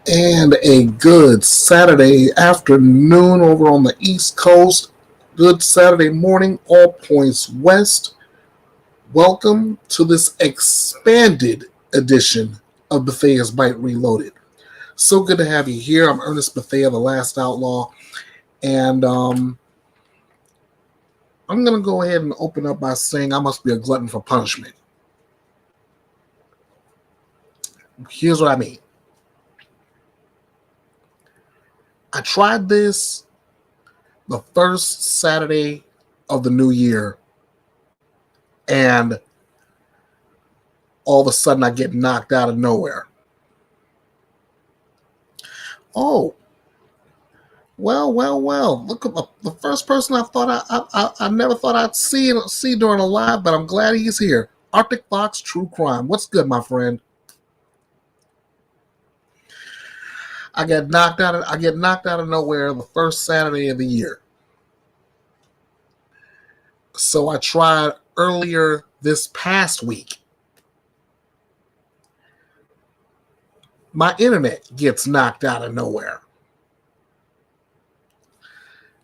And a good Saturday afternoon over on the East Coast. Good Saturday morning, all points west. Welcome to this expanded edition of Bethea'S Byte Reloaded. So good to have you here. I'm Ernest Bethea, the last outlaw. And I'm going to go ahead and open up by saying I must be a glutton for punishment. Here's what I mean. I tried this the first Saturday of the new year, and all of a sudden I get knocked out of nowhere. Oh, well. Look at the first person I thought I never thought I'd see during a live, but I'm glad he's here. Arctic Fox True Crime. What's good, my friend? I get knocked out of nowhere the first Saturday of the year. So I tried earlier this past week. My internet gets knocked out of nowhere.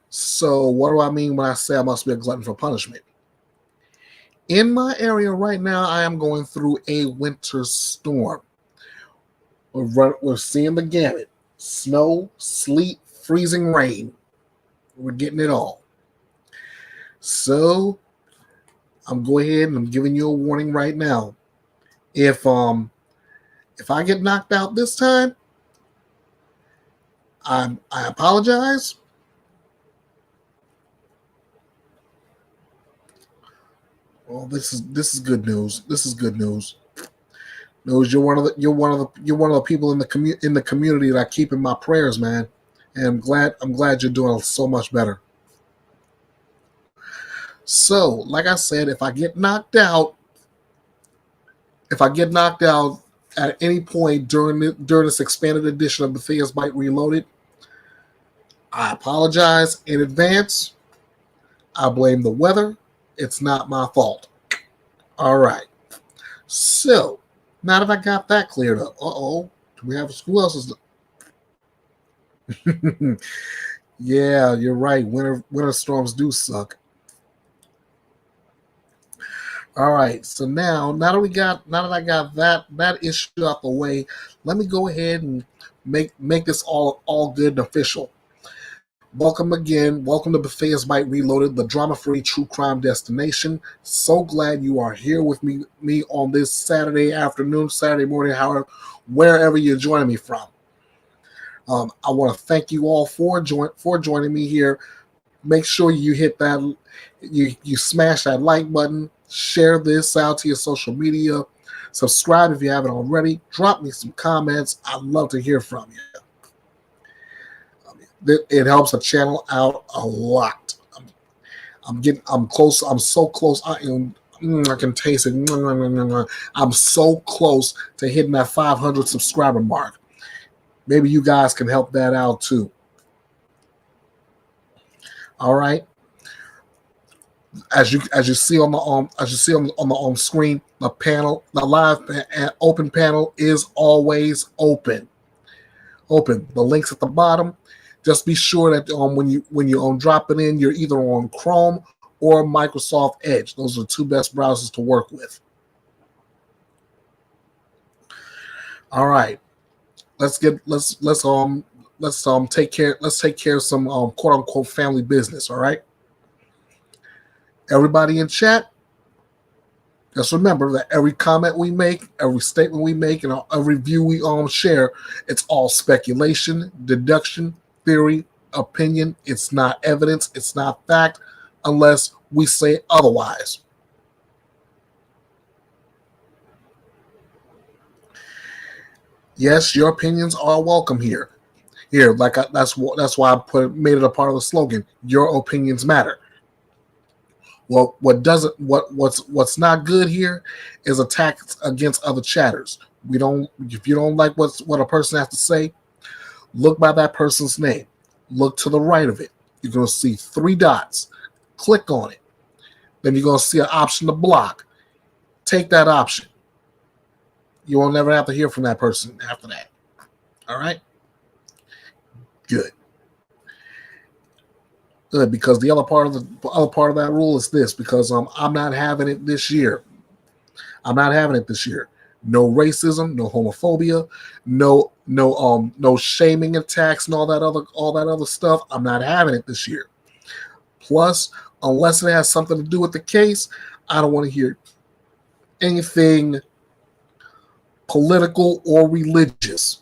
So what do I mean when I say I must be a glutton for punishment? In my area right now, I am going through a winter storm. We're seeing the gamut. Snow, sleet, freezing rain. We're getting it all. So I'm going ahead and I'm giving you a warning right now. If I get knocked out this time, I apologize. Well, this is good news. This is good news. You're one of the people in the community that I keep in my prayers, man. And I'm glad you're doing so much better. So, like I said, if I get knocked out at any point during this expanded edition of Bethea'S Byte Reloaded, I apologize in advance. I blame the weather. It's not my fault. All right. So, now that I got that cleared up, do we have who else is? Yeah, you're right. Winter storms do suck. All right. So now that I got that issue out the way, let me go ahead and make this all good and official. Welcome again. Welcome to Bethea'S Byte Reloaded, the drama-free true crime destination. So glad you are here with me on this Saturday afternoon, Saturday morning, wherever you're joining me from. I want to thank you all for joining me here. Make sure you hit that, you smash that like button, share this out to your social media, subscribe if you haven't already, drop me some comments. I'd love to hear from you. It helps the channel out a lot. I'm close. I'm so close. I can taste it. I'm so close to hitting that 500 subscriber mark. Maybe you guys can help that out too. All right. As you see on the screen, the live open panel is always open. The links at the bottom. Just be sure that when you drop it in, you're either on Chrome or Microsoft Edge. Those are the two best browsers to work with. All right, let's take care of some quote unquote family business. All right, everybody in chat, just remember that every comment we make, every statement we make, and every view we share, it's all speculation, deduction, theory, opinion. It's not evidence. It's not fact unless we say otherwise. Yes, your opinions are welcome here. That's why I made it a part of the slogan. Your opinions matter. Well, what's not good here is attacks against other chatters. If you don't like what a person has to say, look by that person's name. Look to the right of it. You're going to see 3 dots. Click on it. Then you're going to see an option to block. Take that option. You will never have to hear from that person after that. All right? Good. Good, because the other part of that rule is this, because I'm not having it this year. I'm not having it this year. No racism, no homophobia, no shaming attacks and all that other stuff. I'm not having it this year. Plus, unless it has something to do with the case, I don't want to hear anything political or religious.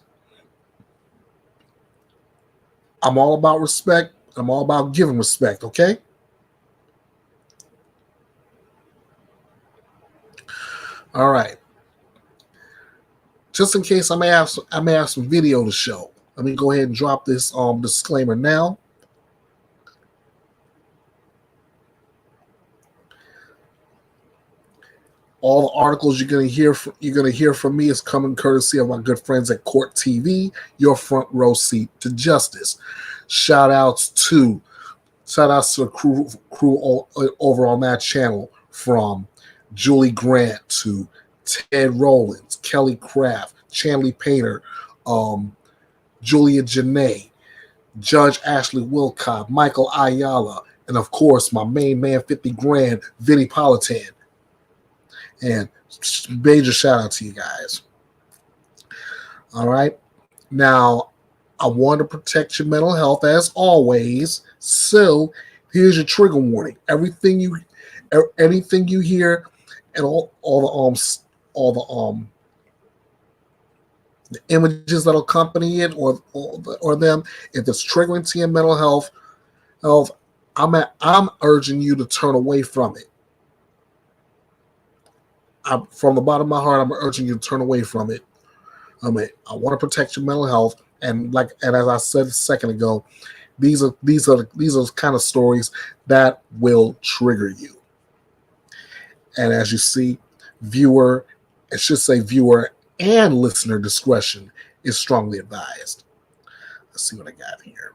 I'm all about respect. I'm all about giving respect, okay? All right. Just in case I may have some video to show. Let me go ahead and drop this disclaimer now. All the articles you're gonna hear from me is coming courtesy of my good friends at Court TV, your front row seat to justice. Shout outs to the crew over on that channel, from Julie Grant to Ted Rollins, Kelly Craft, Chanley Painter, Julia Janae, Judge Ashley Wilcott, Michael Ayala, and of course my main man 50 grand, Vinny Politan. And major shout out to you guys. All right. Now, I want to protect your mental health as always. So here's your trigger warning. Anything you hear, and all the images that accompany it, or them, if it's triggering to your mental health, I'm urging you to turn away from it. From the bottom of my heart, I'm urging you to turn away from it. I want to protect your mental health, and as I said a second ago, these are the kind of stories that will trigger you. And as you see, viewer and listener discretion is strongly advised. Let's see what I got here.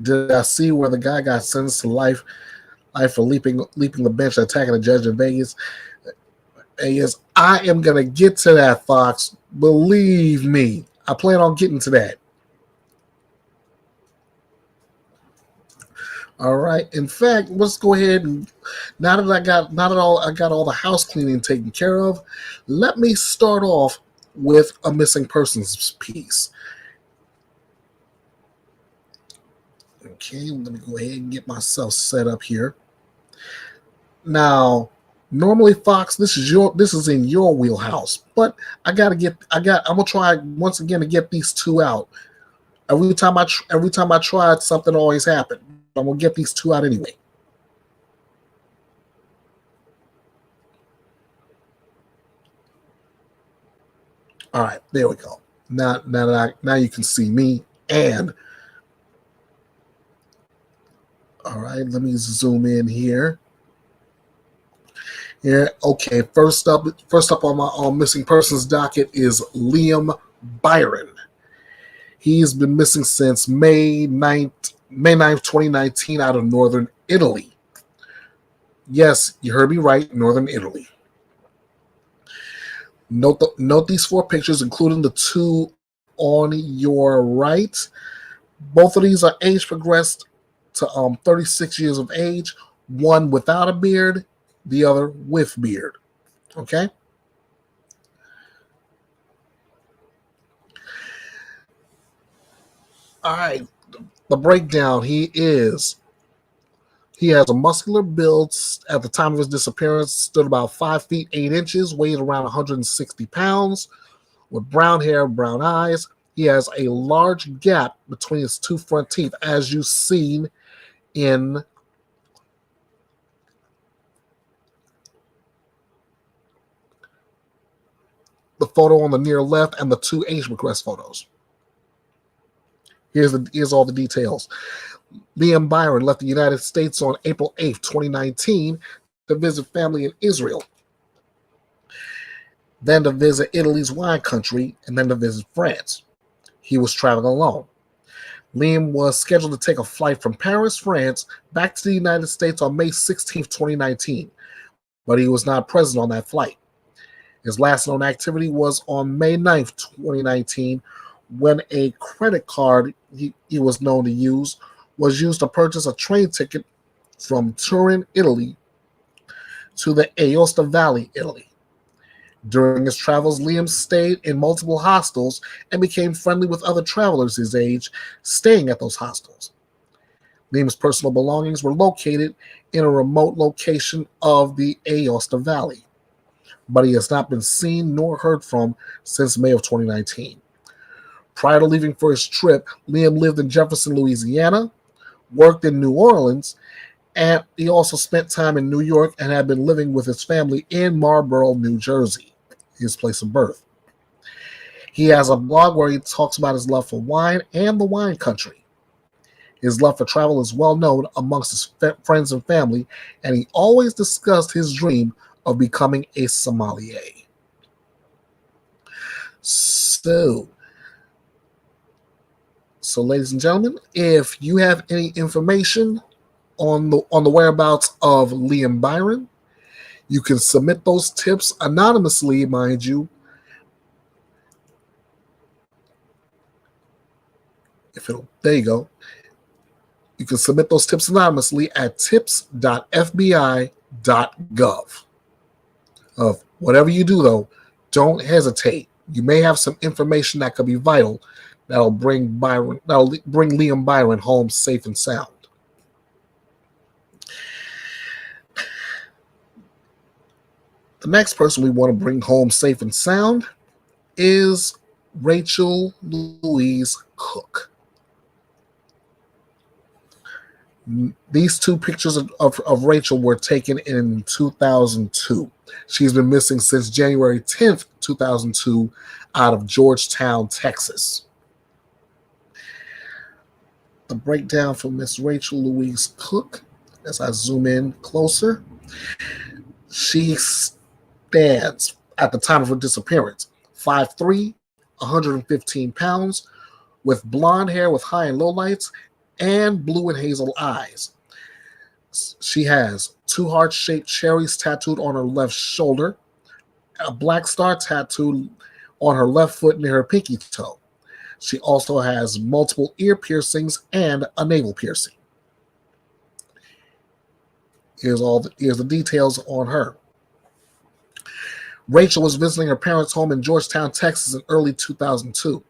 Did I see where the guy got sentenced to life for leaping the bench, attacking a judge in Vegas? Yes, I am gonna get to that, Fox. Believe me, I plan on getting to that. All right. In fact, let's go ahead and now that I got all the house cleaning taken care of, let me start off with a missing persons piece. Okay, let me go ahead and get myself set up here. Now, normally, Fox, this is in your wheelhouse, but I'm gonna try once again to get these two out. Every time I try it, something always happens. I'm gonna get these two out anyway. All right, there we go. Now you can see me, and all right, let me zoom in here. Yeah, okay. First up on my missing persons docket is Liam Byron. He's been missing since May 9th, 2019, out of northern Italy. Yes, you heard me right, northern Italy. Note these four pictures, including the two on your right. Both of these are age progressed to 36 years of age. One without a beard, the other with beard. Okay? All right. The breakdown, he has a muscular build. At the time of his disappearance, stood about 5 feet 8 inches, weighed around 160 pounds, with brown hair, brown eyes. He has a large gap between his two front teeth, as you've seen in the photo on the near left and the two age regress photos. Here's all the details. Liam Byron left the United States on April 8th, 2019 to visit family in Israel, then to visit Italy's wine country, and then to visit France. He was traveling alone. Liam was scheduled to take a flight from Paris, France, back to the United States on May 16th, 2019, but he was not present on that flight. His last known activity was on May 9th, 2019, when a credit card he was known to use was used to purchase a train ticket from Turin, Italy to the Aosta Valley, Italy. During his travels, Liam stayed in multiple hostels and became friendly with other travelers his age staying at those hostels. Liam's personal belongings were located in a remote location of the Aosta Valley, but he has not been seen nor heard from since May of 2019. Prior to leaving for his trip, Liam lived in Jefferson, Louisiana, worked in New Orleans, and he also spent time in New York and had been living with his family in Marlborough, New Jersey, his place of birth. He has a blog where he talks about his love for wine and the wine country. His love for travel is well known amongst his friends and family, and he always discussed his dream of becoming a sommelier. So, ladies and gentlemen, if you have any information on the whereabouts of Liam Byron, you can submit those tips anonymously, mind you. There you go. You can submit those tips anonymously at tips.fbi.gov. Whatever you do, though, don't hesitate. You may have some information that could be vital that'll bring Liam Byron home safe and sound. The next person we want to bring home safe and sound is Rachel Louise Cook. These two pictures of Rachel were taken in 2002. She's been missing since January 10th, 2002, out of Georgetown, Texas. The breakdown for Miss Rachel Louise Cook, as I zoom in closer, she stands, at the time of her disappearance, 5'3", 115 pounds, with blonde hair with high and low lights, and blue and hazel eyes. She has two heart-shaped cherries tattooed on her left shoulder, a black star tattooed on her left foot near her pinky toe. She also has multiple ear piercings and a navel piercing. Here's the details on her. Rachel was visiting her parents' home in Georgetown, Texas in early 2002.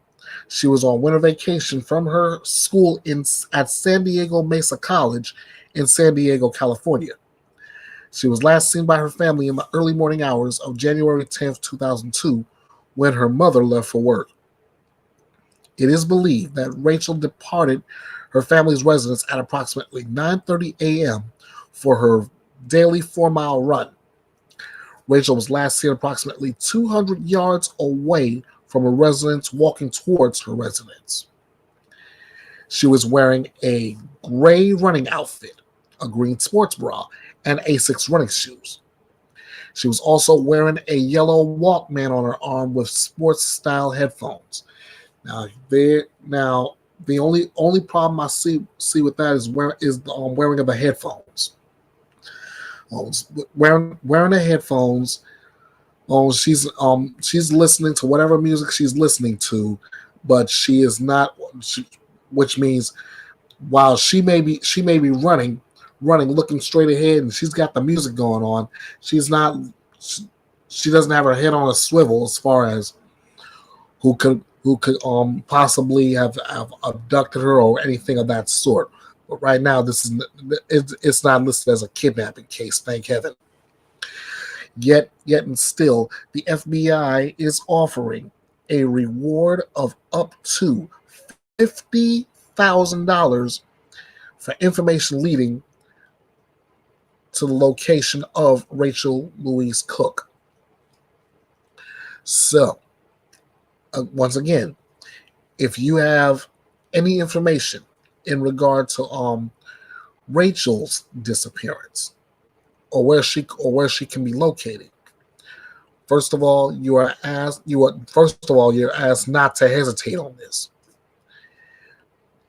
She was on winter vacation from her school at San Diego Mesa College in San Diego, California. She was last seen by her family in the early morning hours of January 10th, 2002, when her mother left for work. It is believed that Rachel departed her family's residence at approximately 9:30 a.m. for her daily 4-mile run. Rachel was last seen approximately 200 yards away from her residence, walking towards her residence. She was wearing a gray running outfit, a green sports bra, and Asics running shoes. She was also wearing a yellow Walkman on her arm with sports-style headphones. Now the only problem I see with that is the wearing of the headphones. Wearing the headphones. She's listening to whatever music she's listening to, but she is not. Which means, while she may be running, looking straight ahead, and she's got the music going on, she's not. She doesn't have her head on a swivel as far as who could possibly have abducted her or anything of that sort. But right now, it's not listed as a kidnapping case. Thank heaven. Yet and still, the FBI is offering a reward of up to $50,000 for information leading to the location of Rachel Louise Cook. So, once again, if you have any information in regard to Rachel's disappearance, or where she can be located, first of all, you're asked not to hesitate on this.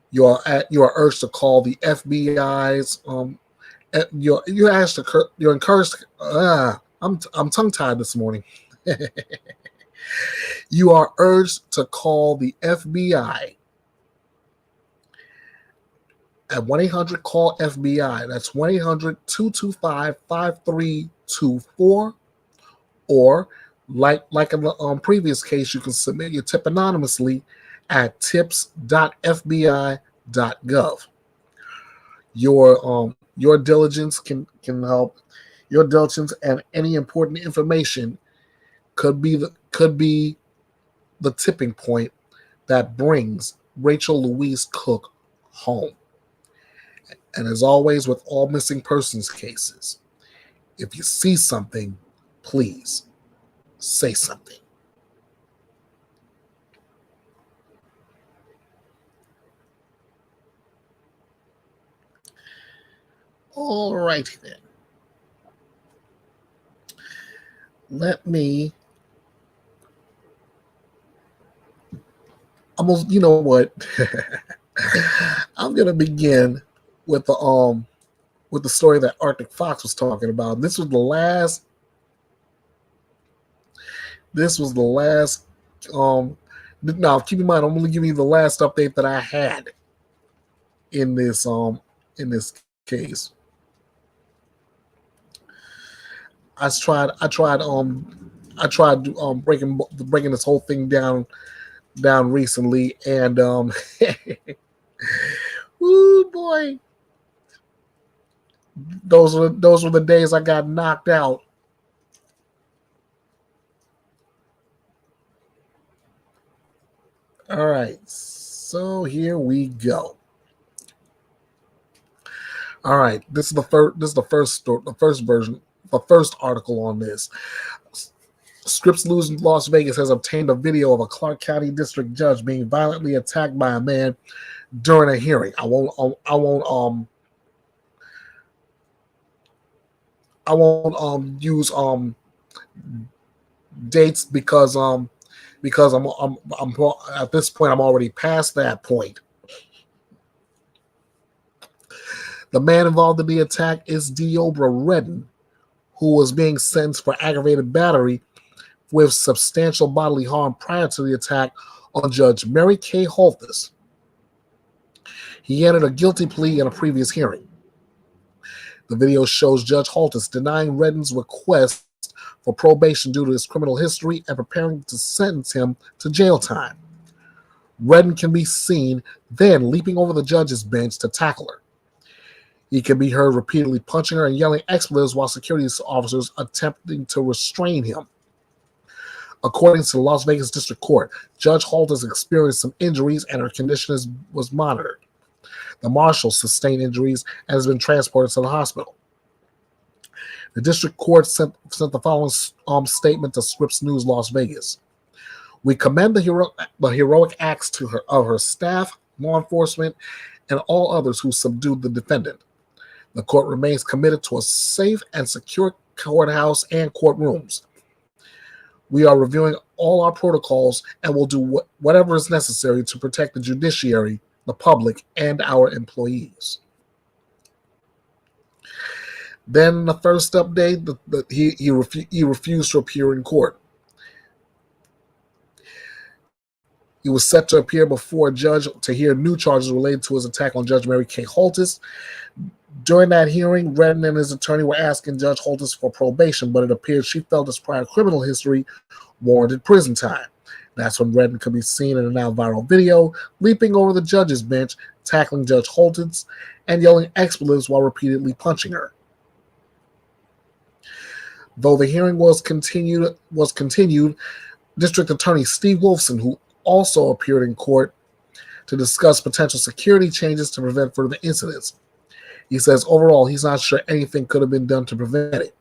You are urged to call the FBI's. You're encouraged. I'm tongue tied this morning. You are urged to call the FBI at 1-800-CALL-FBI. That's 1-800-225-5324. Or, like in the previous case, you can submit your tip anonymously at tips.fbi.gov. Your diligence can help. Your diligence and any important information could be the tipping point that brings Rachel Louise Cook home. And as always, with all missing persons cases, if you see something, please say something. All righty then. Let me. Almost, you know what? I'm gonna begin with the story that Arctic Fox was talking about. This was the last. This was the last. Now keep in mind, I'm only giving you the last update that I had in this case. I tried breaking this whole thing down recently, and ooh boy, those were the days I got knocked out. All right, so here we go. All right, this is the first version, the first article on this. Scripps News in Las Vegas has obtained a video of a Clark County District Judge being violently attacked by a man during a hearing. I won't use dates because I'm at this point I'm already past that point. The man involved in the attack is Deobra Redden, who was being sentenced for aggravated battery with substantial bodily harm prior to the attack on Judge Mary Kay Holthus. He entered a guilty plea in a previous hearing. The video shows Judge Holthus denying Redden's request for probation due to his criminal history and preparing to sentence him to jail time. Redden can be seen then leaping over the judge's bench to tackle her. He can be heard repeatedly punching her and yelling expletives while security officers attempting to restrain him. According to the Las Vegas District Court, Judge Holthus experienced some injuries and her condition was monitored. The marshal sustained injuries and has been transported to the hospital. The district court sent the following statement to Scripps News Las Vegas. We commend the heroic acts of her staff, law enforcement, and all others who subdued the defendant. The court remains committed to a safe and secure courthouse and courtrooms. We are reviewing all our protocols and will do whatever is necessary to protect the judiciary, the public, and our employees. Then the first update, he refused to appear in court. He was set to appear before a judge to hear new charges related to his attack on Judge Mary Kay Holthus. During that hearing, Redden and his attorney were asking Judge Holthus for probation, but it appeared she felt his prior criminal history warranted prison time. That's when Redden could be seen in a now viral video, leaping over the judge's bench, tackling Judge Holthus, and yelling expletives while repeatedly punching her. Though the hearing was continued, District Attorney Steve Wolfson, who also appeared in court to discuss potential security changes to prevent further incidents. He says overall he's not sure anything could have been done to prevent it.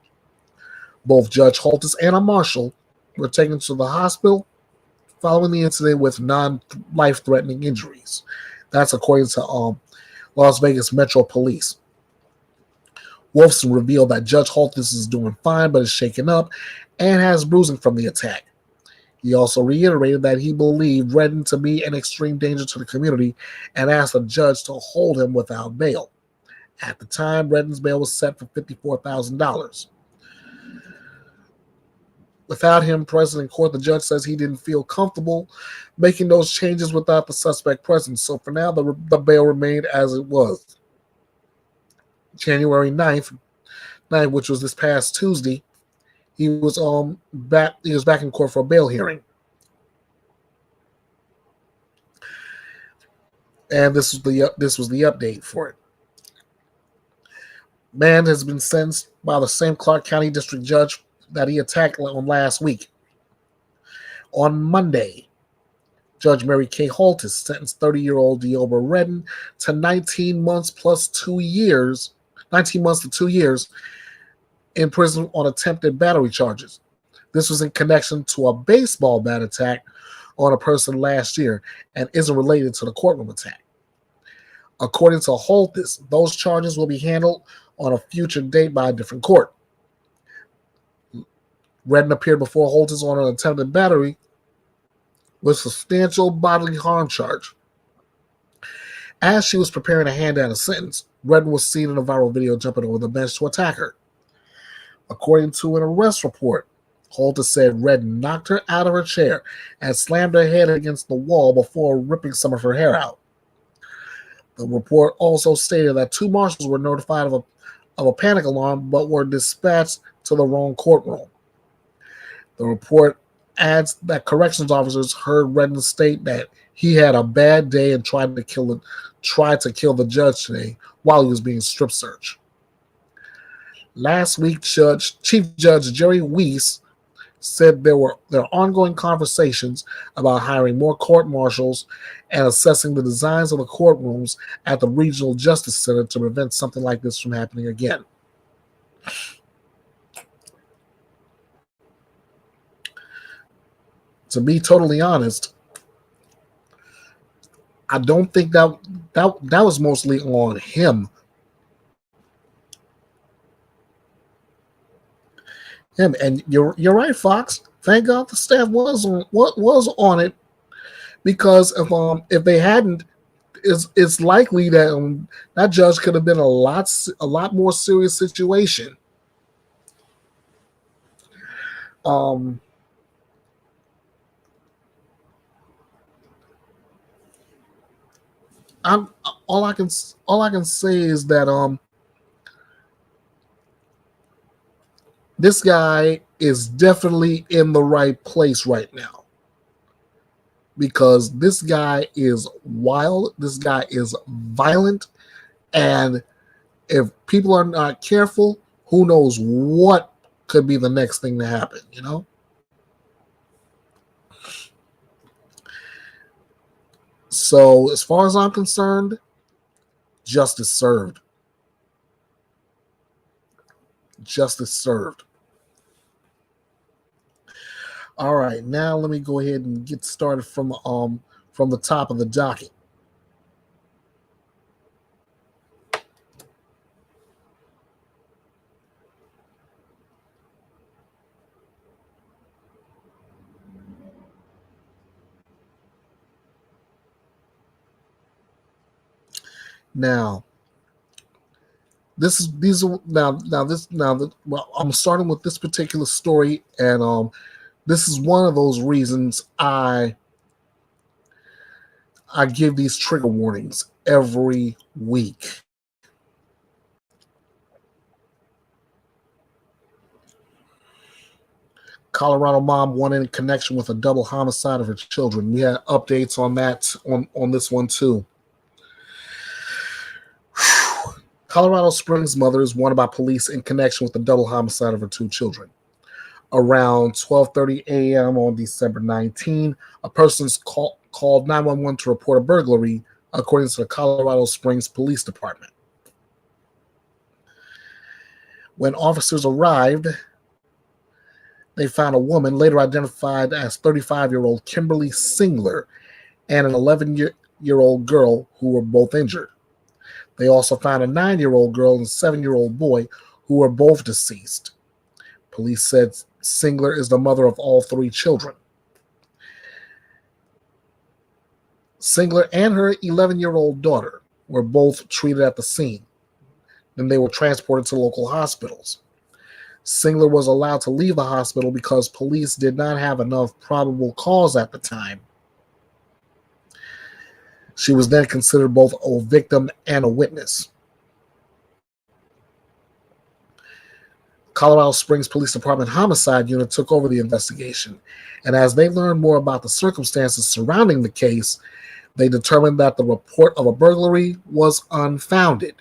Both Judge Holthus and a marshal were taken to the hospital following the incident with non-life-threatening injuries. That's according to Las Vegas Metro Police. Wolfson revealed that Judge Holthus is doing fine but is shaken up and has bruising from the attack. He also reiterated that he believed Redden to be an extreme danger to the community and asked the judge to hold him without bail. At the time, Redden's bail was set for $54,000. Without him present in court, the judge says he didn't feel comfortable making those changes without the suspect present. So for now, the bail remained as it was. January 9th, which was this past Tuesday, he was back in court for a bail hearing. And this was the update for it. Man has been sentenced by the same Clark County District Judge that he attacked on last week. On Monday, Judge Mary Kay Holtis sentenced 30-year-old Deoba Redden to 19 months plus 2 years, 19 months to 2 years in prison on attempted battery charges. This was in connection to a baseball bat attack on a person last year and isn't related to the courtroom attack. According to Holtis, those charges will be handled on a future date by a different court. Redden appeared before Holtis on an attempted battery with substantial bodily harm charge. As she was preparing to hand down a sentence, Redden was seen in a viral video jumping over the bench to attack her. According to an arrest report, Holtis said Redden knocked her out of her chair and slammed her head against the wall before ripping some of her hair out. The report also stated that 2 marshals were notified of a panic alarm but were dispatched to the wrong courtroom. The report adds that corrections officers heard Redden state that he had a bad day and tried to kill the judge today while he was being strip searched. Last week, Chief Judge Jerry Weiss said there are ongoing conversations about hiring more court marshals and assessing the designs of the courtrooms at the Regional Justice Center to prevent something like this from happening again. To be totally honest, I don't think that was mostly on him. And you're right, Fox. Thank God the staff was on it, because if they hadn't, it's likely that that judge could have been a lot more serious situation. All I can say is that this guy is definitely in the right place right now, because this guy is wild, this guy is violent, and if people are not careful, who knows what could be the next thing to happen, you know? So as far as I'm concerned, justice served. Justice served. All right, now let me go ahead and get started from the top of the docket. Now, I'm starting with this particular story, and this is one of those reasons I give these trigger warnings every week. Colorado mom wanted in connection with a double homicide of her children. We had updates on that on this one too. Colorado Springs mother is wanted by police in connection with the double homicide of her 2 children. Around 12:30 a.m. on December 19, a person's called 911 to report a burglary, according to the Colorado Springs Police Department. When officers arrived, they found a woman later identified as 35-year-old Kimberly Singler and an 11-year-old girl who were both injured. They also found a 9-year-old girl and a 7-year-old boy who were both deceased. Police said Singler is the mother of all 3 children. Singler and her 11-year-old daughter were both treated at the scene. Then they were transported to local hospitals. Singler was allowed to leave the hospital because police did not have enough probable cause at the time. She was then considered both a victim and a witness. Colorado Springs Police Department Homicide Unit took over the investigation, and as they learned more about the circumstances surrounding the case, they determined that the report of a burglary was unfounded.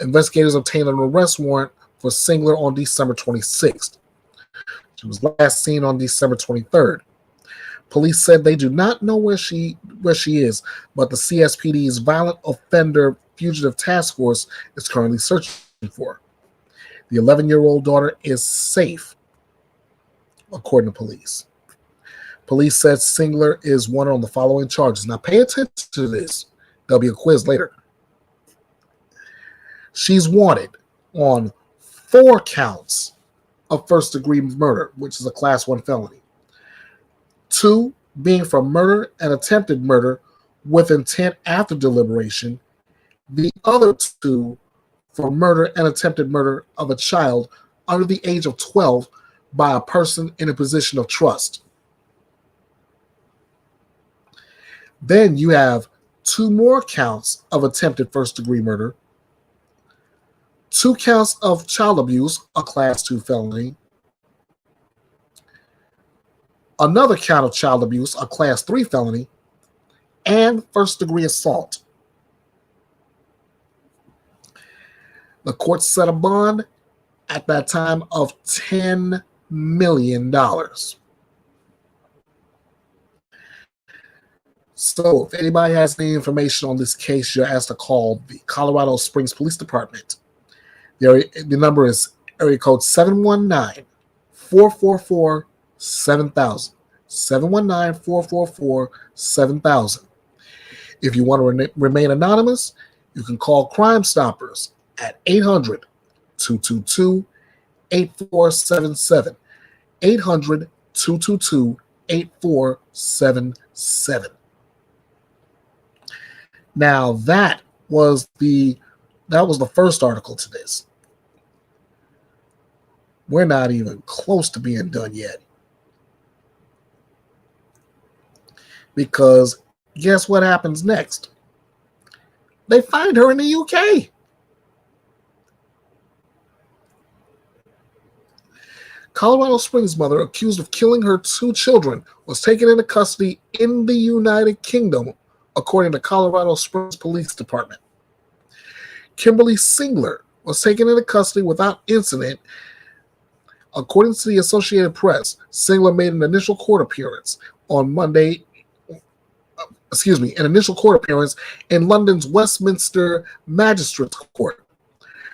Investigators obtained an arrest warrant for Singler on December 26th. She was last seen on December 23rd. Police said they do not know where she is, but the CSPD's Violent Offender Fugitive Task Force is currently searching for her. The 11-year-old daughter is safe, according to police. Police said Singler is wanted on the following charges. Now pay attention to this. There'll be a quiz later. She's wanted on 4 counts of first-degree murder, which is a Class 1 felony. 2 being for murder and attempted murder with intent after deliberation. The other 2 for murder and attempted murder of a child under the age of 12 by a person in a position of trust. Then you have 2 more counts of attempted first-degree murder, 2 counts of child abuse, a Class 2 felony, another count of child abuse, a Class 3 felony, and first-degree assault. The court set a bond at that time of $10 million. So if anybody has any information on this case, you're asked to call the Colorado Springs Police Department. The number is area code 719-444-7000. 719-444-7000. If you want to remain anonymous, you can call Crime Stoppers at 800-222-8477. 800-222-8477. Now that was the first article to this. We're not even close to being done yet. Because guess what happens next? They find her in the UK. Colorado Springs mother accused of killing her 2 children was taken into custody in the United Kingdom, according to Colorado Springs Police Department. Kimberly Singler was taken into custody without incident. According to the Associated Press, Singler made an initial court appearance on Monday. An initial court appearance in London's Westminster Magistrates Court.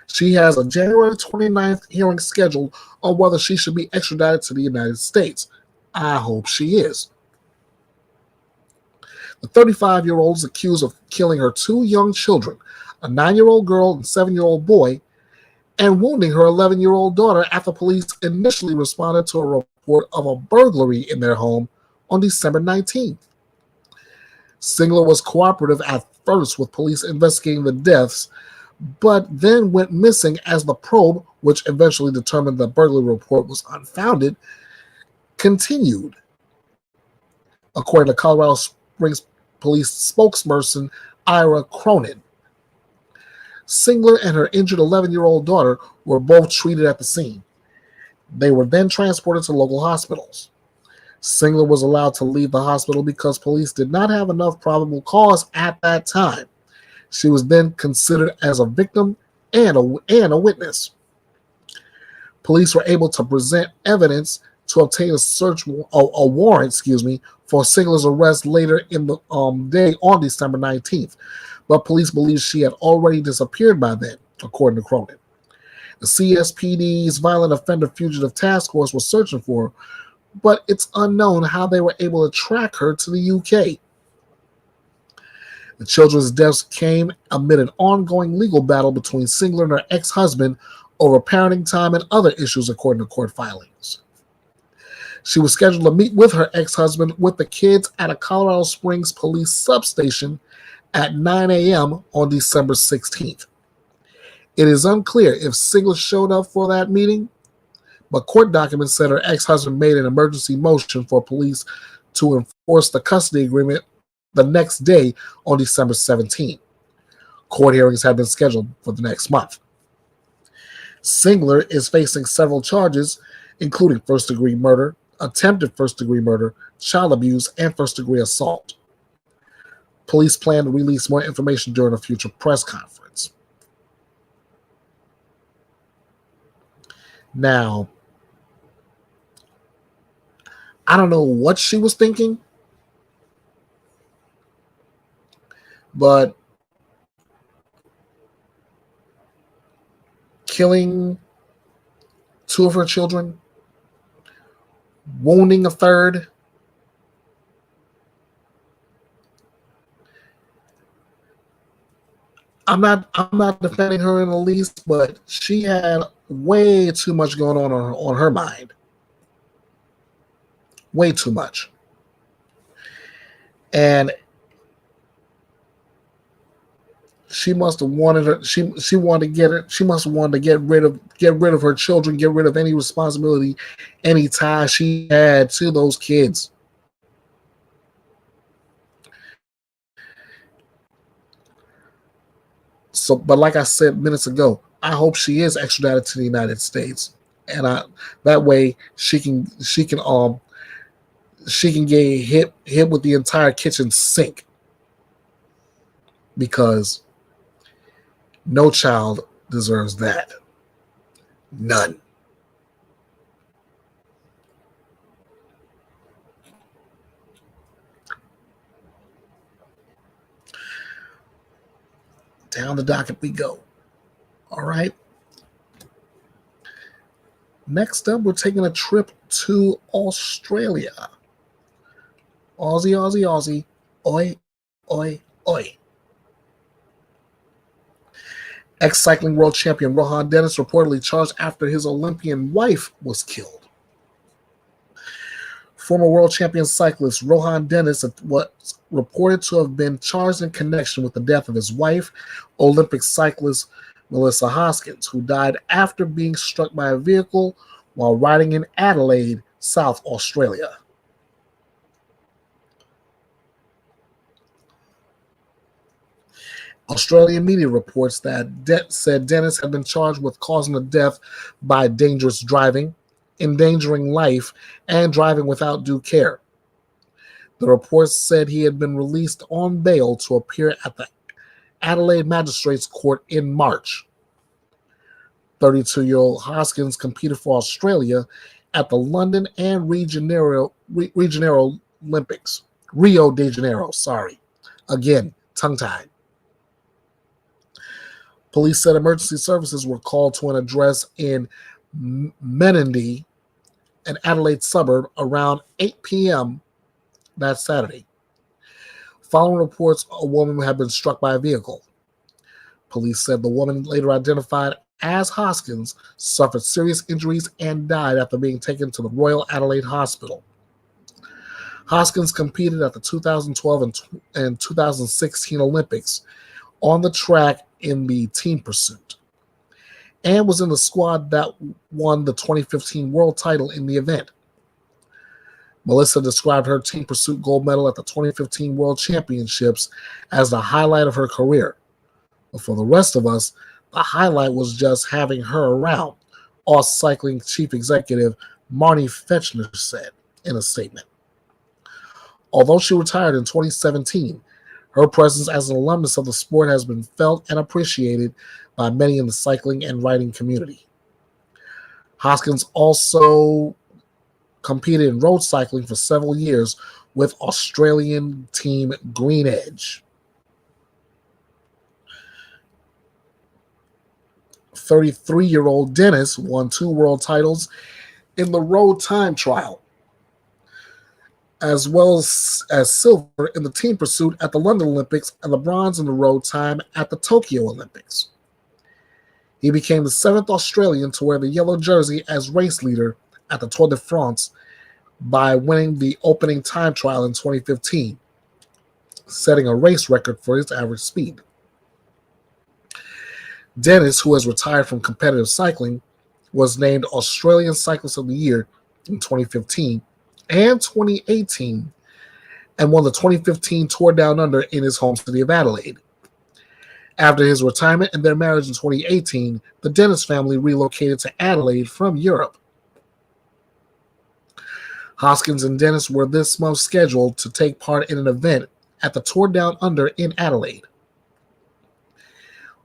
She has a January 29th hearing scheduled on whether she should be extradited to the United States. I hope she is. The 35-year-old is accused of killing her 2 young children, a 9-year-old girl and 7-year-old boy, and wounding her 11-year-old daughter after police initially responded to a report of a burglary in their home on December 19th. Singler was cooperative at first with police investigating the deaths, but then went missing as the probe, which eventually determined the burglary report was unfounded, continued. According to Colorado Springs Police spokesperson Ira Cronin, Singler and her injured 11-year-old daughter were both treated at the scene. They were then transported to local hospitals. Singler was allowed to leave the hospital because police did not have enough probable cause at that time. She was then considered as a victim and a witness. Police were able to present evidence to obtain a warrant, for Singler's arrest later in the day on December 19th. But police believe she had already disappeared by then, according to Cronin. The CSPD's Violent Offender Fugitive Task Force was searching for her, but it's unknown how they were able to track her to the UK. The children's deaths came amid an ongoing legal battle between Singler and her ex-husband over parenting time and other issues, according to court filings. She was scheduled to meet with her ex-husband with the kids at a Colorado Springs police substation at 9 a.m. on December 16th. It is unclear if Sigler showed up for that meeting, but court documents said her ex-husband made an emergency motion for police to enforce the custody agreement the next day on December 17. Court hearings have been scheduled for the next month. Sigler is facing several charges, including first-degree murder, attempted first-degree murder, child abuse, and first-degree assault. Police plan to release more information during a future press conference. Now, I don't know what she was thinking, but killing two of her children, wounding a third, I'm not defending her in the least, but she had way too much going on her mind. Way too much. And she must have wanted her. She wanted to get it. She must have wanted to get rid of her children, get rid of any responsibility, any tie she had to those kids. So, but like I said minutes ago, I hope she is extradited to the United States, and that way she can get hit with the entire kitchen sink, because no child deserves that. None. Down the docket we go. All right. Next up, we're taking a trip to Australia. Aussie, Aussie, Aussie. Oi, oi, oi. Ex-cycling world champion Rohan Dennis reportedly charged after his Olympian wife was killed. Former world champion cyclist Rohan Dennis was reported to have been charged in connection with the death of his wife, Olympic cyclist Melissa Hoskins, who died after being struck by a vehicle while riding in Adelaide, South Australia. Australian media reports that said Dennis had been charged with causing the death by dangerous driving, endangering life, and driving without due care. The reports said he had been released on bail to appear at the Adelaide Magistrates Court in March. 32-year-old Hoskins competed for Australia at the London and Rio de Janeiro Olympics. Rio de Janeiro, sorry. Again, tongue-tied. Police said emergency services were called to an address in Menindee, an Adelaide suburb, around 8 p.m. that Saturday. Following reports, a woman had been struck by a vehicle. Police said the woman, later identified as Hoskins, suffered serious injuries and died after being taken to the Royal Adelaide Hospital. Hoskins competed at the 2012 and 2016 Olympics on the track in the team pursuit, and was in the squad that won the 2015 world title in the event. Melissa described her team pursuit gold medal at the 2015 World Championships as the highlight of her career. But for the rest of us, the highlight was just having her around, Aus Cycling Chief Executive Marnie Fechner said in a statement. Although she retired in 2017, her presence as an alumnus of the sport has been felt and appreciated by many in the cycling and riding community. Hoskins also competed in road cycling for several years with Australian team Green Edge. 33-year-old Dennis won 2 world titles in the road time trial, as well as silver in the team pursuit at the London Olympics and the bronze in the road time at the Tokyo Olympics. He became the 7th Australian to wear the yellow jersey as race leader at the Tour de France by winning the opening time trial in 2015, setting a race record for his average speed. Dennis, who has retired from competitive cycling, was named Australian Cyclist of the Year in 2015 and 2018 and won the 2015 Tour Down Under in his home city of Adelaide. After his retirement and their marriage in 2018, the Dennis family relocated to Adelaide from Europe. Hoskins and Dennis were this month scheduled to take part in an event at the Tour Down Under in Adelaide.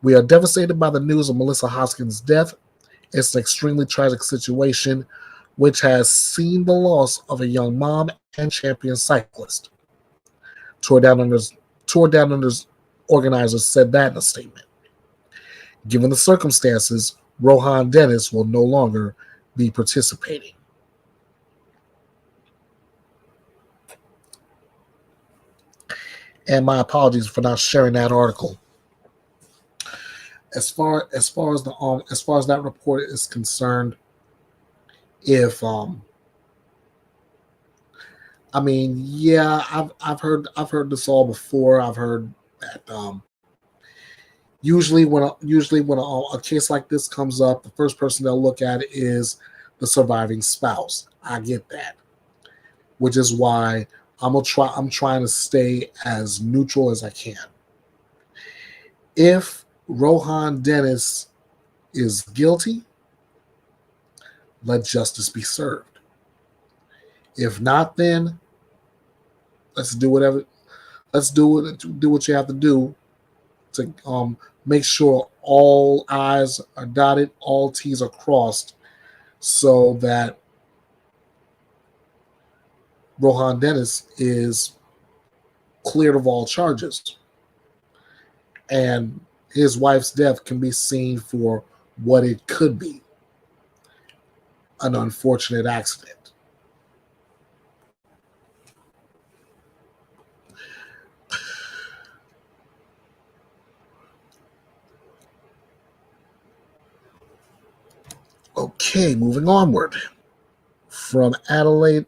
We are devastated by the news of Melissa Hoskins' death. It's an extremely tragic situation which has seen the loss of a young mom and champion cyclist. Tour Down Under's organizers said that in a statement. Given the circumstances, Rohan Dennis will no longer be participating. And my apologies for not sharing that article. As far as that report is concerned, if I've heard this all before. I've heard that usually when a case like this comes up, the first person they'll look at is the surviving spouse. I get that, which is why I'm trying to stay as neutral as I can. If Rohan Dennis is guilty, let justice be served. If not, then let's do whatever. Let's do what you have to do to make sure all I's are dotted, all T's are crossed, so that Rohan Dennis is cleared of all charges, and his wife's death can be seen for what it could be: an unfortunate accident. Okay, moving onward from Adelaide,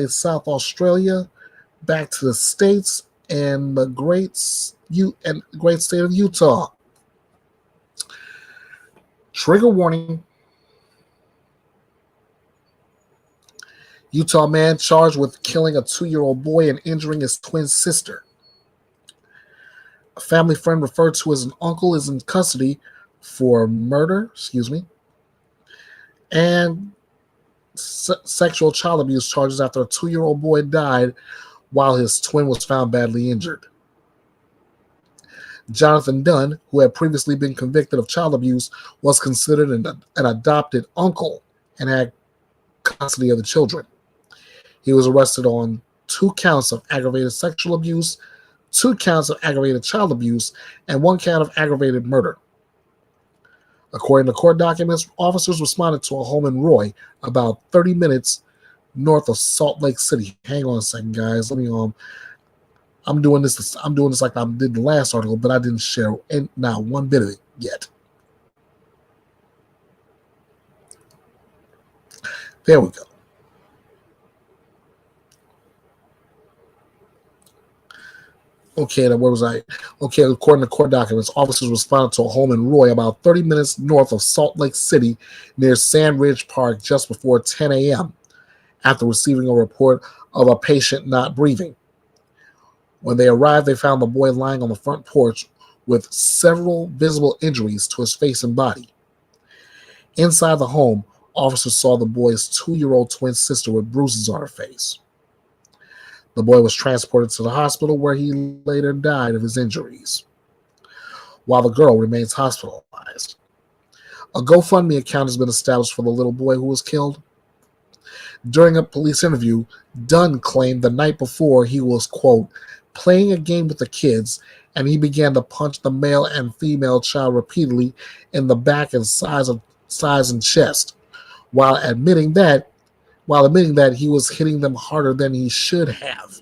South Australia, back to the States and the great state of Utah. Trigger warning. Utah man charged with killing a 2-year-old boy and injuring his twin sister. A family friend referred to as an uncle is in custody for murder, and sexual child abuse charges after a 2-year-old boy died while his twin was found badly injured. Jonathan Dunn, who had previously been convicted of child abuse, was considered an adopted uncle and had custody of the children. He was arrested on 2 counts of aggravated sexual abuse, 2 counts of aggravated child abuse, and 1 count of aggravated murder. According to court documents, officers responded to a home in Roy, about 30 minutes north of Salt Lake City. Hang on a second, guys. Let me I'm doing this like I did the last article, but I didn't share not one bit of it yet. There we go. Okay, where was I? Okay, according to court documents, officers responded to a home in Roy about 30 minutes north of Salt Lake City near Sand Ridge Park just before 10 a.m. after receiving a report of a patient not breathing. When they arrived, they found the boy lying on the front porch with several visible injuries to his face and body. Inside the home, officers saw the boy's 2-year-old twin sister with bruises on her face. The boy was transported to the hospital where he later died of his injuries, while the girl remains hospitalized. A GoFundMe account has been established for the little boy who was killed. During a police interview, Dunn claimed the night before he was, quote, playing a game with the kids, and he began to punch the male and female child repeatedly in the back and sides and chest, while admitting that he was hitting them harder than he should have.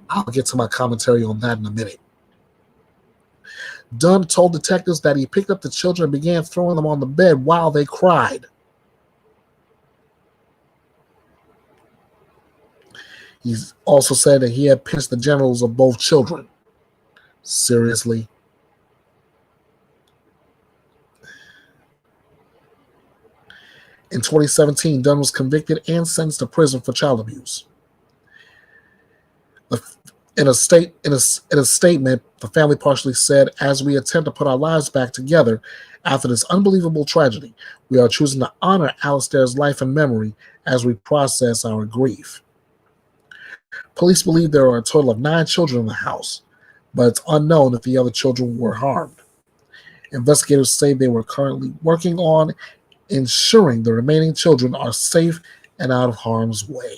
I'll get to my commentary on that in a minute. Dunn told detectives that he picked up the children and began throwing them on the bed while they cried. He also said that he had pinched the genitals of both children. Seriously? In 2017, Dunn was convicted and sentenced to prison for child abuse. In a statement, the family partially said, "As we attempt to put our lives back together after this unbelievable tragedy, we are choosing to honor Alistair's life and memory as we process our grief." Police believe there are a total of 9 children in the house, but it's unknown if the other children were harmed. Investigators say they were currently working on ensuring the remaining children are safe and out of harm's way.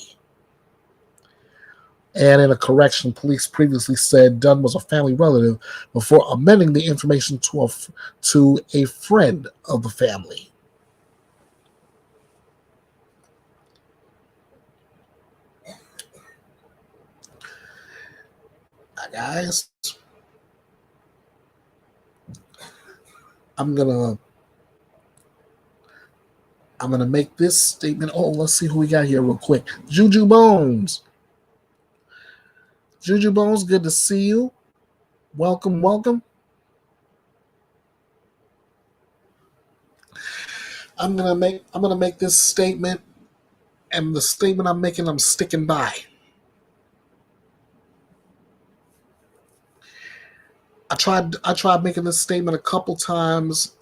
And in a correction, police previously said Dunn was a family relative before amending the information to a friend of the family. Guys, I'm gonna make this statement. Oh, let's see who we got here real quick. Juju Bones. Juju Bones, good to see you. Welcome, welcome. I'm gonna make this statement, and the statement I'm making, I'm sticking by. I tried making this statement a couple times.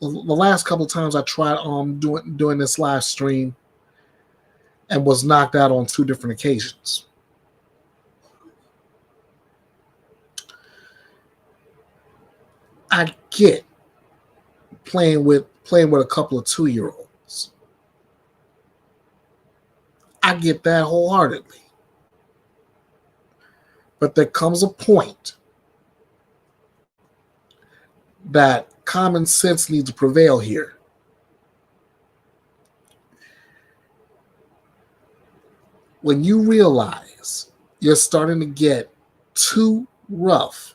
The last couple times I tried doing this live stream, and was knocked out on 2 different occasions. I get playing with a couple of 2-year-olds. I get that wholeheartedly. But there comes a point that common sense needs to prevail here. When you realize you're starting to get too rough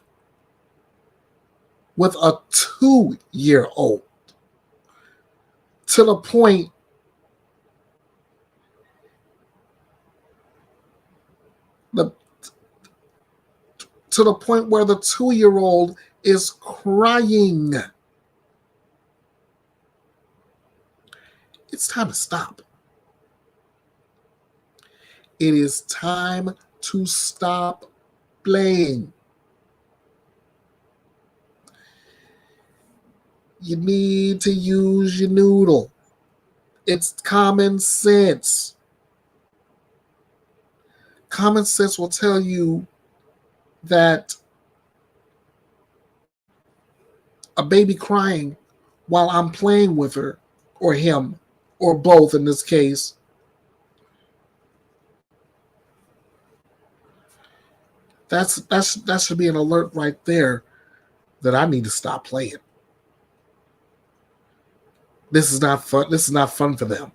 with a 2-year-old to the point where the 2-year-old is crying. It's time to stop. It is time to stop playing. You need to use your noodle. It's common sense. Common sense will tell you that a baby crying while I'm playing with her, or him, or both in this case, that should be an alert right there that I need to stop playing. This is not fun. This is not fun for them.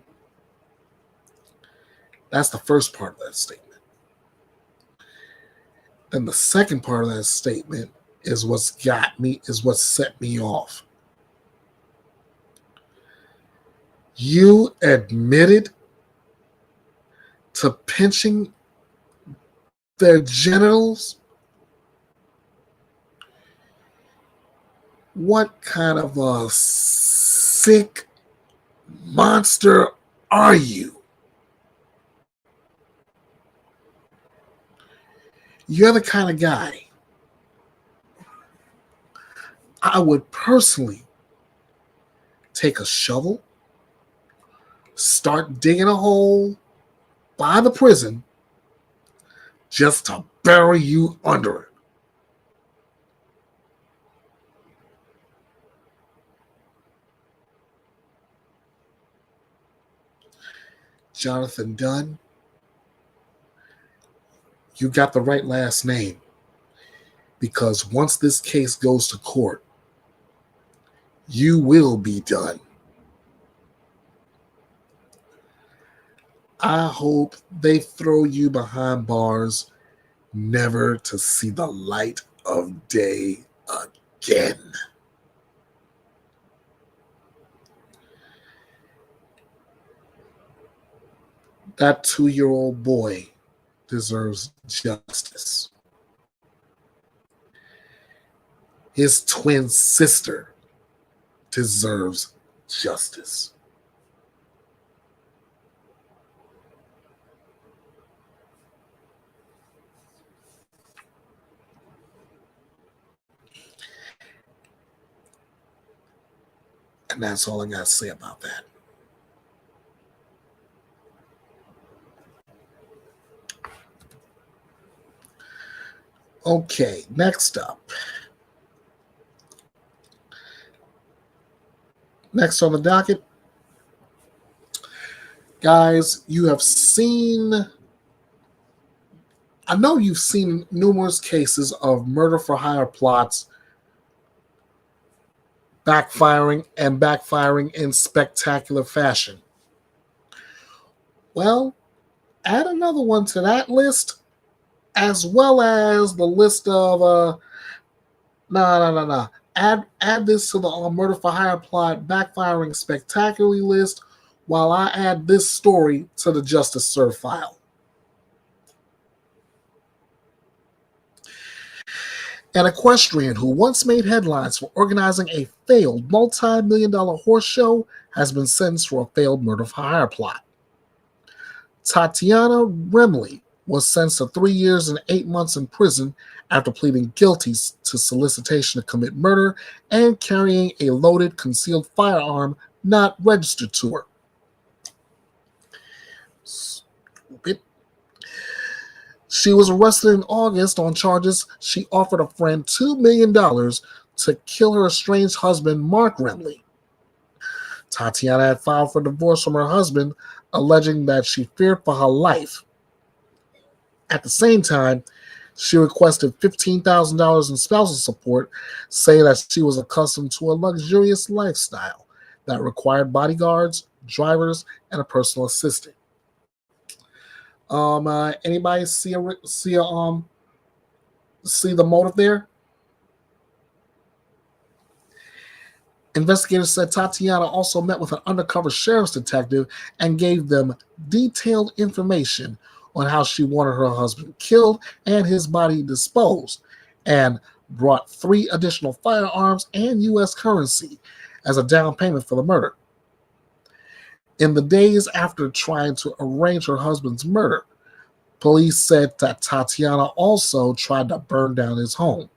That's the first part of that statement. Then the second part of that statement is what set me off. You admitted to pinching their genitals? What kind of a sick monster are you? You're the kind of guy I would personally take a shovel, start digging a hole by the prison just to bury you under it. Jonathan Dunn, you got the right last name, because once this case goes to court, you will be done. I hope they throw you behind bars, never to see the light of day again. That 2-year-old boy deserves justice. His twin sister deserves justice. And that's all I got to say about that. Okay, next up. Next on the docket, guys, I know you've seen numerous cases of murder for hire plots backfiring in spectacular fashion. Well, add another one to that list, as well as the list of no. Add this to the murder for hire plot backfiring spectacularly list, while I add this story to the Justice Serve file. An equestrian who once made headlines for organizing a failed multi-million-dollar horse show has been sentenced for a failed murder for hire plot. Tatiana Remley was sentenced to 3 years and 8 months in prison after pleading guilty to solicitation to commit murder and carrying a loaded concealed firearm not registered to her. Stupid. She was arrested in August on charges she offered a friend $2 million to kill her estranged husband, Mark Remley. Tatiana had filed for divorce from her husband, alleging that she feared for her life. At the same time, she requested $15,000 in spousal support, saying that she was accustomed to a luxurious lifestyle that required bodyguards, drivers, and a personal assistant. Anybody see the motive there? Investigators said Tatiana also met with an undercover sheriff's detective and gave them detailed information on how she wanted her husband killed and his body disposed, and brought 3 additional firearms and U.S. currency as a down payment for the murder. In the days after trying to arrange her husband's murder, police said that Tatiana also tried to burn down his home.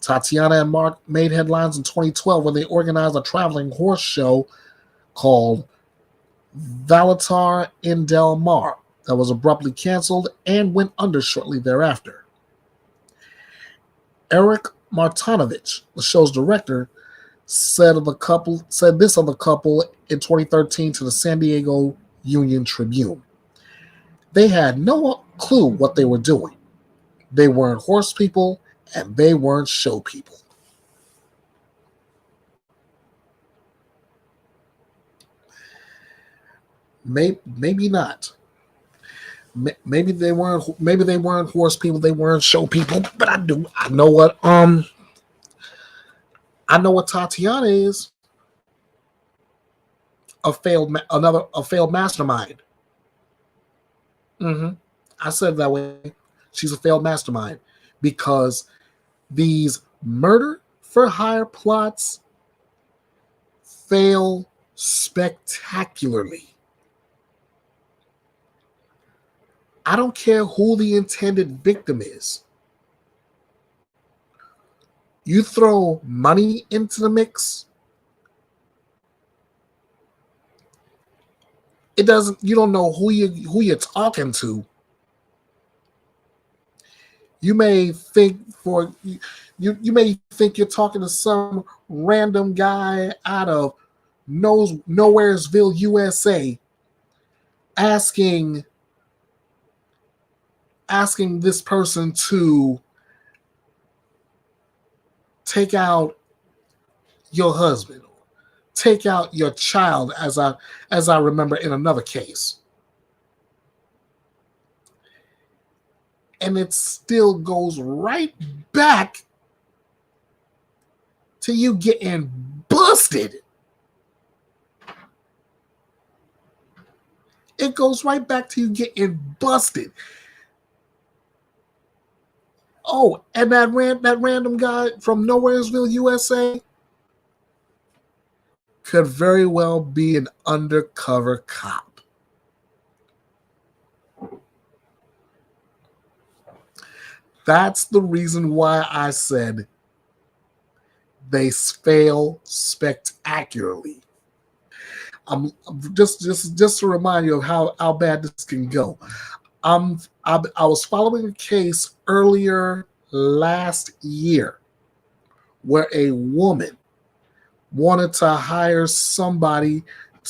Tatiana and Mark made headlines in 2012 when they organized a traveling horse show called Valitar in Del Mar that was abruptly canceled and went under shortly thereafter. Eric Martinovich, the show's director, said this of the couple in 2013 to the San Diego Union Tribune. They had no clue what they were doing. They weren't horse people and they weren't show people. Maybe not. Maybe they weren't horse people. They weren't show people. But I know what Tatiana is. A failed mastermind. Mm-hmm. I said it that way. She's a failed mastermind because these murder for hire plots fail spectacularly. I don't care who the intended victim is. You throw money into the mix, you don't know who you're talking to. You may think you're talking to some random guy out of Nowheresville, USA, asking this person to take out your husband, take out your child, as I remember in another case. And it still goes right back to you getting busted. It goes right back to you getting busted. Oh, and that random guy from Nowheresville, USA, could very well be an undercover cop. That's the reason why I said they fail spectacularly. Just to remind you of how bad this can go. I was following a case earlier last year where a woman wanted to hire somebody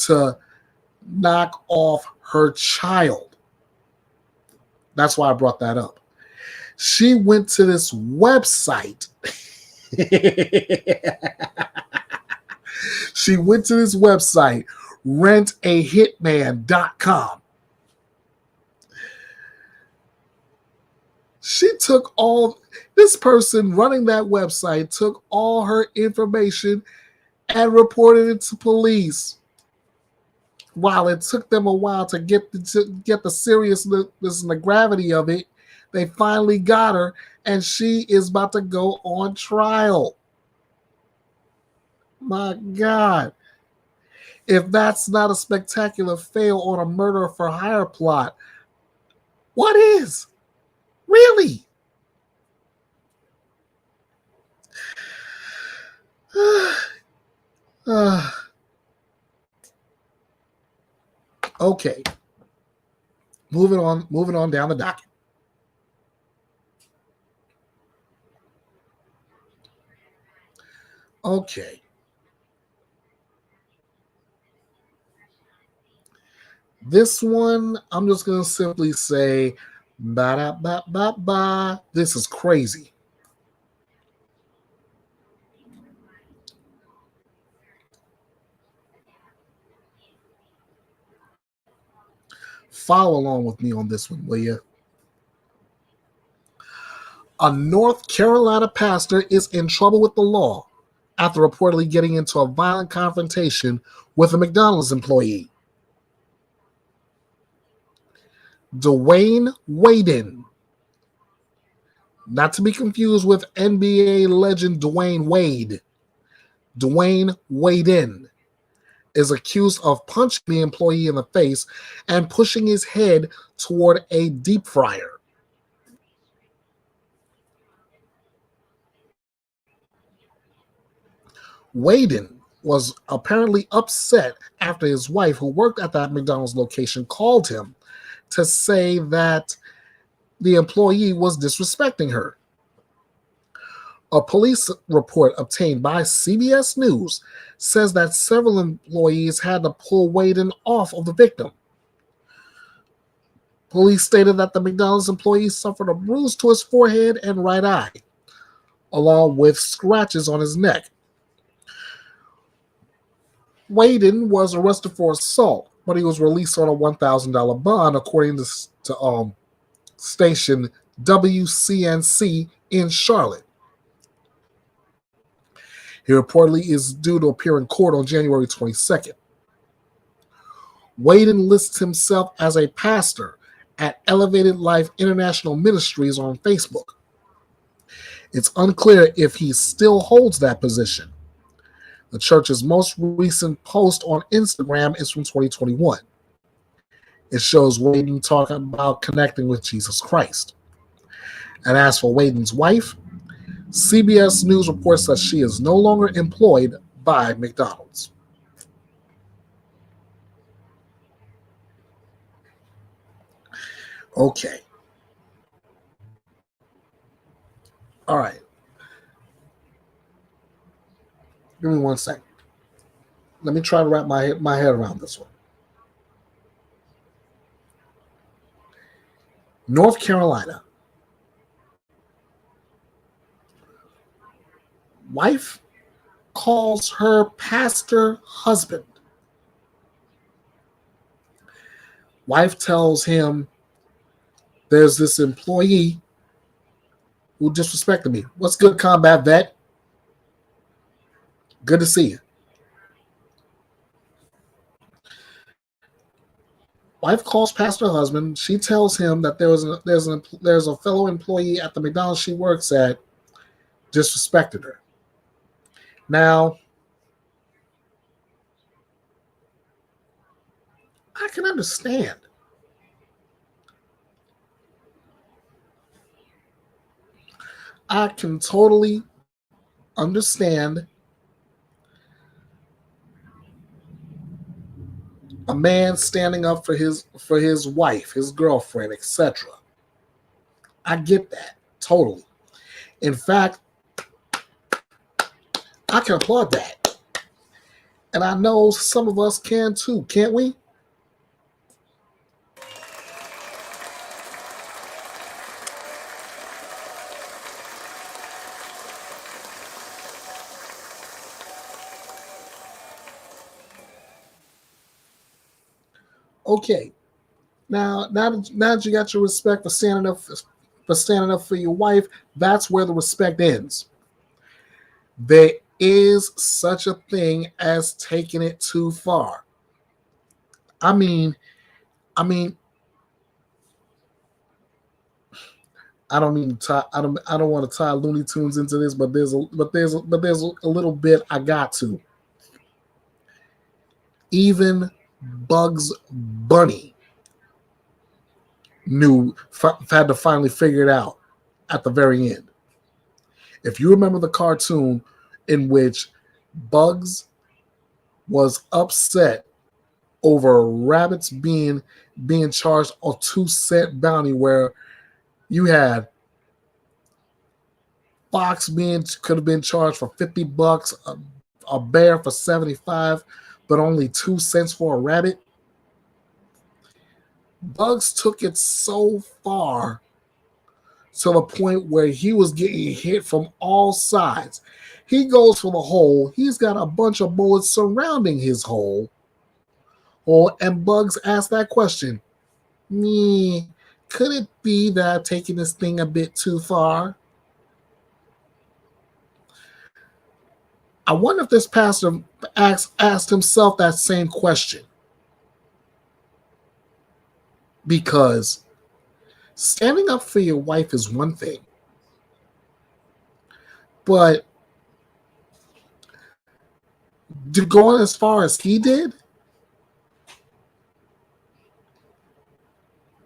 to knock off her child. That's why I brought that up. She went to this website. She went to this website, rentahitman.com. This person running that website took all her information and reported it to police. While it took them a while to get the seriousness and the gravity of it, they finally got her, and she is about to go on trial. My God. If that's not a spectacular fail on a murder for hire plot, what is? Really? Okay. Moving on down the docket. Okay. This one, I'm just going to simply say, ba-da-ba-ba-ba. This is crazy. Follow along with me on this one, will you? A North Carolina pastor is in trouble with the law after reportedly getting into a violent confrontation with a McDonald's employee. Dwayne Waden, not to be confused with NBA legend Dwayne Wade. Dwayne Waden is accused of punching the employee in the face and pushing his head toward a deep fryer. Waden was apparently upset after his wife, who worked at that McDonald's location, called him to say that the employee was disrespecting her. A police report obtained by CBS News says that several employees had to pull Waden off of the victim. Police stated that the McDonald's employee suffered a bruise to his forehead and right eye, along with scratches on his neck. Waden was arrested for assault, but he was released on a $1,000 bond, according to station WCNC in Charlotte. He reportedly is due to appear in court on January 22nd. Waden lists himself as a pastor at Elevated Life International Ministries on Facebook. It's unclear if he still holds that position. The church's most recent post on Instagram is from 2021. It shows Waden talking about connecting with Jesus Christ. And as for Waden's wife, CBS News reports that she is no longer employed by McDonald's. Okay. All right. Give me 1 second. Let me try to wrap my head around this one. North Carolina. Wife calls her pastor husband. Wife tells him, there's this employee who disrespected me. What's good, combat vet? Good to see you. Wife calls pastor husband. She tells him that there's a fellow employee at the McDonald's she works at disrespected her. Now, I can understand. I can totally understand a man standing up for his wife, his girlfriend, etc. I get that totally. In fact, I can applaud that, and I know some of us can too, can't we? Okay, now that you got your respect for standing up for your wife, that's where the respect ends. There is such a thing as taking it too far. I mean, I mean, I don't want to tie Looney Tunes into this, but there's a little bit I got to. Even Bugs Bunny had to finally figure it out at the very end. If you remember the cartoon in which Bugs was upset over rabbits being charged a 2 cent bounty, where you had Fox being could have been charged for $50, a bear for 75, but only 2 cents for a rabbit. Bugs took it so far to the point where he was getting hit from all sides. He goes for the hole. He's got a bunch of bullets surrounding his hole. And Bugs asked that question. Could it be that I'm taking this thing a bit too far? I wonder if this pastor asked himself that same question. Because standing up for your wife is one thing, but going as far as he did,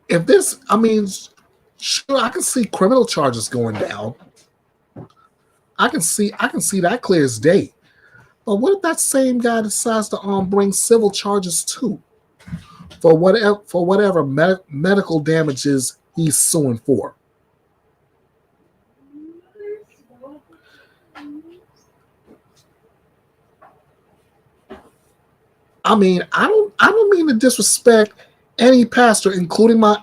if this, I mean, sure, I can see criminal charges going down. I can see that clear as day. But what if that same guy decides to bring civil charges too for whatever medical damages he's suing for? I mean, I don't mean to disrespect any pastor, including my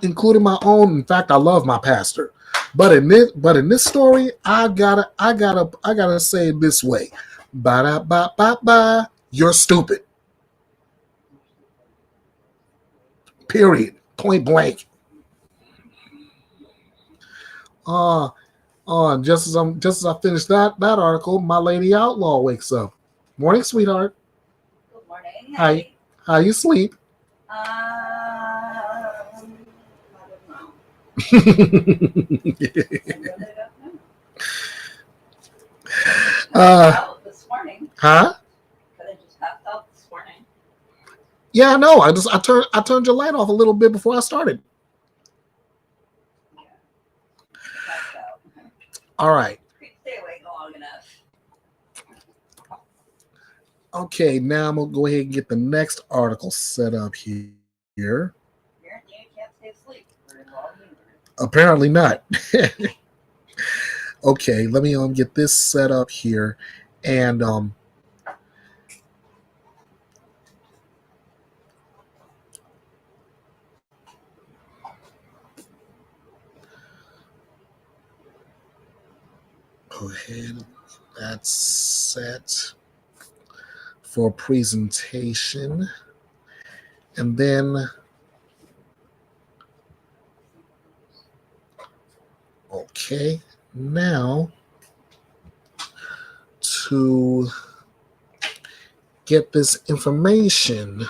own. In fact, I love my pastor. But in this story, I gotta say it this way. Ba da ba ba ba, you're stupid. Period. Point blank. Uh just as I finish that article, my lady Outlaw wakes up. Morning, sweetheart. Good morning. Hi. How you sleep? I don't know. Out this morning. Huh? Could have just passed out this morning. Yeah, I know. I turned your light off a little bit before I started. Yeah. Passed out. All right. Stay awake long enough. Okay, now I'm gonna go ahead and get the next article set up here. Apparently you can't stay asleep very long either. Apparently not. Okay, let me get this set up here, and go ahead. That's set for presentation, and then okay, now to get this information.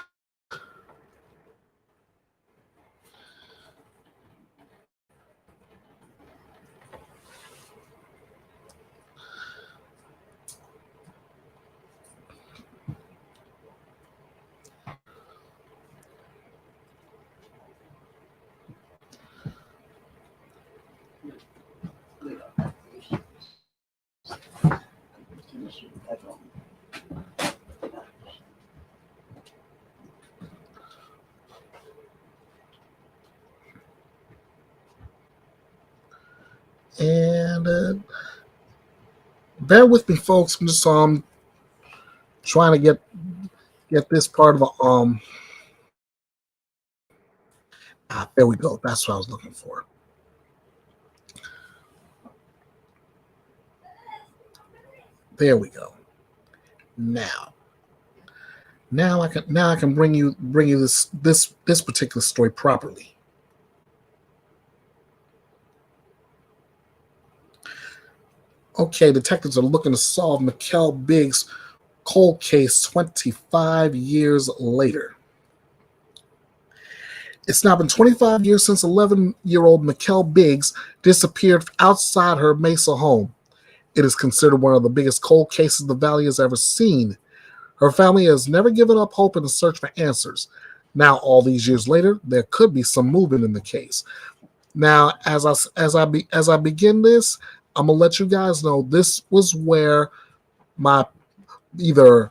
And bear with me, folks. I'm just trying to get this part of the there we go. That's what I was looking for. There we go. Now I can bring you this particular story properly. Okay, detectives are looking to solve Mikkel Biggs' cold case 25 years later. It's now been 25 years since 11-year-old Mikkel Biggs disappeared outside her Mesa home. It is considered one of the biggest cold cases the Valley has ever seen. Her family has never given up hope in the search for answers. Now, all these years later, there could be some movement in the case. Now, as I begin this, I'm gonna let you guys know this was where my either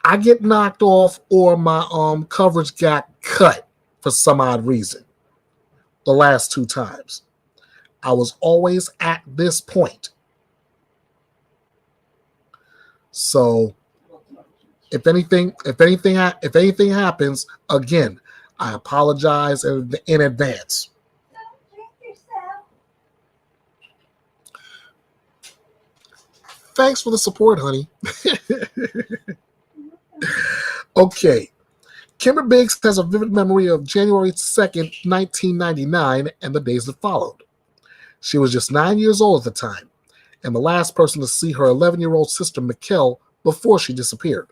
I get knocked off or my coverage got cut for some odd reason. The last two times, I was always at this point. So, if anything happens, again, I apologize in advance. Thanks for the support, honey. Okay. Kimber Biggs has a vivid memory of January 2nd, 1999, and the days that followed. She was just 9 years old at the time, and the last person to see her 11-year-old sister, Mikkel, before she disappeared.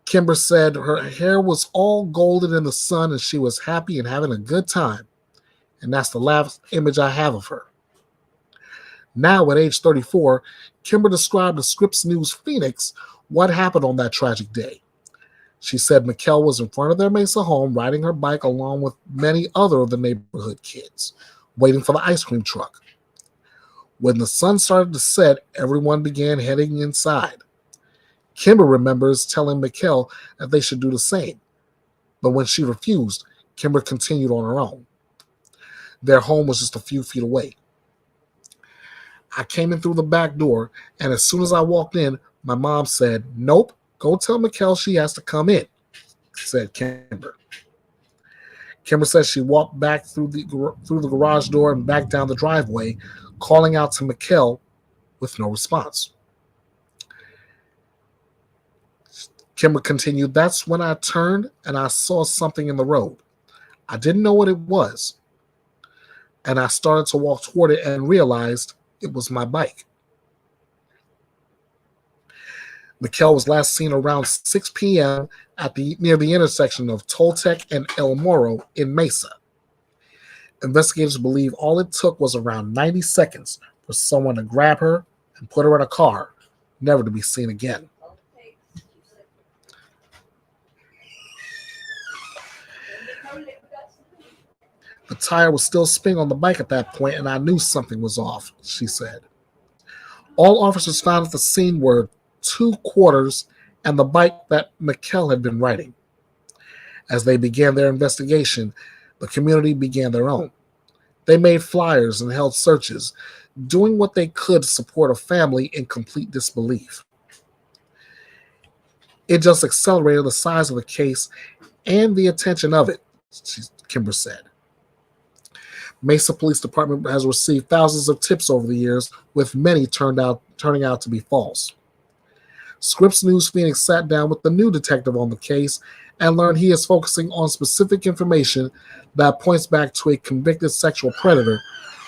Kimber said her hair was all golden in the sun and she was happy and having a good time. And that's the last image I have of her. Now, at age 34, Kimber described to Scripps News Phoenix what happened on that tragic day. She said Mikkel was in front of their Mesa home riding her bike along with many other of the neighborhood kids, waiting for the ice cream truck. When the sun started to set, everyone began heading inside. Kimber remembers telling Mikkel that they should do the same, but when she refused, Kimber continued on her own. Their home was just a few feet away. I came in through the back door, and as soon as I walked in, my mom said, "Nope, go tell Mikkel she has to come in," said Kimber. Kimber says she walked back through the garage door and back down the driveway, calling out to Mikkel with no response. Kimber continued, "That's when I turned and I saw something in the road. I didn't know what it was. And I started to walk toward it and realized it was my bike." Mikkel was last seen around 6 p.m. near the intersection of Toltec and El Moro in Mesa. Investigators believe all it took was around 90 seconds for someone to grab her and put her in a car, never to be seen again. The tire was still spinning on the bike at that point, and I knew something was off, she said. All officers found at the scene were 2 quarters and the bike that Mikkel had been riding. As they began their investigation, the community began their own. They made flyers and held searches, doing what they could to support a family in complete disbelief. It just accelerated the size of the case and the attention of it, Kimber said. Mesa Police Department has received thousands of tips over the years, with many turning out to be false. Scripps News Phoenix sat down with the new detective on the case and learned he is focusing on specific information that points back to a convicted sexual predator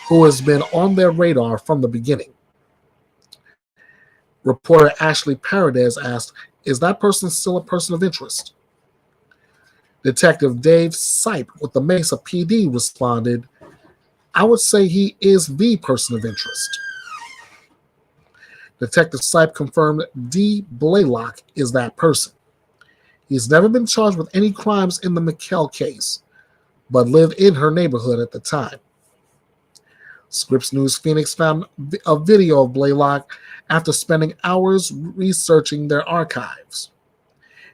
who has been on their radar from the beginning. Reporter Ashley Paredes asked, "Is that person still a person of interest?" Detective Dave Sipe with the Mesa PD responded, "I would say he is the person of interest." Detective Sipe confirmed D. Blaylock is that person. He's never been charged with any crimes in the Mikkel case, but lived in her neighborhood at the time. Scripps News Phoenix found a video of Blaylock after spending hours researching their archives.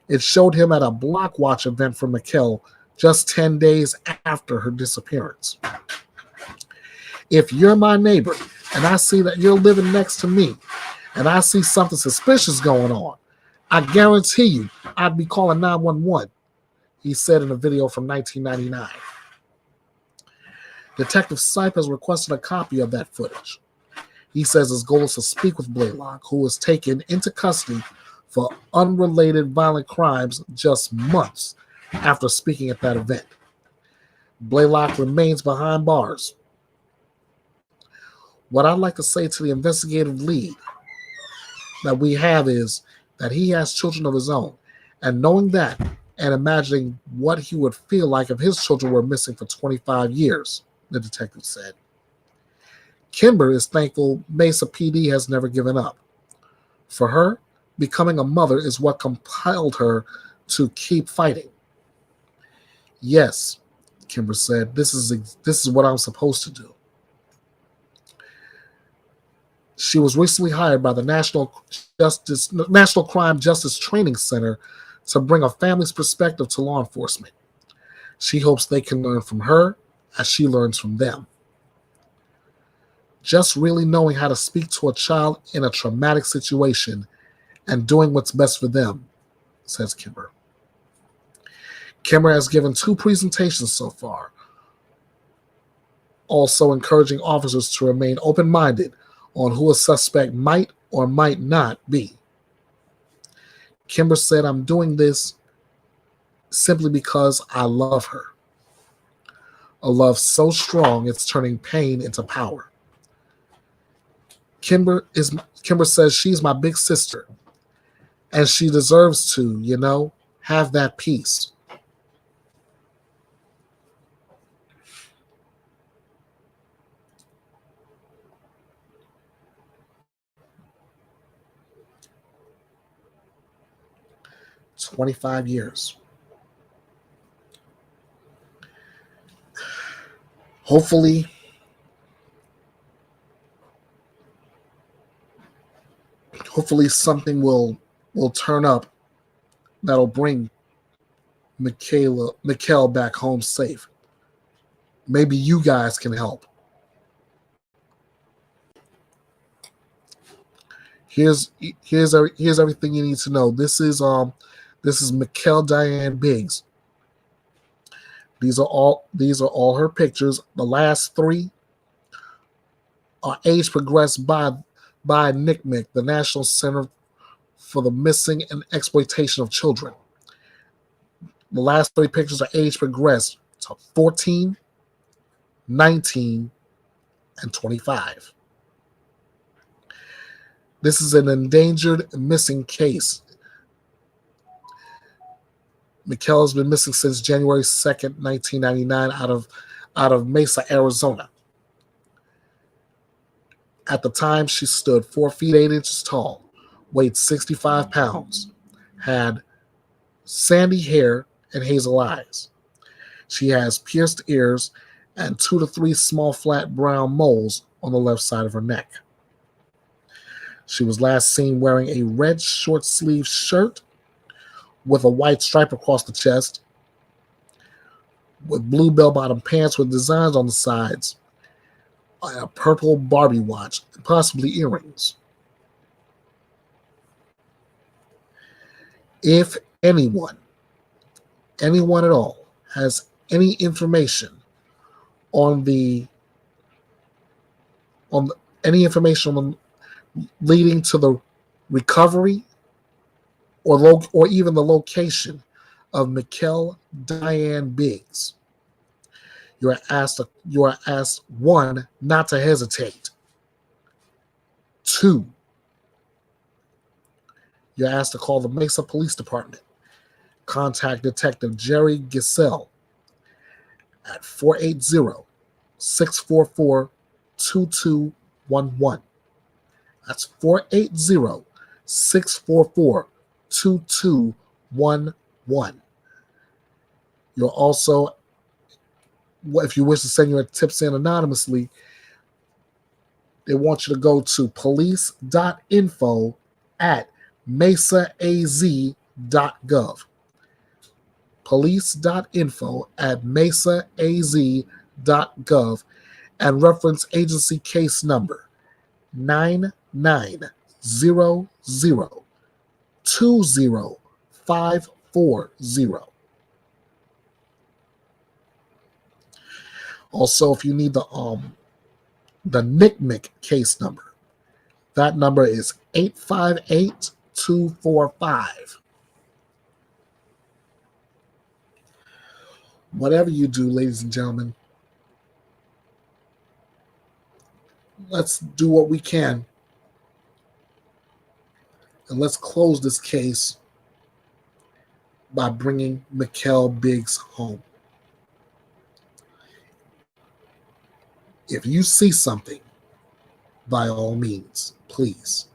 It showed him at a block watch event for Mikkel just 10 days after her disappearance. If you're my neighbor and I see that you're living next to me and I see something suspicious going on, I guarantee you I'd be calling 911, he said in a video from 1999. Detective Sipe has requested a copy of that footage. He says his goal is to speak with Blaylock, who was taken into custody for unrelated violent crimes just months after speaking at that event. Blaylock remains behind bars. What I'd like to say to the investigative lead that we have is that he has children of his own. And knowing that and imagining what he would feel like if his children were missing for 25 years, the detective said. Kimber is thankful Mesa PD has never given up. For her, becoming a mother is what compelled her to keep fighting. Yes, Kimber said, this is what I'm supposed to do. She was recently hired by the National Crime Justice Training Center to bring a family's perspective to law enforcement. She hopes they can learn from her as she learns from them. Just really knowing how to speak to a child in a traumatic situation and doing what's best for them, says Kimber. Kimber has given 2 presentations so far, also encouraging officers to remain open-minded on who a suspect might or might not be. Kimber said, I'm doing this simply because I love her. A love so strong it's turning pain into power. Kimber says she's my big sister, and she deserves to, have that peace. "25 years. Hopefully, something will turn up that'll bring Mikkel back home safe. Maybe you guys can help." Here's everything you need to know. This is Mikkel Diane Biggs. These are all her pictures. The last 3 are age progressed by NCMEC, the National Center for the Missing and Exploitation of Children. The last 3 pictures are age progressed to 14, 19, and 25. This is an endangered missing case. Mikkel has been missing since January 2nd, 1999 out of Mesa, Arizona. At the time, she stood 4 feet 8 inches tall, weighed 65 pounds, had sandy hair and hazel eyes. She has pierced ears and 2 to 3 small flat brown moles on the left side of her neck. She was last seen wearing a red short-sleeved shirt with a white stripe across the chest, with blue bell-bottom pants with designs on the sides, a purple Barbie watch, and possibly earrings. If anyone at all, has any information leading to the recovery or even the location of Mikkel Diane Biggs, you are asked 1, not to hesitate. 2, you're asked to call the Mesa Police Department. Contact Detective Jerry Giselle at 480-644-2211. That's 480-644-2211. You'll also, if you wish to send your tips in anonymously, they want you to go to police.info@mesaaz.gov. police.info@mesaaz.gov, and reference agency case number 9900-20540. Also, if you need the NICMIC case number, that number is 858245. Whatever you do, ladies and gentlemen, let's do what we can. And let's close this case by bringing Mikkel Biggs home. If you see something, by all means, please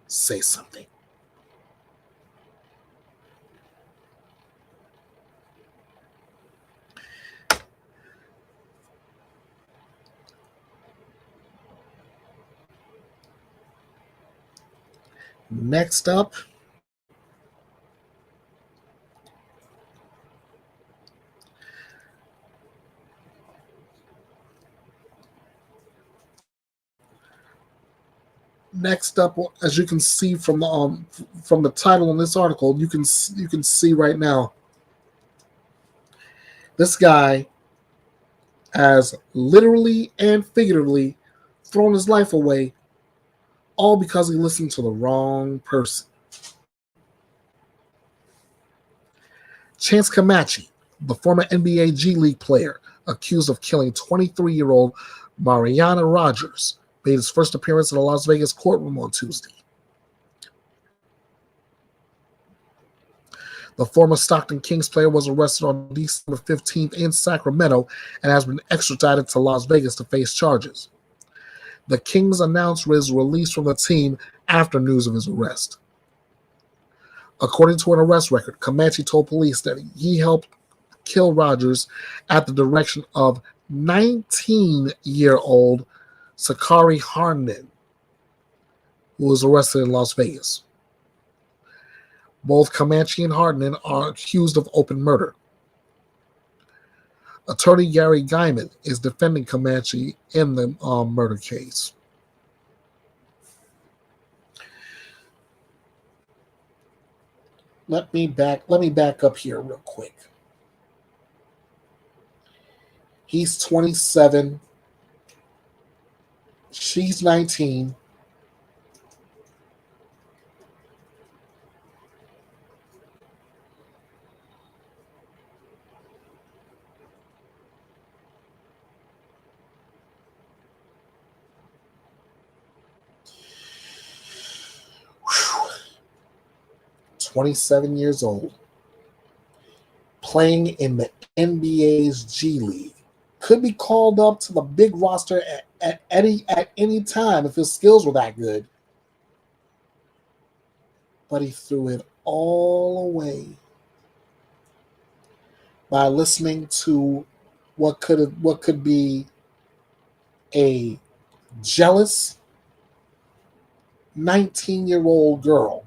say something. Next up, as you can see from the title in this article, you can see right now, this guy has literally and figuratively thrown his life away, all because he listened to the wrong person. Chance Camachi, the former NBA G League player accused of killing 23-year-old Mariana Rogers, made his first appearance in a Las Vegas courtroom on Tuesday. The former Stockton Kings player was arrested on December 15th in Sacramento and has been extradited to Las Vegas to face charges. The Kings announced his release from the team after news of his arrest. According to an arrest record, Comanche told police that he helped kill Rogers at the direction of 19-year-old Sakari Harnden, who was arrested in Las Vegas. Both Comanche and Harnden are accused of open murder. Attorney Gary Guyman is defending Comanche in the murder case. Let me back up here real quick. He's 27. She's 19. Whew. 27 years old. Playing in the NBA's G League. Could be called up to the big roster at any time if his skills were that good. But he threw it all away by listening to what could be a jealous 19-year-old girl.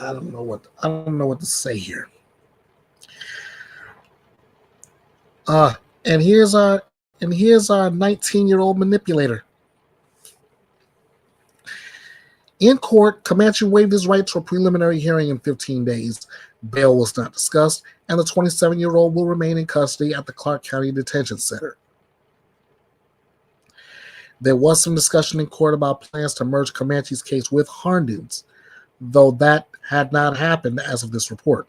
I don't know what to say here. And here's our 19-year-old manipulator. In court, Comanche waived his right to a preliminary hearing in 15 days. Bail was not discussed, and the 27-year-old will remain in custody at the Clark County Detention Center. There was some discussion in court about plans to merge Comanche's case with Harnden's, though that had not happened as of this report.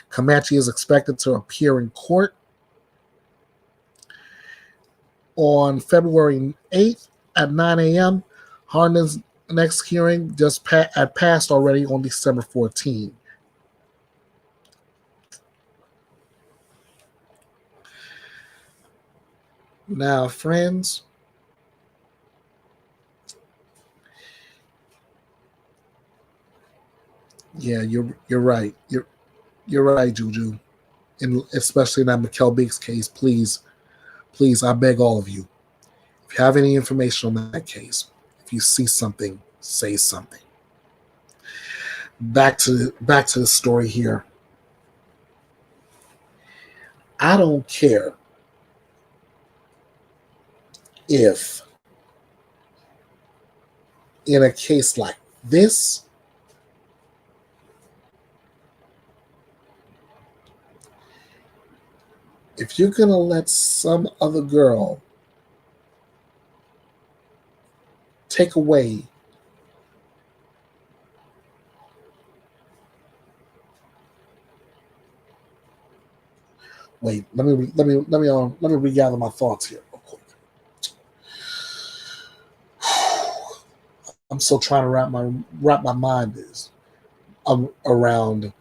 Comanche is expected to appear in court on February 8th at 9 a.m. Harnden's next hearing had passed already on December 14th. Now, friends, yeah, you're right. You're right, Juju. especially in that McKell Biggs case, please, please, I beg all of you, if you have any information on that case, if you see something, say something. Back to the story here. I don't care if in a case like this, if you're going to let some other girl take away let me regather my thoughts here real quick. I'm still trying to wrap my mind around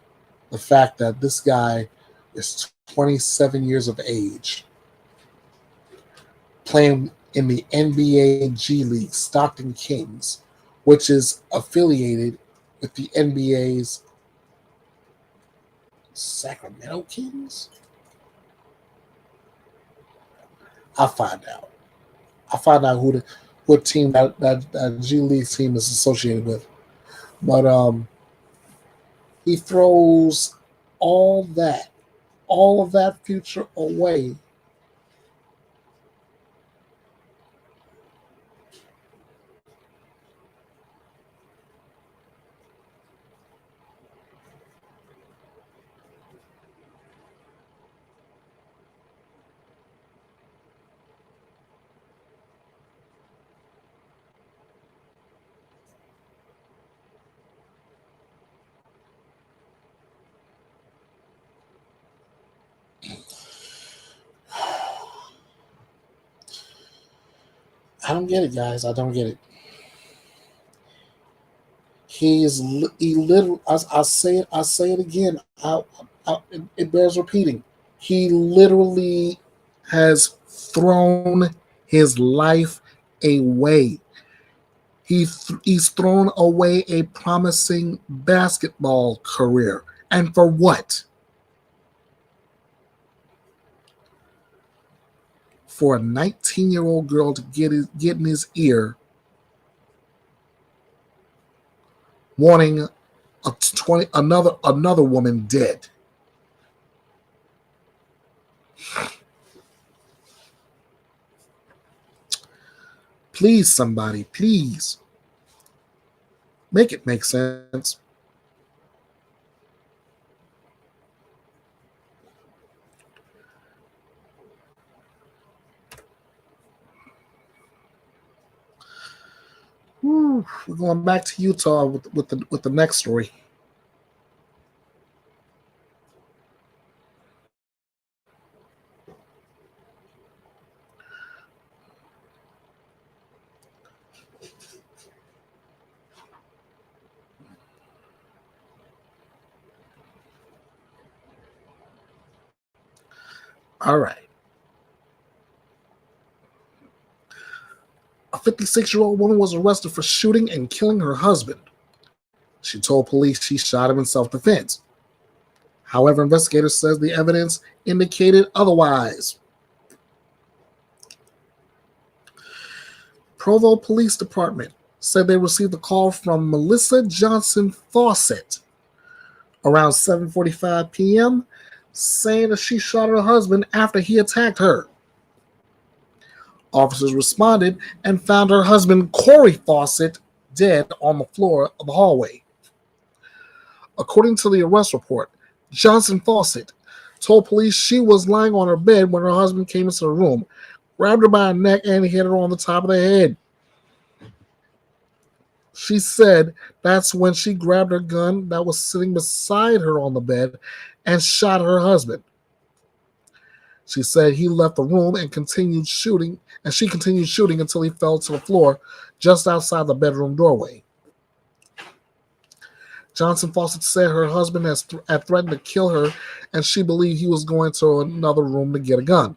the fact that this guy is 27 years of age, playing in the NBA G League, Stockton Kings, which is affiliated with the NBA's Sacramento Kings. I'll find out. What team that G League team is associated with. But he throws all of that future away I don't get it, guys. I don't get it. He literally. I say it again. It bears repeating. He literally has thrown his life away. He's thrown away a promising basketball career, and for what? For a 19-year-old girl to get in his ear, wanting another woman dead. Please, somebody, please make it make sense. We're going back to Utah with the next story. All right. A 56-year-old woman was arrested for shooting and killing her husband. She told police she shot him in self-defense. However, investigators said the evidence indicated otherwise. Provo Police Department said they received a call from Melissa Johnson Fawcett around 7:45 p.m. saying that she shot her husband after he attacked her. Officers responded and found her husband, Corey Fawcett, dead on the floor of the hallway. According to the arrest report, Johnson Fawcett told police she was lying on her bed when her husband came into the room, grabbed her by the neck, and hit her on the top of the head. She said that's when she grabbed her gun that was sitting beside her on the bed and shot her husband. She said he left the room and continued shooting, and she continued shooting until he fell to the floor just outside the bedroom doorway. Johnson Fawcett said her husband had threatened to kill her, and she believed he was going to another room to get a gun.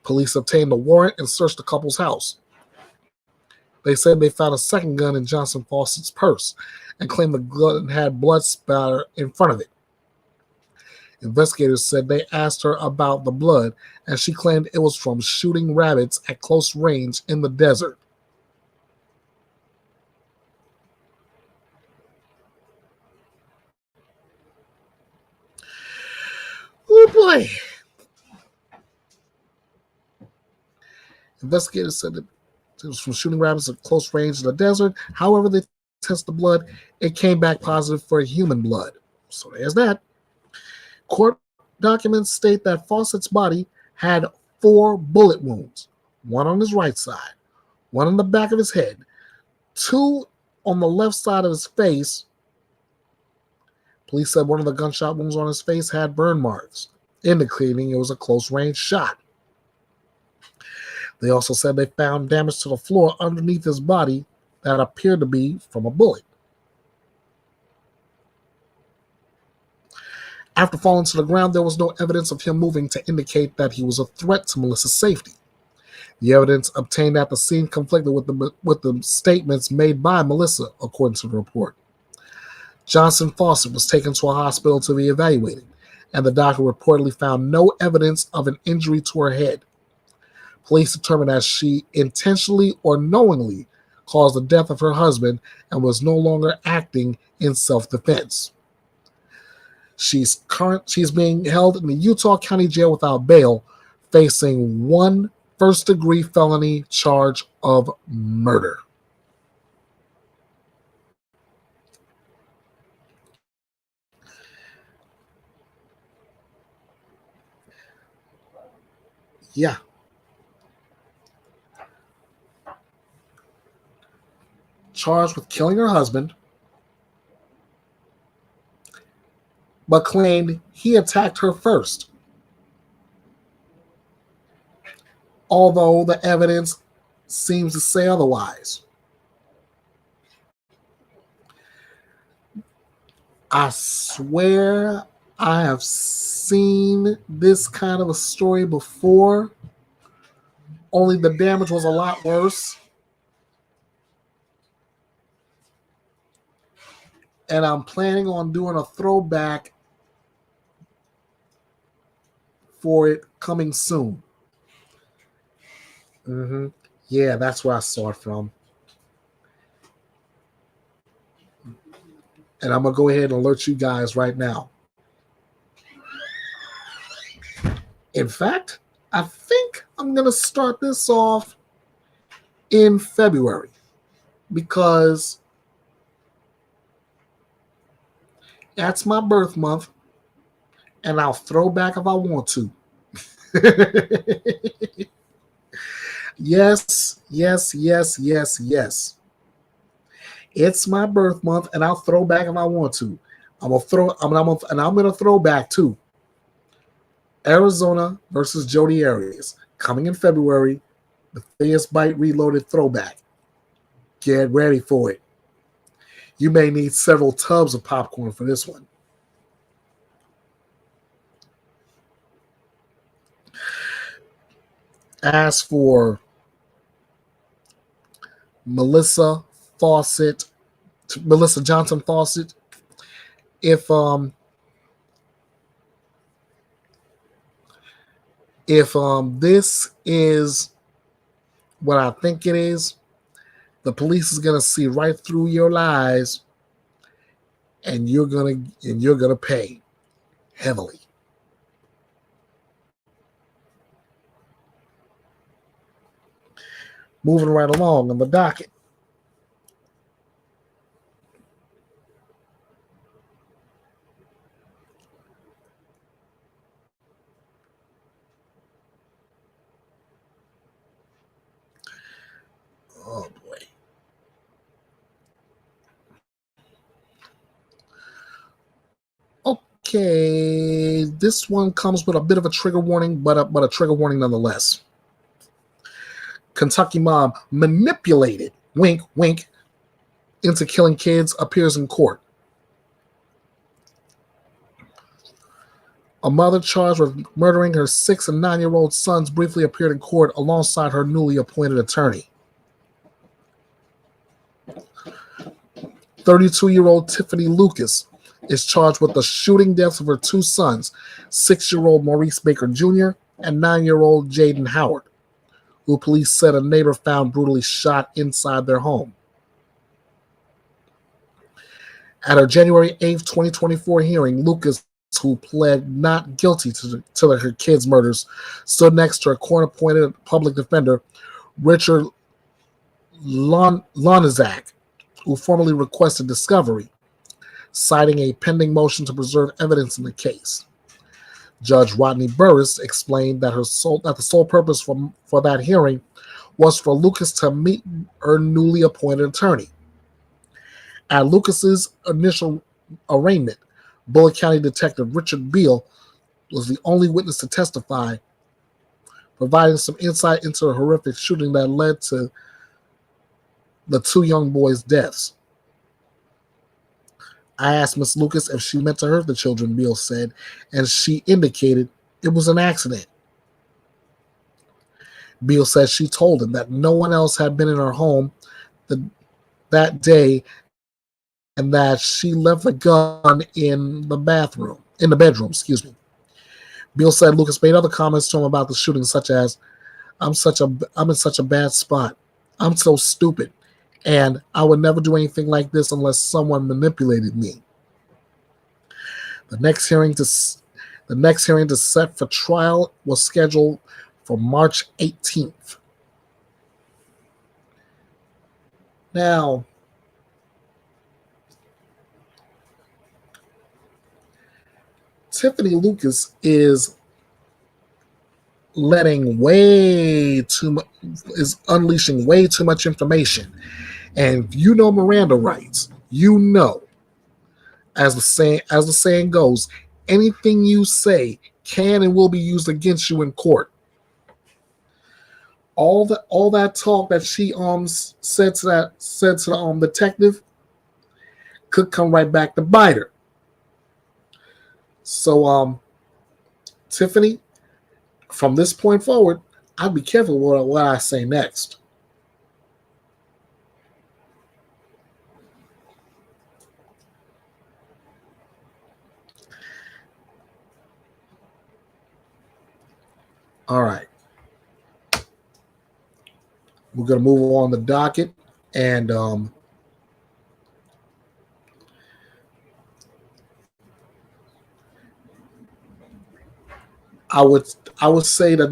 Police obtained a warrant and searched the couple's house. They said they found a second gun in Johnson Fawcett's purse and claimed the gun had blood spatter in front of it. Investigators said they asked her about the blood, and she claimed it was from shooting rabbits at close range in the desert. Oh boy. Investigators said that it was from shooting rabbits at close range in the desert. However, they tested the blood. It came back positive for human blood. So there's that. Court documents state that Fawcett's body had 4 bullet wounds, one on his right side, one on the back of his head, 2 on the left side of his face. Police said one of the gunshot wounds on his face had burn marks, indicating it was a close-range shot. They also said they found damage to the floor underneath his body that appeared to be from a bullet. After falling to the ground, there was no evidence of him moving to indicate that he was a threat to Melissa's safety. The evidence obtained at the scene conflicted with the statements made by Melissa, according to the report. Johnson Fawcett was taken to a hospital to be evaluated, and the doctor reportedly found no evidence of an injury to her head. Police determined that she intentionally or knowingly caused the death of her husband and was no longer acting in self-defense. She's being held in the Utah County Jail without bail, facing 1 first-degree felony charge of murder. Yeah. Charged with killing her husband, but claimed he attacked her first. Although the evidence seems to say otherwise. I swear I have seen this kind of a story before, only the damage was a lot worse. And I'm planning on doing a throwback for it coming soon. Yeah, that's where I saw it from. And I'm going to go ahead and alert you guys right now. In fact, I think I'm going to start this off in February because that's my birth month, and I'll throw back if I want to. Yes. It's my birth month, and I'll throw back if I want to. I'm gonna throw back too. Arizona versus Jodi Arias coming in February. The Bethea'S Byte Reloaded throwback. Get ready for it. You may need several tubs of popcorn for this one. As for Melissa Johnson Fawcett, if this is what I think it is, the police is gonna see right through your lies, and you're gonna pay heavily. Moving right along on the docket. Oh boy. Okay, this one comes with a bit of a trigger warning, but a trigger warning nonetheless. Kentucky mom manipulated, wink, wink, into killing kids appears in court. A mother charged with murdering her 6 and 9-year-old sons briefly appeared in court alongside her newly appointed attorney. 32-year-old Tiffany Lucas is charged with the shooting deaths of her two sons, 6-year-old Maurice Baker Jr. and 9-year-old Jaden Howard, who police said a neighbor found brutally shot inside their home. At her January 8th, 2024 hearing, Lucas, who pled not guilty to her kids' murders, stood next to her court-appointed public defender, Richard Lonizak, who formally requested discovery, citing a pending motion to preserve evidence in the case. Judge Rodney Burris explained that the sole purpose for that hearing was for Lucas to meet her newly appointed attorney. At Lucas's initial arraignment, Bullitt County Detective Richard Beal was the only witness to testify, providing some insight into the horrific shooting that led to the two young boys' deaths. I asked Miss Lucas if she meant to hurt the children, Beal said, and she indicated it was an accident. Beal said she told him that no one else had been in her home that day and that she left the gun in the bedroom. Beal said Lucas made other comments to him about the shooting, such as, I'm in such a bad spot. I'm so stupid. And I would never do anything like this unless someone manipulated me. The next hearing to set for trial was scheduled for March 18th. Now, Tiffany Lucas is unleashing way too much information. And you know Miranda rights. You know, as the saying goes, anything you say can and will be used against you in court. All that talk that she said to the detective could come right back to bite her. So Tiffany, from this point forward, I'd be careful what I say next. All right. We're going to move on the docket, and I would say that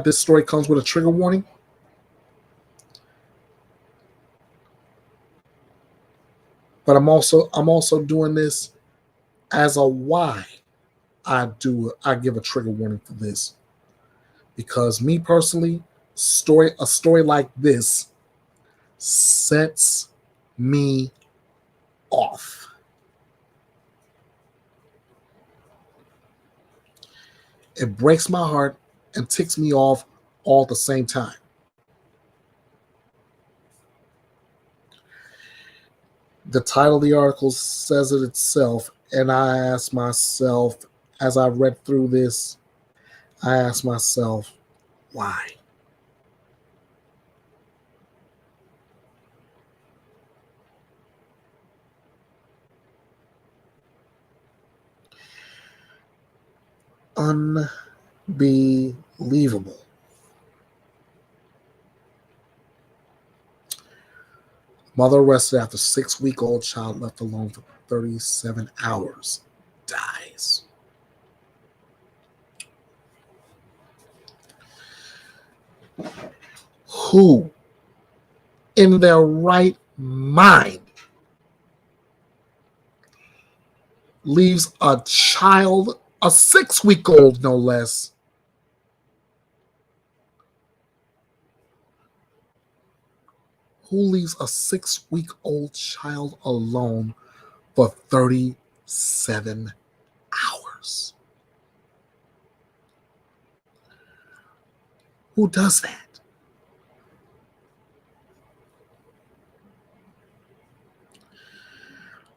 this story comes with a trigger warning. But I'm also doing this as a why I give a trigger warning for this. Because me personally, a story like this sets me off. It breaks my heart and ticks me off all at the same time. The title of the article says it itself, and I asked myself, as I read through this, why? Unbelievable. Mother arrested after 6-week-old child left alone for 37 hours dies. Who in their right mind leaves a child, a 6-week-old no less, who leaves a 6-week-old child alone for 37 hours? Who does that?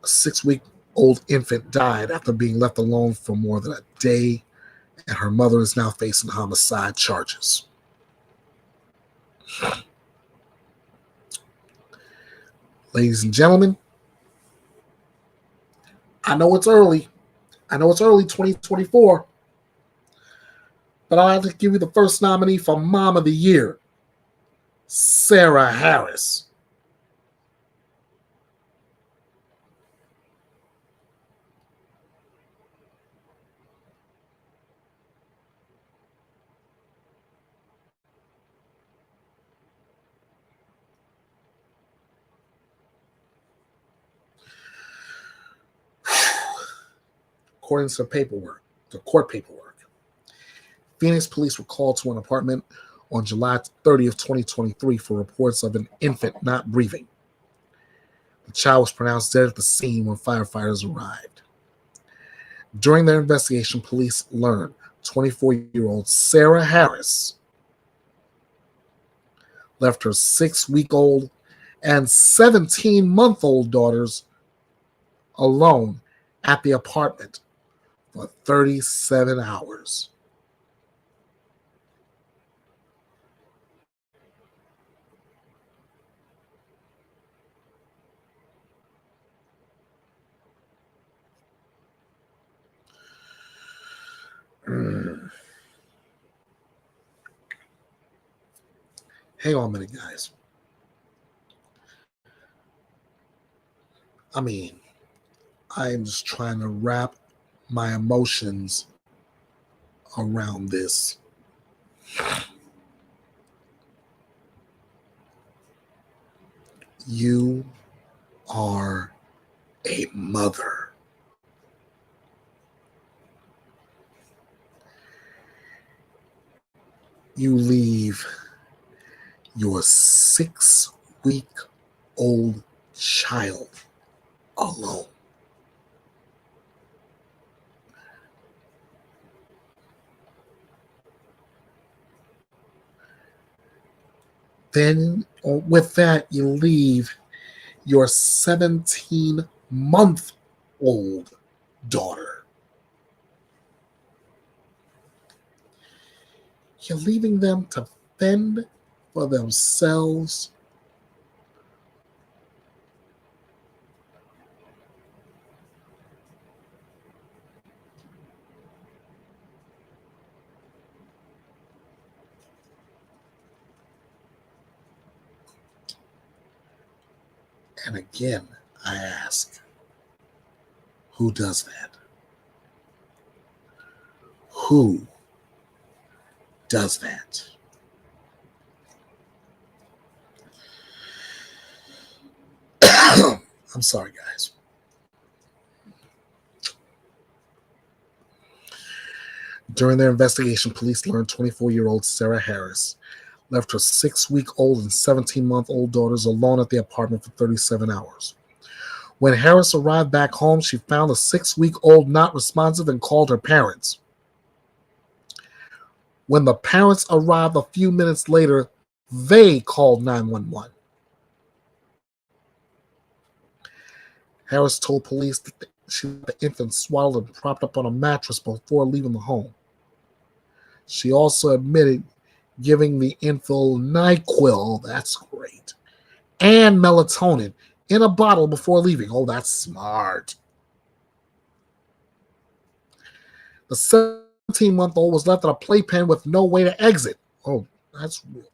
A 6-week-old infant died after being left alone for more than a day, and her mother is now facing homicide charges. Ladies and gentlemen, I know it's early. I know it's early, 2024, but I'll have to give you the first nominee for Mom of the Year, Sarah Harris. According to the court paperwork, Phoenix police were called to an apartment on July 30th, 2023 for reports of an infant not breathing. The child was pronounced dead at the scene when firefighters arrived. During their investigation, police learned 24-year-old Sarah Harris left her 6-week-old and 17-month-old daughters alone at the apartment for 37 hours. Hang on a minute, guys. I mean, I'm just trying to wrap my emotions around this. You are a mother. You leave your 6-week-old child alone. Then, with that, you leave your 17-month-old daughter. You're leaving them to fend for themselves. And again, I ask, who does that? Who does that? I'm sorry, guys. During their investigation, police learned 24-year-old Sarah Harris left her 6-week-old and 17-month-old daughters alone at the apartment for 37 hours. When Harris arrived back home, she found the 6-week-old not responsive and called her parents. When the parents arrived a few minutes later, they called 911. Harris told police that the infant swaddled and propped up on a mattress before leaving the home. She also admitted giving the infant NyQuil, that's great, and melatonin in a bottle before leaving. Oh, that's smart. The 17-month-old was left at a playpen with no way to exit. Oh, that's real.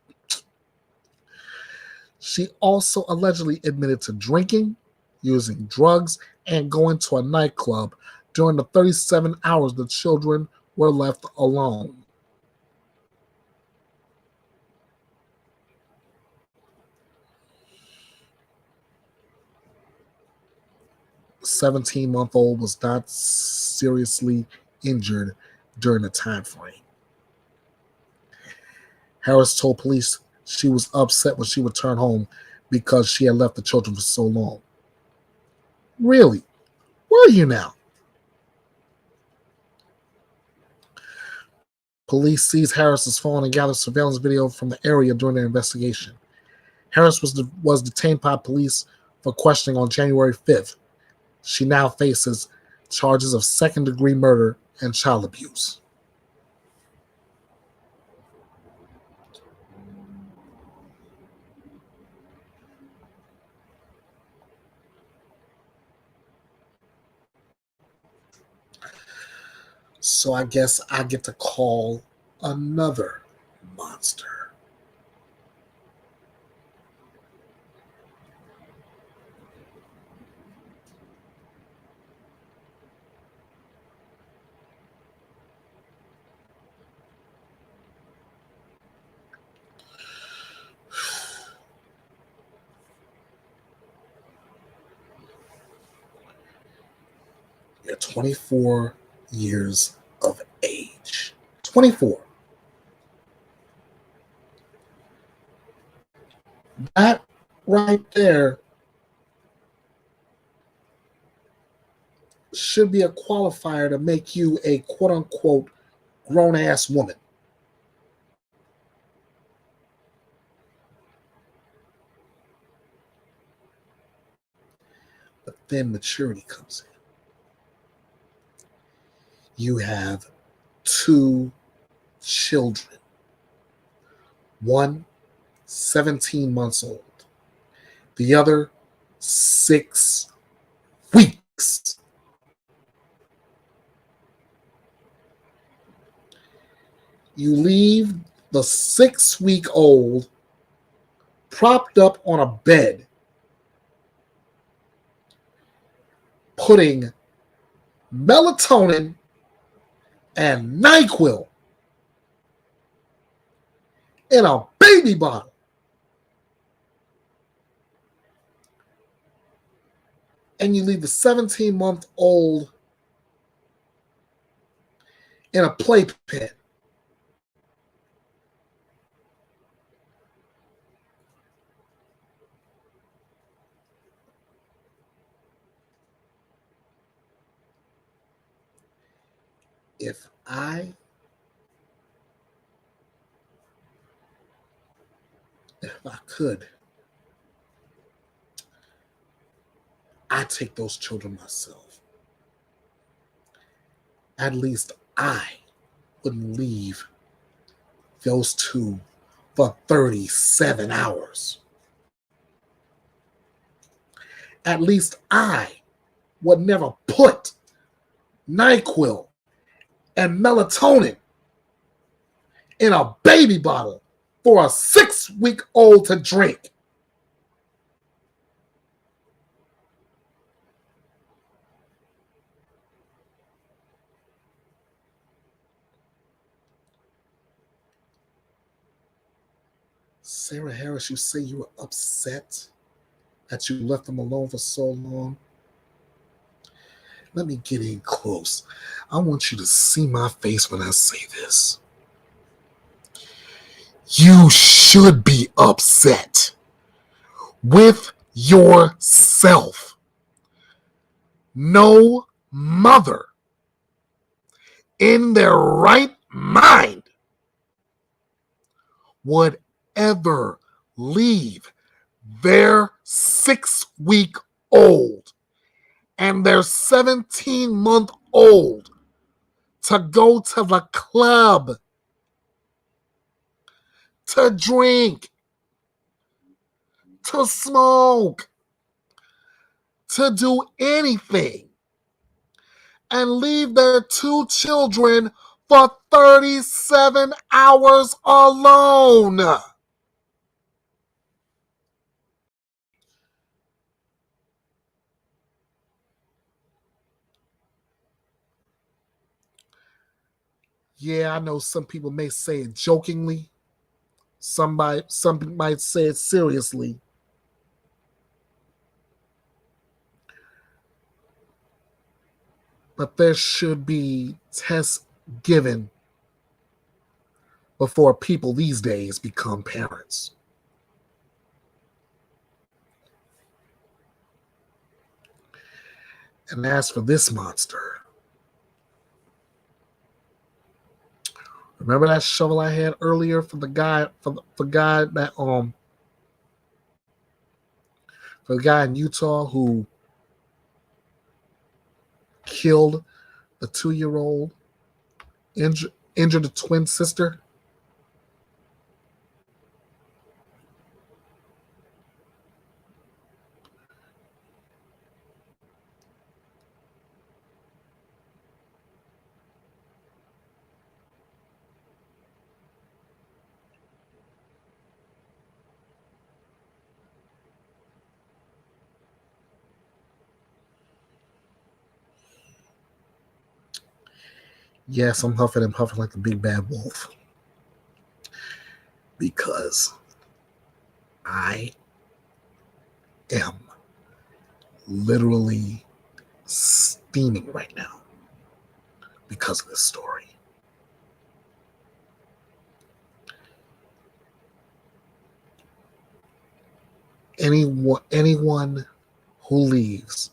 She also allegedly admitted to drinking, using drugs, and going to a nightclub during the 37 hours the children were left alone. 17-month-old was not seriously injured during the time frame. Harris told police she was upset when she returned home because she had left the children for so long. Really? Where are you now? Police seized Harris's phone and gathered surveillance video from the area during their investigation. Harris was detained by police for questioning on January 5th. She now faces charges of second-degree murder and child abuse. So I guess I get to call another monster. You're 24 years of age. 24. That right there should be a qualifier to make you a quote unquote grown ass woman. But then maturity comes in. You have two children. One 17 months old. The other 6 weeks. You leave the 6-week-old propped up on a bed, putting melatonin and NyQuil in a baby bottle. And you leave the 17-month-old in a playpen. If I could, I'd take those children myself. At least I wouldn't leave those two for 37 hours. At least I would never put NyQuil and melatonin in a baby bottle for a 6-week-old to drink. Sarah Harris, you say you were upset that you left them alone for so long. Let me get in close. I want you to see my face when I say this. You should be upset with yourself. No mother in their right mind would ever leave their 6-week-old and their 17-month-old to go to the club, to drink, to smoke, to do anything, and leave their 2 children for 37 hours alone. Yeah, I know some people may say it jokingly. Some might say it seriously. But there should be tests given before people these days become parents. And as for this monster, remember that shovel I had earlier for the guy for the guy that for the guy in Utah who killed the 2-year-old, injured the twin sister? Yes, I'm huffing and puffing like the big bad wolf because I am literally steaming right now because of this story. Anyone who leaves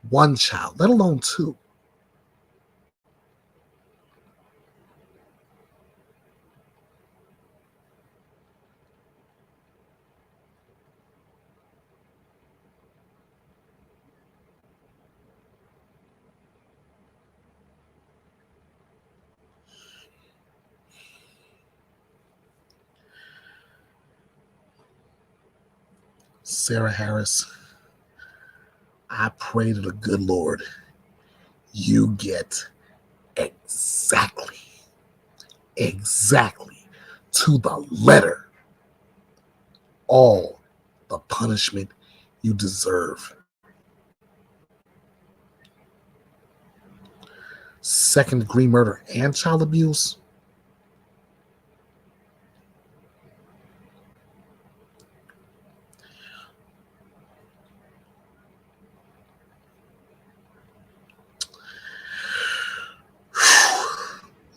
one child, let alone two, Sarah Harris, I pray to the good Lord you get exactly to the letter all the punishment you deserve. Second-degree murder and child abuse?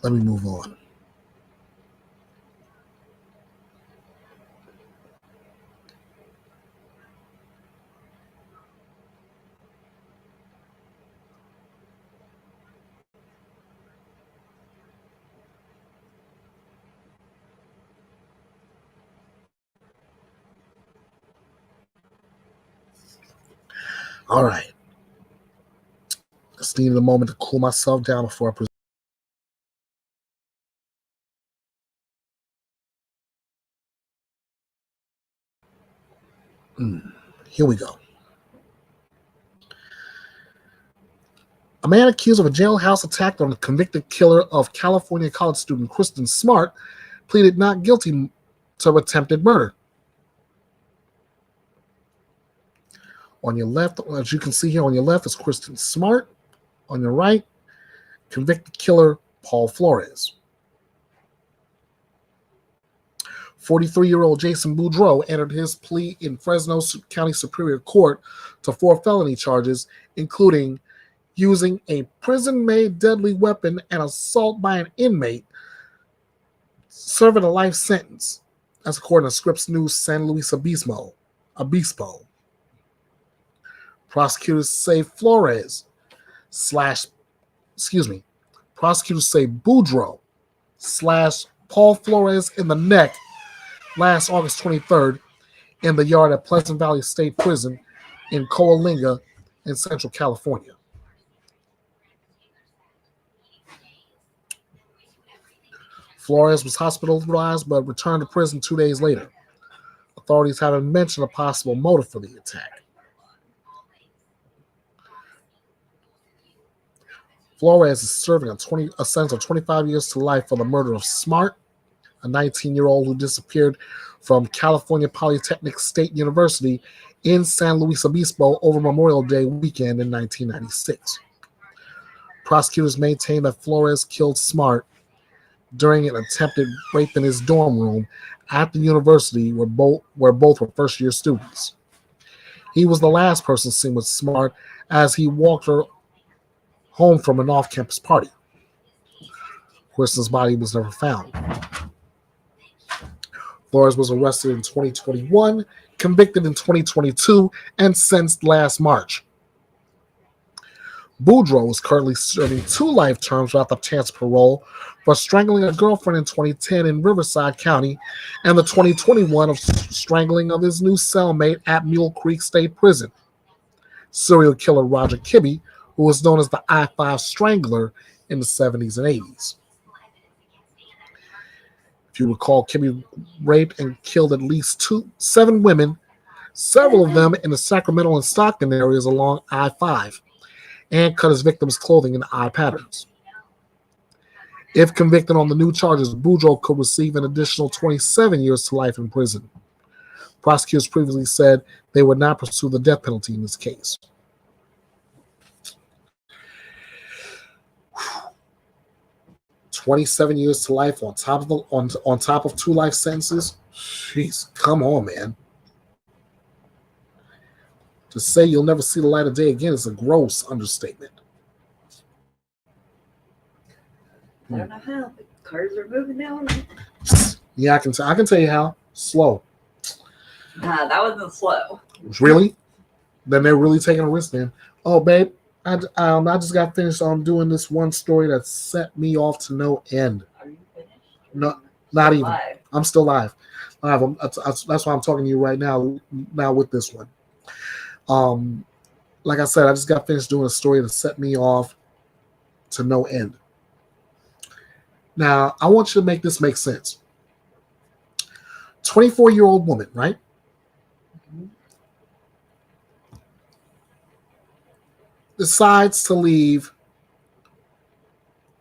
Let me move on. All right. Just needed a moment to cool myself down before I present. Here we go. A man accused of a jailhouse attack on the convicted killer of California college student Kristin Smart pleaded not guilty to attempted murder. On your left, as you can see here on your left, is Kristin Smart. On your right, convicted killer Paul Flores. 43-year-old Jason Boudreaux entered his plea in Fresno County Superior Court to 4 felony charges, including using a prison-made deadly weapon and assault by an inmate, serving a life sentence. That's according to Scripps News San Luis Obispo. Prosecutors say Boudreaux slashed Paul Flores in the neck last August 23rd in the yard at Pleasant Valley State Prison in Coalinga in Central California. Flores was hospitalized but returned to prison 2 days later. Authorities haven't mentioned a possible motive for the attack. Flores is serving a sentence of 25 years to life for the murder of Smart, a 19-year-old who disappeared from California Polytechnic State University in San Luis Obispo over Memorial Day weekend in 1996. Prosecutors maintain that Flores killed Smart during an attempted rape in his dorm room at the university where both were first-year students. He was the last person seen with Smart as he walked her home from an off-campus party. Kristin's body was never found. Flores was arrested in 2021, convicted in 2022, and sentenced last March. Boudreaux is currently serving 2 life terms without the chance of parole for strangling a girlfriend in 2010 in Riverside County and the 2021 of strangling of his new cellmate at Mule Creek State Prison. Serial killer Roger Kibbe, who was known as the I-5 Strangler in the 70s and 80s. If you recall, Kibbe raped and killed at least 7 women, several of them in the Sacramento and Stockton areas along I-5, and cut his victims' clothing in eye patterns. If convicted on the new charges, Boudreaux could receive an additional 27 years to life in prison. Prosecutors previously said they would not pursue the death penalty in this case. 27 years to life on top of on top of 2 life sentences. Jeez, come on, man. To say you'll never see the light of day again is a gross understatement. I don't know how. The cars are moving now. Yeah, I can tell you how. Slow. Nah, that wasn't slow. Really? Then they're really taking a risk then. Oh, babe, I just got finished doing this one story that set me off to no end. Are you finished? No, not even. Live. I'm still live. That's why I'm talking to you right now with this one. Like I said, I just got finished doing a story that set me off to no end. Now, I want you to make this make sense. 24-year-old woman, right? Decides to leave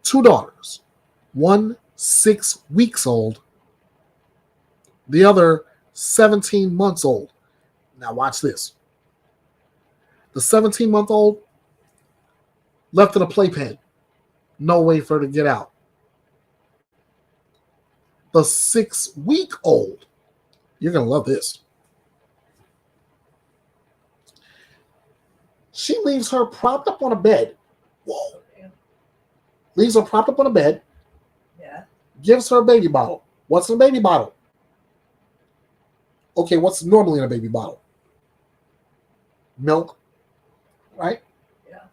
2 daughters, one 6 weeks old, the other 17 months old. Now watch this. The 17-month-old left in a playpen. No way for her to get out. The 6-week-old, you're going to love this. She leaves her propped up on a bed. Whoa. Leaves her propped up on a bed. Yeah. Gives her a baby bottle. What's in a baby bottle? Okay, what's normally in a baby bottle? Milk. Right? Yeah.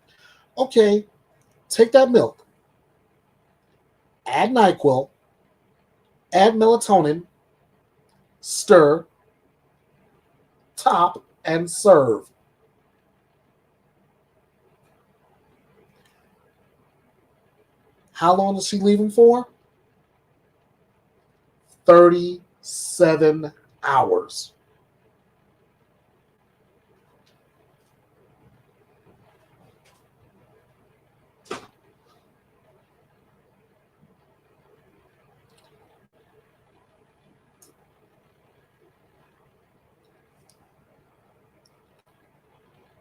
Okay, take that milk. Add NyQuil. Add melatonin. Stir. Top and serve. How long is she leaving for? 37 hours.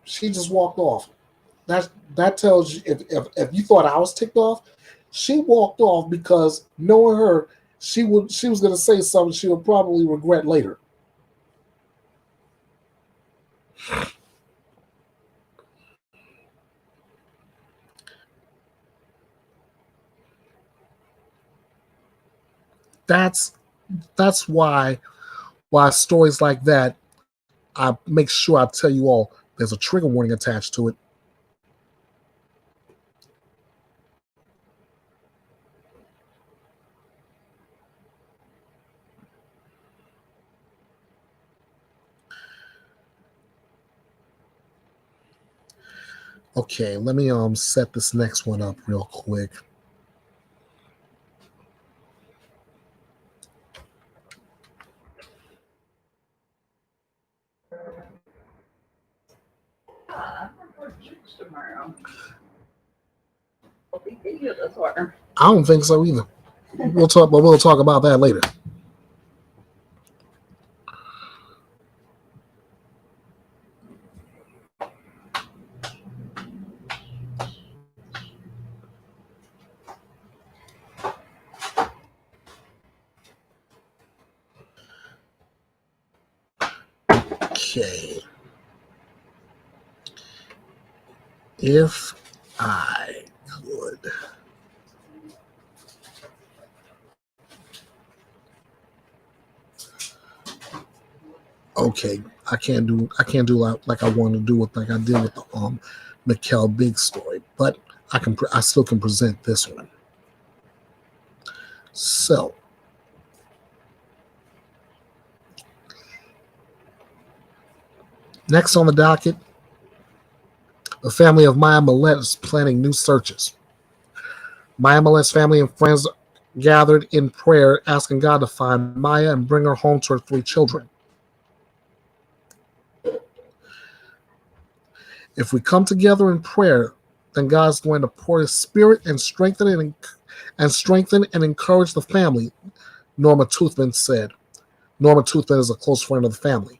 She just walked off. That tells you if you thought I was ticked off, she walked off because knowing her, she was going to say something she would probably regret later. That's why stories like that, I make sure I tell you all there's a trigger warning attached to it. Okay, let me set this next one up real quick. I'm going to church tomorrow. I'll be video this one. I don't think so either. We'll talk about that later. Okay. If I could. Okay, I can't do like I want to do with like I did with the Mikkel Big story, but I still can present this one. So next on the docket, the family of Maya Millete is planning new searches. Maya Millete's family and friends gathered in prayer, asking God to find Maya and bring her home to her 3 children. If we come together in prayer, then God's going to pour His Spirit and strengthen and encourage the family, Norma Toothman said. Norma Toothman is a close friend of the family.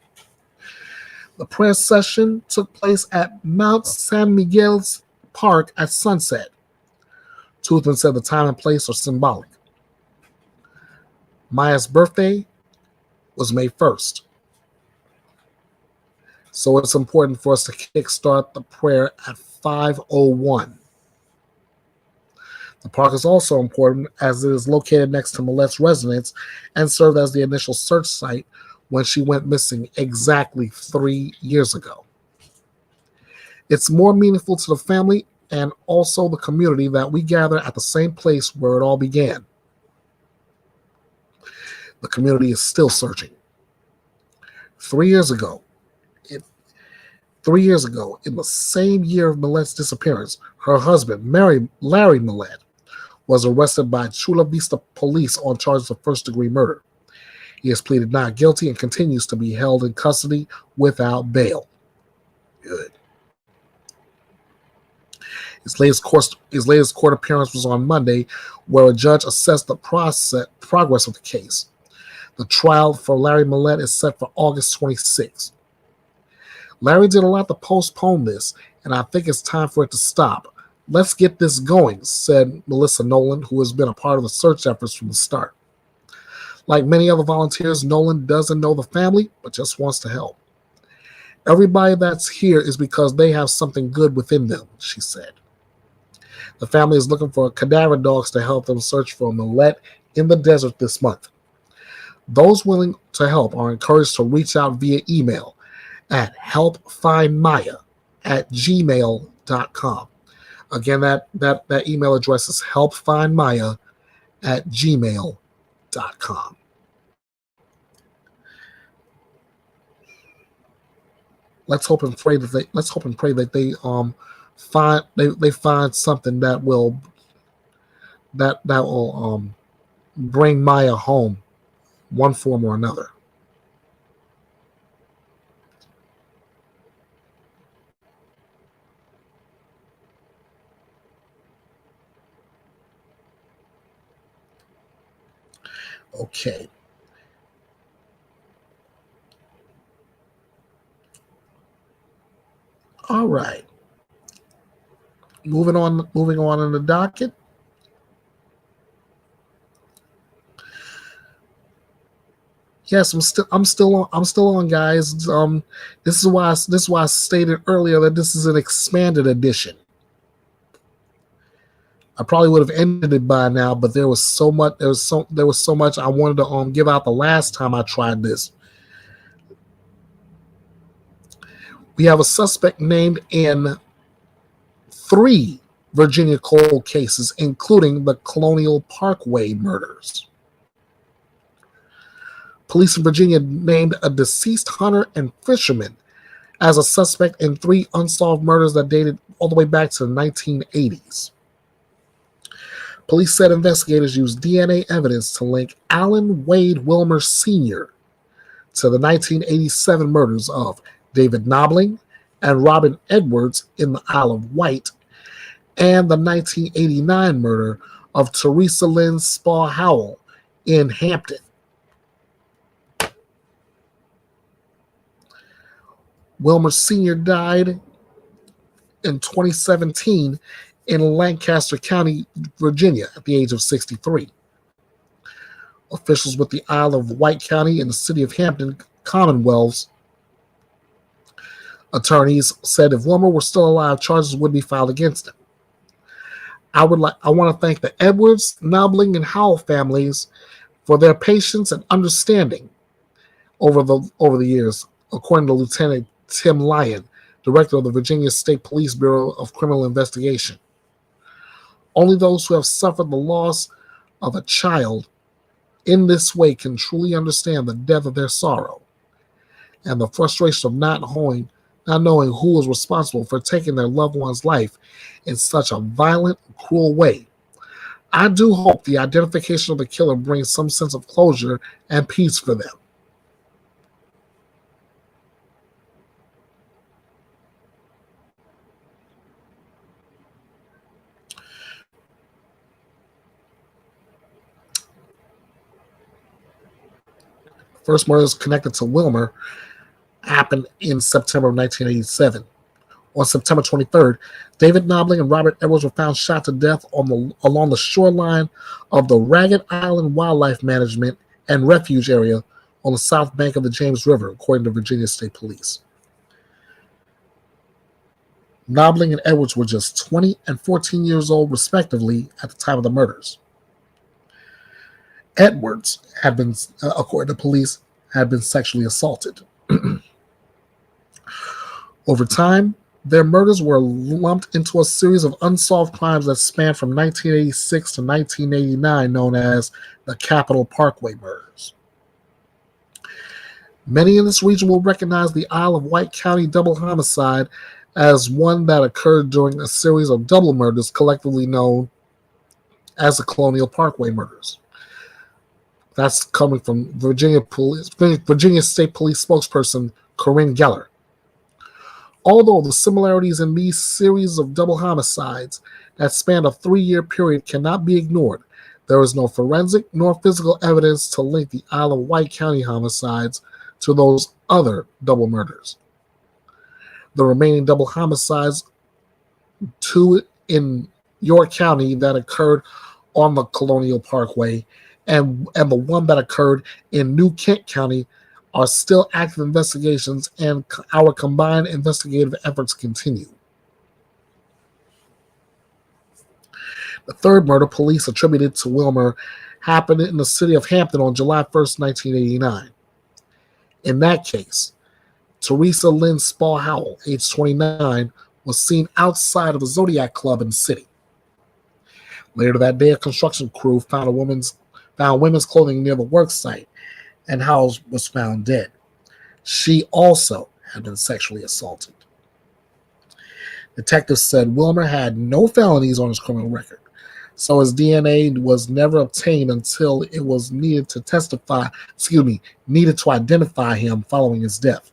The prayer session took place at Mount San Miguel's Park at sunset. Toothman said the time and place are symbolic. Maya's birthday was May 1st. So it's important for us to kickstart the prayer at 5:01. The park is also important as it is located next to Millete's residence and served as the initial search site when she went missing exactly 3 years ago. It's more meaningful to the family and also the community that we gather at the same place where it all began. The community is still searching. 3 years ago, 3 years ago, in the same year of Millete's disappearance, her husband, Larry Millete, was arrested by Chula Vista police on charges of first-degree murder. He has pleaded not guilty and continues to be held in custody without bail. Good. His latest court appearance was on Monday, where a judge assessed the progress of the case. The trial for Larry Millete is set for August 26th. Larry did a lot to postpone this, and I think it's time for it to stop. Let's get this going, said Melissa Nolan, who has been a part of the search efforts from the start. Like many other volunteers, Nolan doesn't know the family, but just wants to help. Everybody that's here is because they have something good within them, she said. The family is looking for cadaver dogs to help them search for Millete in the desert this month. Those willing to help are encouraged to reach out via email at helpfindmaya@gmail.com. Again, that email address is helpfindmaya@gmail.com. Let's hope and pray that they find something that will bring Maya home, one form or another. Okay. All right. Moving on in the docket. Yes, I'm still on, guys. This is why I stated earlier that this is an expanded edition. I probably would have ended it by now, but there was so much I wanted to give out the last time I tried this. We have a suspect named in 3 Virginia cold cases, including the Colonial Parkway murders. Police in Virginia named a deceased hunter and fisherman as a suspect in 3 unsolved murders that dated all the way back to the 1980s. Police said investigators used DNA evidence to link Alan Wade Wilmer Sr. to the 1987 murders of David Knobling and Robin Edwards in the Isle of Wight, and the 1989 murder of Teresa Lynn Spa Howell in Hampton. Wilmer Sr. died in 2017 in Lancaster County, Virginia, at the age of 63. Officials with the Isle of Wight County and the city of Hampton Commonwealth's attorneys said if Wilmer were still alive, charges would be filed against him. I want to thank the Edwards, Knobling, and Howell families for their patience and understanding over the years, according to Lieutenant Tim Lyon, director of the Virginia State Police Bureau of Criminal Investigation. Only those who have suffered the loss of a child in this way can truly understand the depth of their sorrow and the frustration of not knowing who was responsible for taking their loved one's life in such a violent, cruel way. I do hope the identification of the killer brings some sense of closure and peace for them. First murders connected to Wilmer happened in September of 1987, On September 23rd, David Knobling and Robert Edwards were found shot to death along the shoreline of the Ragged Island Wildlife Management and Refuge area on the south bank of the James River, according to Virginia State Police. Knobling and Edwards were just 20 and 14 years old, respectively, at the time of the murders. Edwards had been, according to police, had been sexually assaulted. Over time, their murders were lumped into a series of unsolved crimes that spanned from 1986 to 1989, known as the Capitol Parkway murders. Many in this region will recognize the Isle of Wight County double homicide as one that occurred during a series of double murders collectively known as the Colonial Parkway murders. That's coming from Virginia State Police spokesperson Corinne Geller. Although the similarities in these series of double homicides that spanned a 3-year period cannot be ignored, there is no forensic nor physical evidence to link the Isle of Wight County homicides to those other double murders. The remaining double homicides, 2 in York County that occurred on the Colonial Parkway, and the one that occurred in New Kent County, are still active investigations, and our combined investigative efforts continue. The third murder police attributed to Wilmer happened in the city of Hampton on July 1st, 1989. In that case, Teresa Lynn Spall Howell, age 29, was seen outside of the Zodiac Club in the city. Later that day, a construction crew found women's clothing near the work site, and Howell was found dead. She also had been sexually assaulted. Detectives said Wilmer had no felonies on his criminal record, so his DNA was never obtained until it was needed to identify him following his death.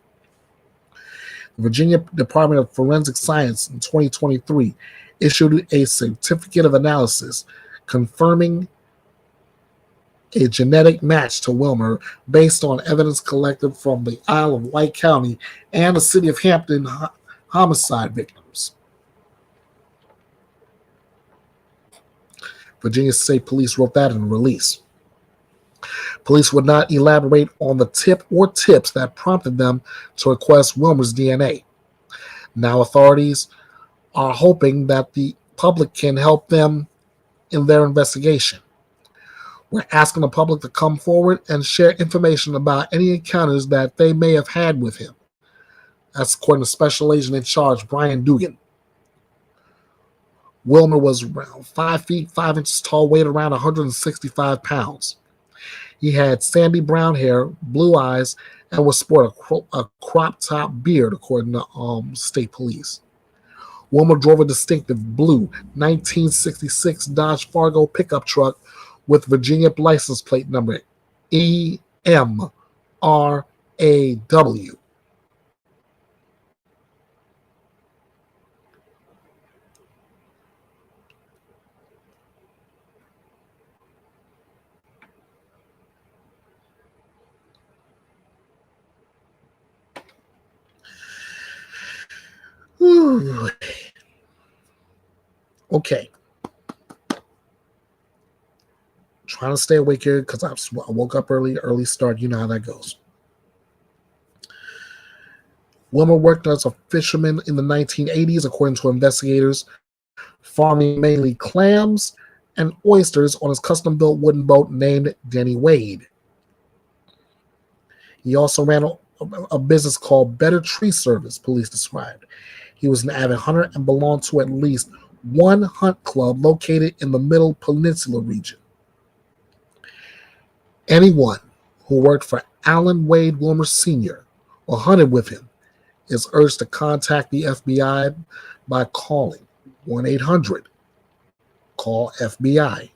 The Virginia Department of Forensic Science in 2023 issued a certificate of analysis confirming a genetic match to Wilmer based on evidence collected from the Isle of Wight County and the city of Hampton homicide victims. Virginia State Police wrote that in a release. Police would not elaborate on the tip or tips that prompted them to request Wilmer's DNA. Now authorities are hoping that the public can help them in their investigation. We're asking the public to come forward and share information about any encounters that they may have had with him. That's according to Special Agent in Charge Brian Dugan. Wilmer was around 5 feet 5 inches tall, weighed around 165 pounds. He had sandy brown hair, blue eyes, and would sport a crop top beard, according to state police. Wilmer drove a distinctive blue 1966 Dodge Fargo pickup truck with Virginia license plate number EMRAW. Okay. Trying to stay awake here because I woke up early start. You know how that goes. Wilmer worked as a fisherman in the 1980s, according to investigators, farming mainly clams and oysters on his custom-built wooden boat named Denny Wade. He also ran a business called Better Tree Service, police described. He was an avid hunter and belonged to at least one hunt club located in the Middle Peninsula region. Anyone who worked for Alan Wade Wilmer Sr. or hunted with him is urged to contact the FBI by calling 1-800-CALL-FBI.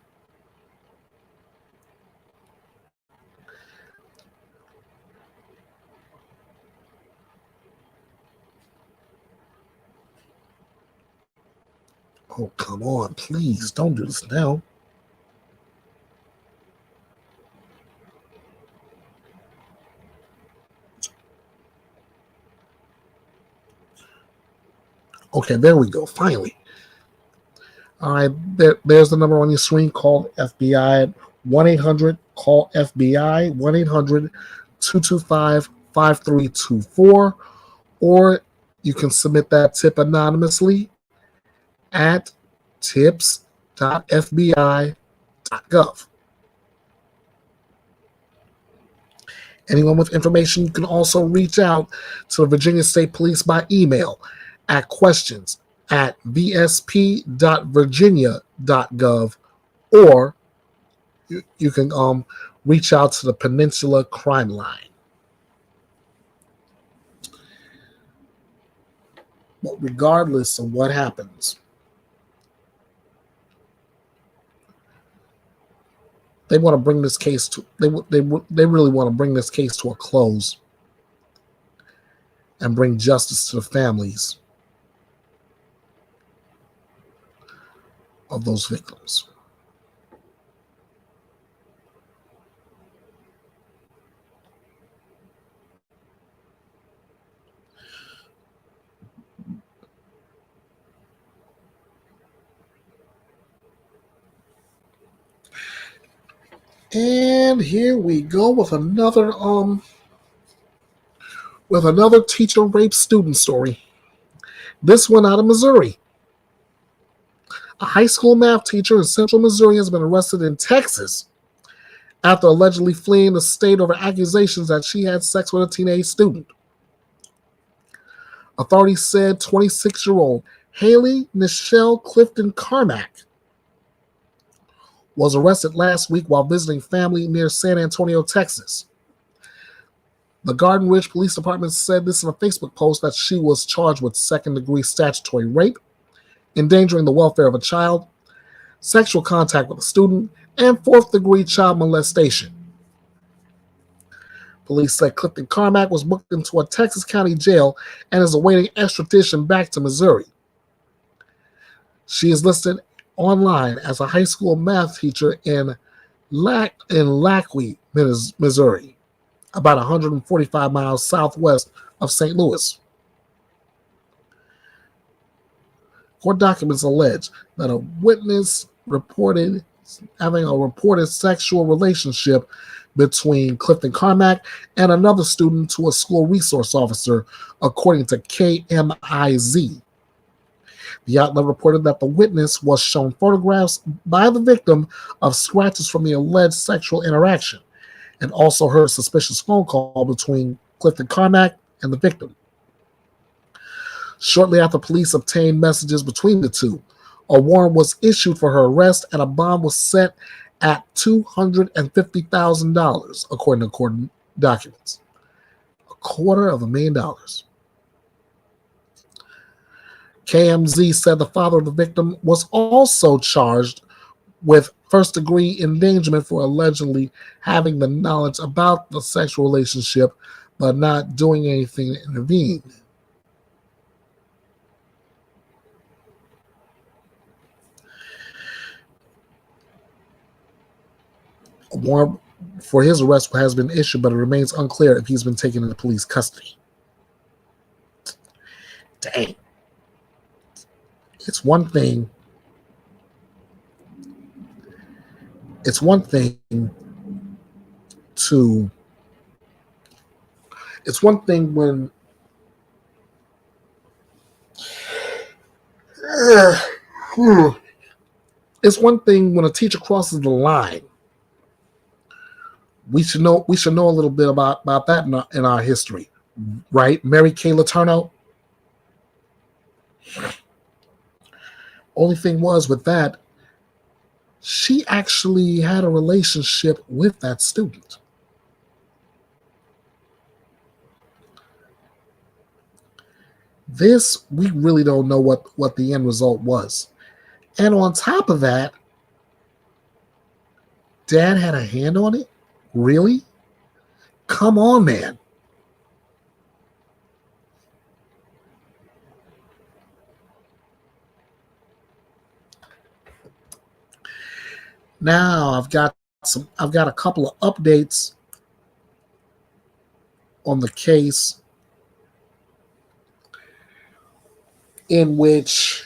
Oh, come on, please, don't do this now. Okay, there we go. Finally. All right, there's the number on your screen. Call FBI at 1-800-CALL-FBI, 1-800-225-5324, or you can submit that tip anonymously at tips.fbi.gov. Anyone with information, you can also reach out to the Virginia State Police by email at questions@vsp.virginia.gov, or you can reach out to the Peninsula Crime Line. But regardless of what happens, they want to bring this case to they really want to bring this case to a close and bring justice to the families of those victims. And here we go with another teacher rape student story. This one out of Missouri. A high school math teacher in central Missouri has been arrested in Texas after allegedly fleeing the state over accusations that she had sex with a teenage student. Authorities said 26-year-old Haley Nichelle Clifton Carmack was arrested last week while visiting family near San Antonio, Texas. The Garden Ridge Police Department said this in a Facebook post that she was charged with second-degree statutory rape, endangering the welfare of a child, sexual contact with a student, and fourth-degree child molestation. Police said Clifton Carmack was booked into a Texas county jail and is awaiting extradition back to Missouri. She is listed online as a high school math teacher in Lackway, Missouri, about 145 miles southwest of St. Louis. Court documents allege that a witness reported having a reported sexual relationship between Clifton Carmack and another student to a school resource officer, according to KMIZ. The outlet reported that the witness was shown photographs by the victim of scratches from the alleged sexual interaction, and also heard a suspicious phone call between Clifton Carmack and the victim. Shortly after police obtained messages between the two, a warrant was issued for her arrest and a bond was set at $250,000, according to court documents. $250,000. KMZ said the father of the victim was also charged with first-degree endangerment for allegedly having the knowledge about the sexual relationship but not doing anything to intervene. A warrant for his arrest has been issued, but it remains unclear if he's been taken into police custody. Dang. It's one thing when it's one thing when a teacher crosses the line. We should know a little bit about that in our history, right? Mary Kay Letourneau. Only thing was with that, she actually had a relationship with that student. This, we really don't know what the end result was. And on top of that, Dad had a hand on it? Really? Come on, man. Now I've got a couple of updates on the case in which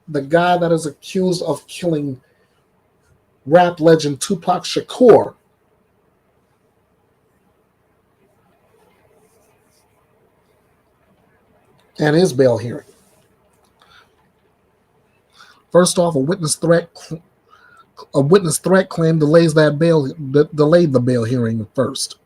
the guy that is accused of killing rap legend Tupac Shakur and his bail hearing. First off, a witness threat claim delayed the bail hearing first.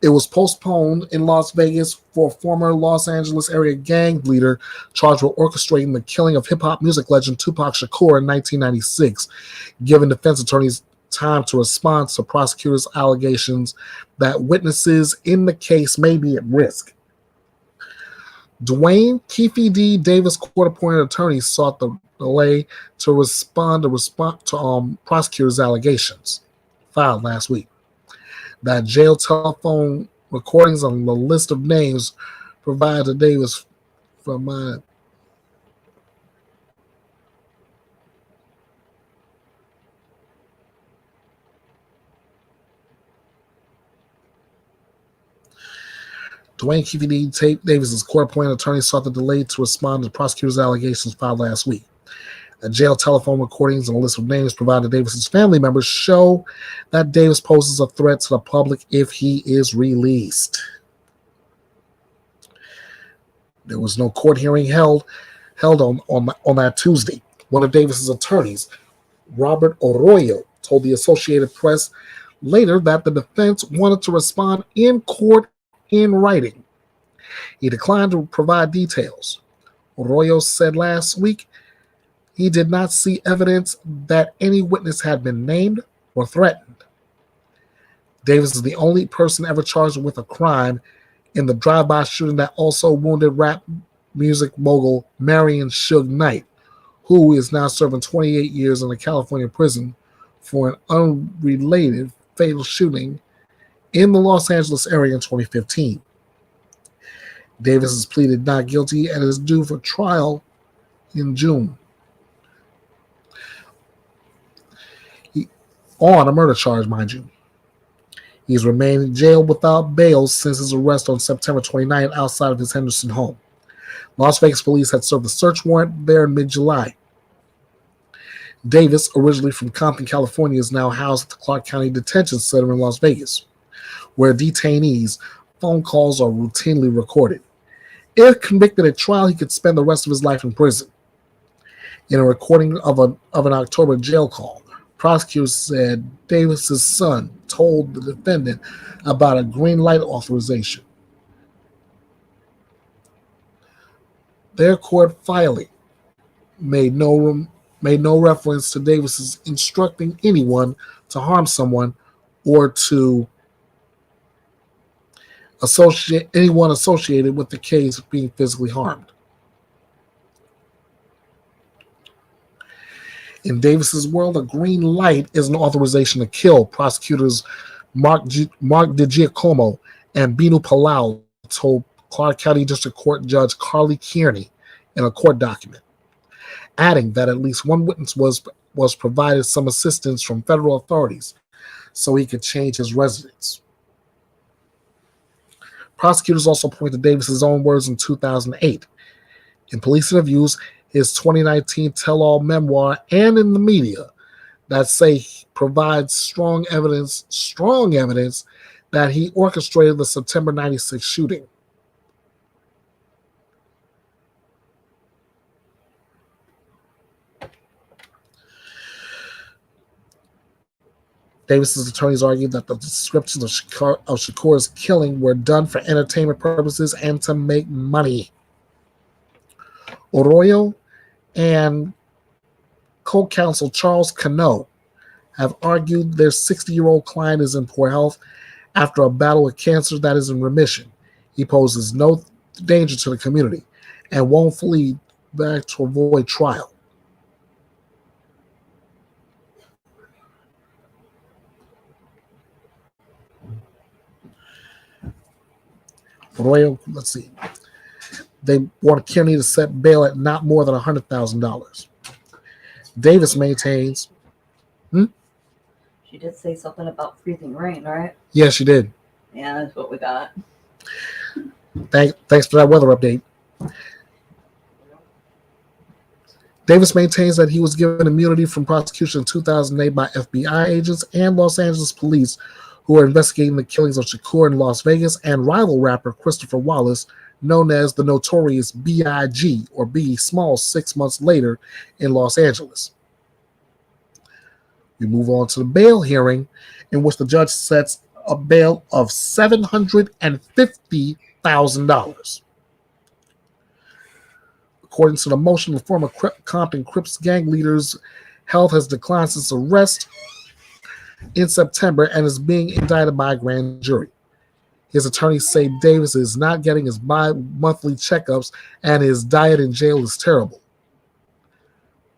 It was postponed in Las Vegas for a former Los Angeles area gang leader charged with orchestrating the killing of hip-hop music legend Tupac Shakur in 1996, giving defense attorneys time to respond to prosecutors' allegations that witnesses in the case may be at risk. Dwayne Keefe D. Davis court-appointed attorney sought the delay to respond to prosecutors' allegations filed last week that jail telephone recordings on the list of names provided to Davis from Dwayne Keefe D. Davis's court-appointed attorney sought the delay to respond to prosecutors' allegations filed last week. The jail telephone recordings and a list of names provided to Davis's family members show that Davis poses a threat to the public if he is released. There was no court hearing held on that Tuesday. One of Davis's attorneys, Robert Arroyo, told the Associated Press later that the defense wanted to respond in court in writing. He declined to provide details. Arroyo said last week he did not see evidence that any witness had been named or threatened. Davis is the only person ever charged with a crime in the drive-by shooting that also wounded rap music mogul Marion Suge Knight, who is now serving 28 years in a California prison for an unrelated fatal shooting in the Los Angeles area in 2015. Davis has pleaded not guilty and is due for trial in June on a murder charge, mind you. He's remained in jail without bail since his arrest on September 29th outside of his Henderson home. Las Vegas police had served a search warrant there in mid-July. Davis, originally from Compton, California, is now housed at the Clark County Detention Center in Las Vegas, where detainees' phone calls are routinely recorded. If convicted at trial, he could spend the rest of his life in prison. In a recording of an October jail call, prosecutors said Davis's son told the defendant about a green light authorization. Their court filing made no reference to Davis's instructing anyone to harm someone or to anyone associated with the case being physically harmed. In Davis's world, a green light is an authorization to kill. Prosecutors Mark DiGiacomo and Binu Palau told Clark County District Court Judge Carly Kearney in a court document, adding that at least one witness was provided some assistance from federal authorities so he could change his residence. Prosecutors also pointed to Davis's own words in 2008. In police interviews, his 2019 tell-all memoir, and in the media that say he provides strong evidence that he orchestrated the September 96 shooting. Davis's attorneys argued that the descriptions of Shakur's killing were done for entertainment purposes and to make money. Arroyo and co-counsel Charles Cano have argued their 60-year-old client is in poor health after a battle with cancer that is in remission. He poses no danger to the community and won't flee back to avoid trial. Arroyo, let's see. They want Kearney to set bail at not more than $100,000. Davis maintains. She did say something about freezing rain, right? Yeah, she did. Yeah, that's what we got. Thanks for that weather update. Davis maintains that he was given immunity from prosecution in 2008 by FBI agents and Los Angeles police who were investigating the killings of Shakur in Las Vegas and rival rapper Christopher Wallace, known as the notorious B.I.G. or Biggie Smalls, 6 months later in Los Angeles. We move on to the bail hearing, in which the judge sets a bail of $750,000. According to the motion, the former Compton Crips gang leader's health has declined since arrest in September and is being indicted by a grand jury. His attorneys say Davis is not getting his bi-monthly checkups and his diet in jail is terrible.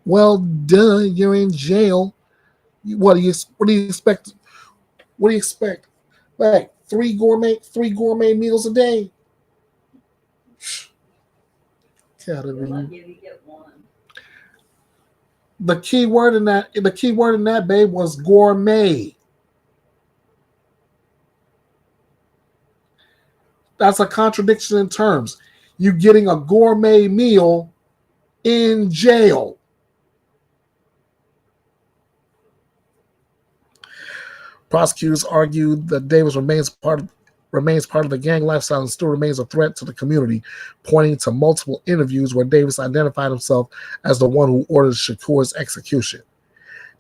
Well, duh, you're in jail. What do you expect? What do you expect? Like three gourmet meals a day. The key word in that babe was gourmet. That's a contradiction in terms. You getting a gourmet meal in jail. Prosecutors argued that Davis remains part of the gang lifestyle and still remains a threat to the community, pointing to multiple interviews where Davis identified himself as the one who ordered Shakur's execution.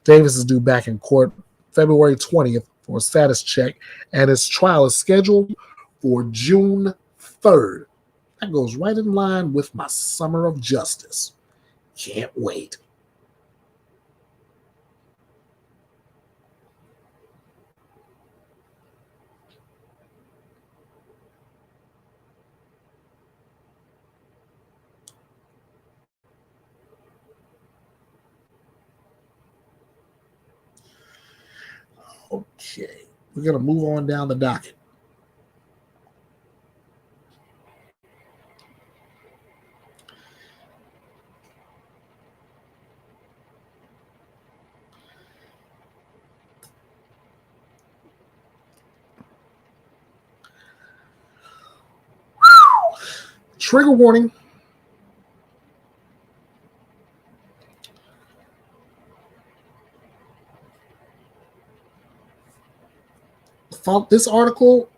Davis is due back in court February 20th for a status check, and his trial is scheduled for June 3rd. That goes right in line with my summer of justice. Can't wait. Okay, we're going to move on down the docket. Trigger warning. This article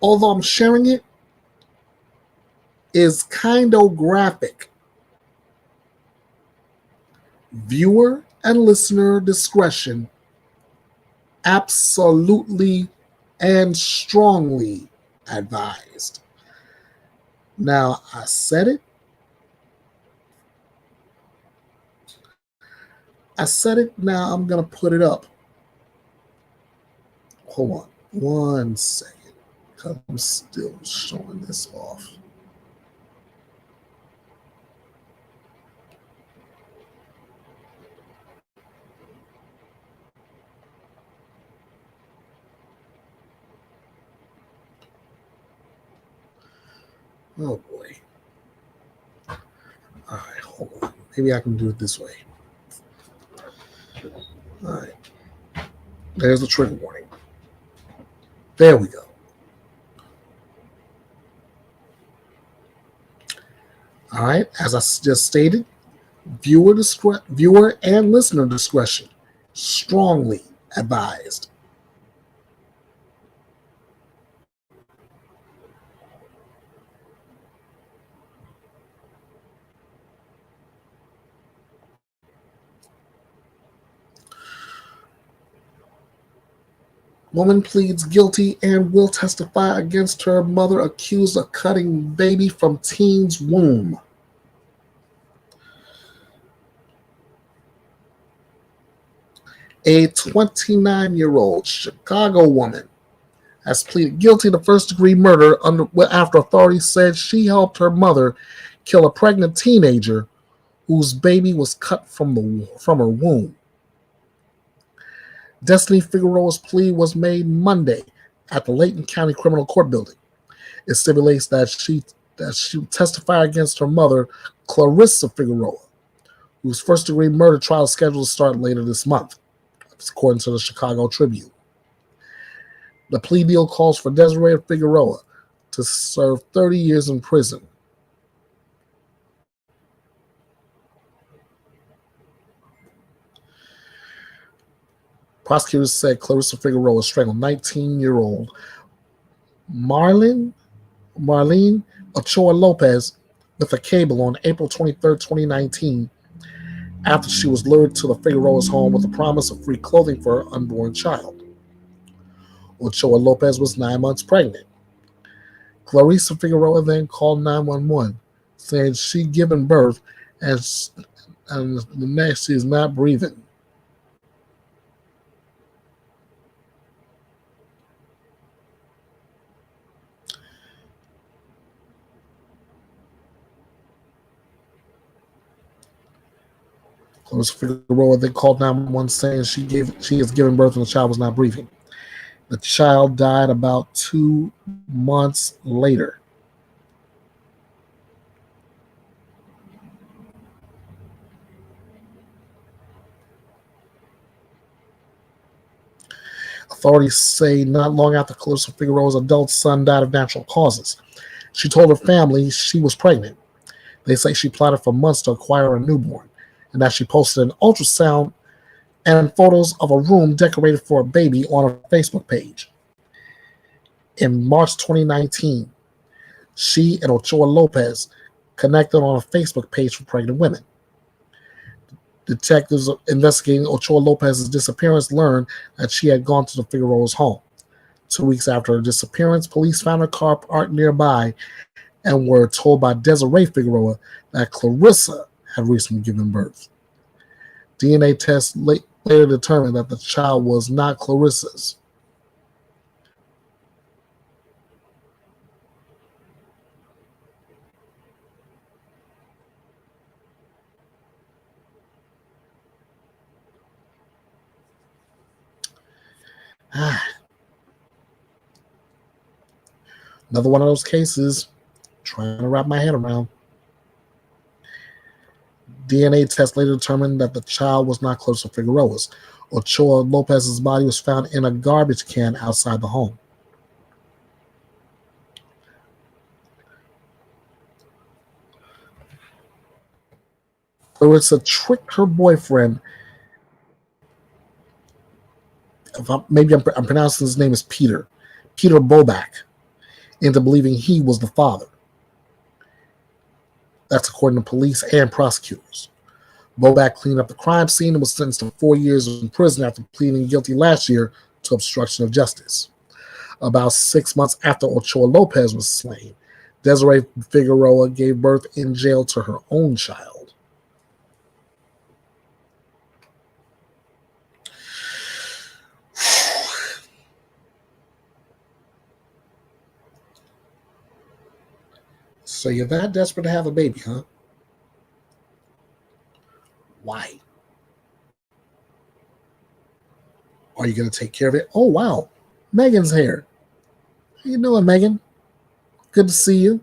although I'm sharing it, is kind of graphic. Viewer and listener discretion absolutely and strongly advised. Now, I said it. Now I'm going to put it up. Hold on 1 second. Because I'm still showing this off. Oh boy. All right, hold on. Maybe I can do it this way. All right. There's the trigger warning. There we go. All right, as I just stated, viewer and listener discretion strongly advised. Woman pleads guilty and will testify against her mother accused of cutting baby from teen's womb. A 29-year-old Chicago woman has pleaded guilty to first-degree murder after authorities said she helped her mother kill a pregnant teenager whose baby was cut from her womb. Destiny Figueroa's plea was made Monday at the Layton County Criminal Court building. It stipulates that she testify against her mother, Clarissa Figueroa, whose first-degree murder trial is scheduled to start later this month, according to the Chicago Tribune. The plea deal calls for Desiree Figueroa to serve 30 years in prison. Prosecutors said Clarissa Figueroa strangled 19-year-old Marlene Ochoa Lopez with a cable on April 23, 2019, after she was lured to the Figueroa's home with the promise of free clothing for her unborn child. Ochoa Lopez was 9 months pregnant. Clarissa Figueroa then called 911, saying she'd given birth and the next she is not breathing. Clarissa Figueroa then called 911 saying she has given birth and the child was not breathing. The child died about 2 months later. Authorities say not long after Clarissa Figueroa's adult son died of natural causes, she told her family she was pregnant. They say she plotted for months to acquire a newborn, and that she posted an ultrasound and photos of a room decorated for a baby on her Facebook page. In March 2019, she and Ochoa Lopez connected on a Facebook page for pregnant women. Detectives investigating Ochoa Lopez's disappearance learned that she had gone to the Figueroa's home. 2 weeks after her disappearance, police found her car parked nearby and were told by Desiree Figueroa that Clarissa had recently given birth. DNA tests later determined that the child was not Clarissa's. Another one of those cases, trying to wrap my head around. DNA tests later determined that the child was not Clarissa Figueroa's. Ochoa Lopez's body was found in a garbage can outside the home. Clarissa tricked her boyfriend. Maybe I'm pronouncing his name as Peter Boback, into believing he was the father. That's according to police and prosecutors. Boback cleaned up the crime scene and was sentenced to 4 years in prison after pleading guilty last year to obstruction of justice. About 6 months after Ochoa Lopez was slain, Desiree Figueroa gave birth in jail to her own child. So you're that desperate to have a baby, huh? Why? Are you going to take care of it? Oh, wow. Megan's here. How you doing, Megan? Good to see you.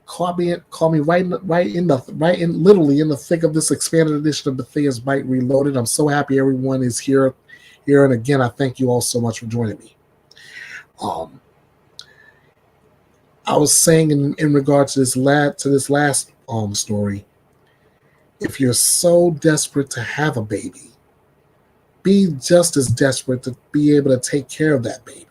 Call me literally in the thick of this expanded edition of Bethea'S Byte Reloaded. I'm so happy everyone is here, and again, I thank you all so much for joining me. I was saying in regard to this last story, if you're so desperate to have a baby, be just as desperate to be able to take care of that baby.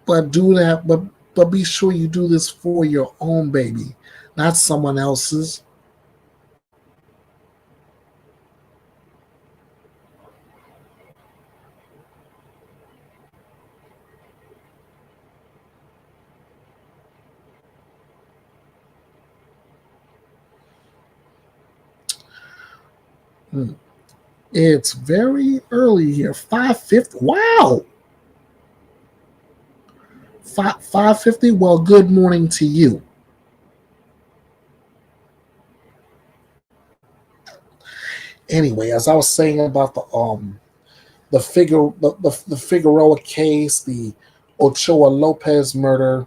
But do that, but be sure you do this for your own baby, not someone else's. It's very early here. 5:50. Wow. 5:50. Well, good morning to you. Anyway, as I was saying about the Figueroa case, the Ochoa Lopez murder.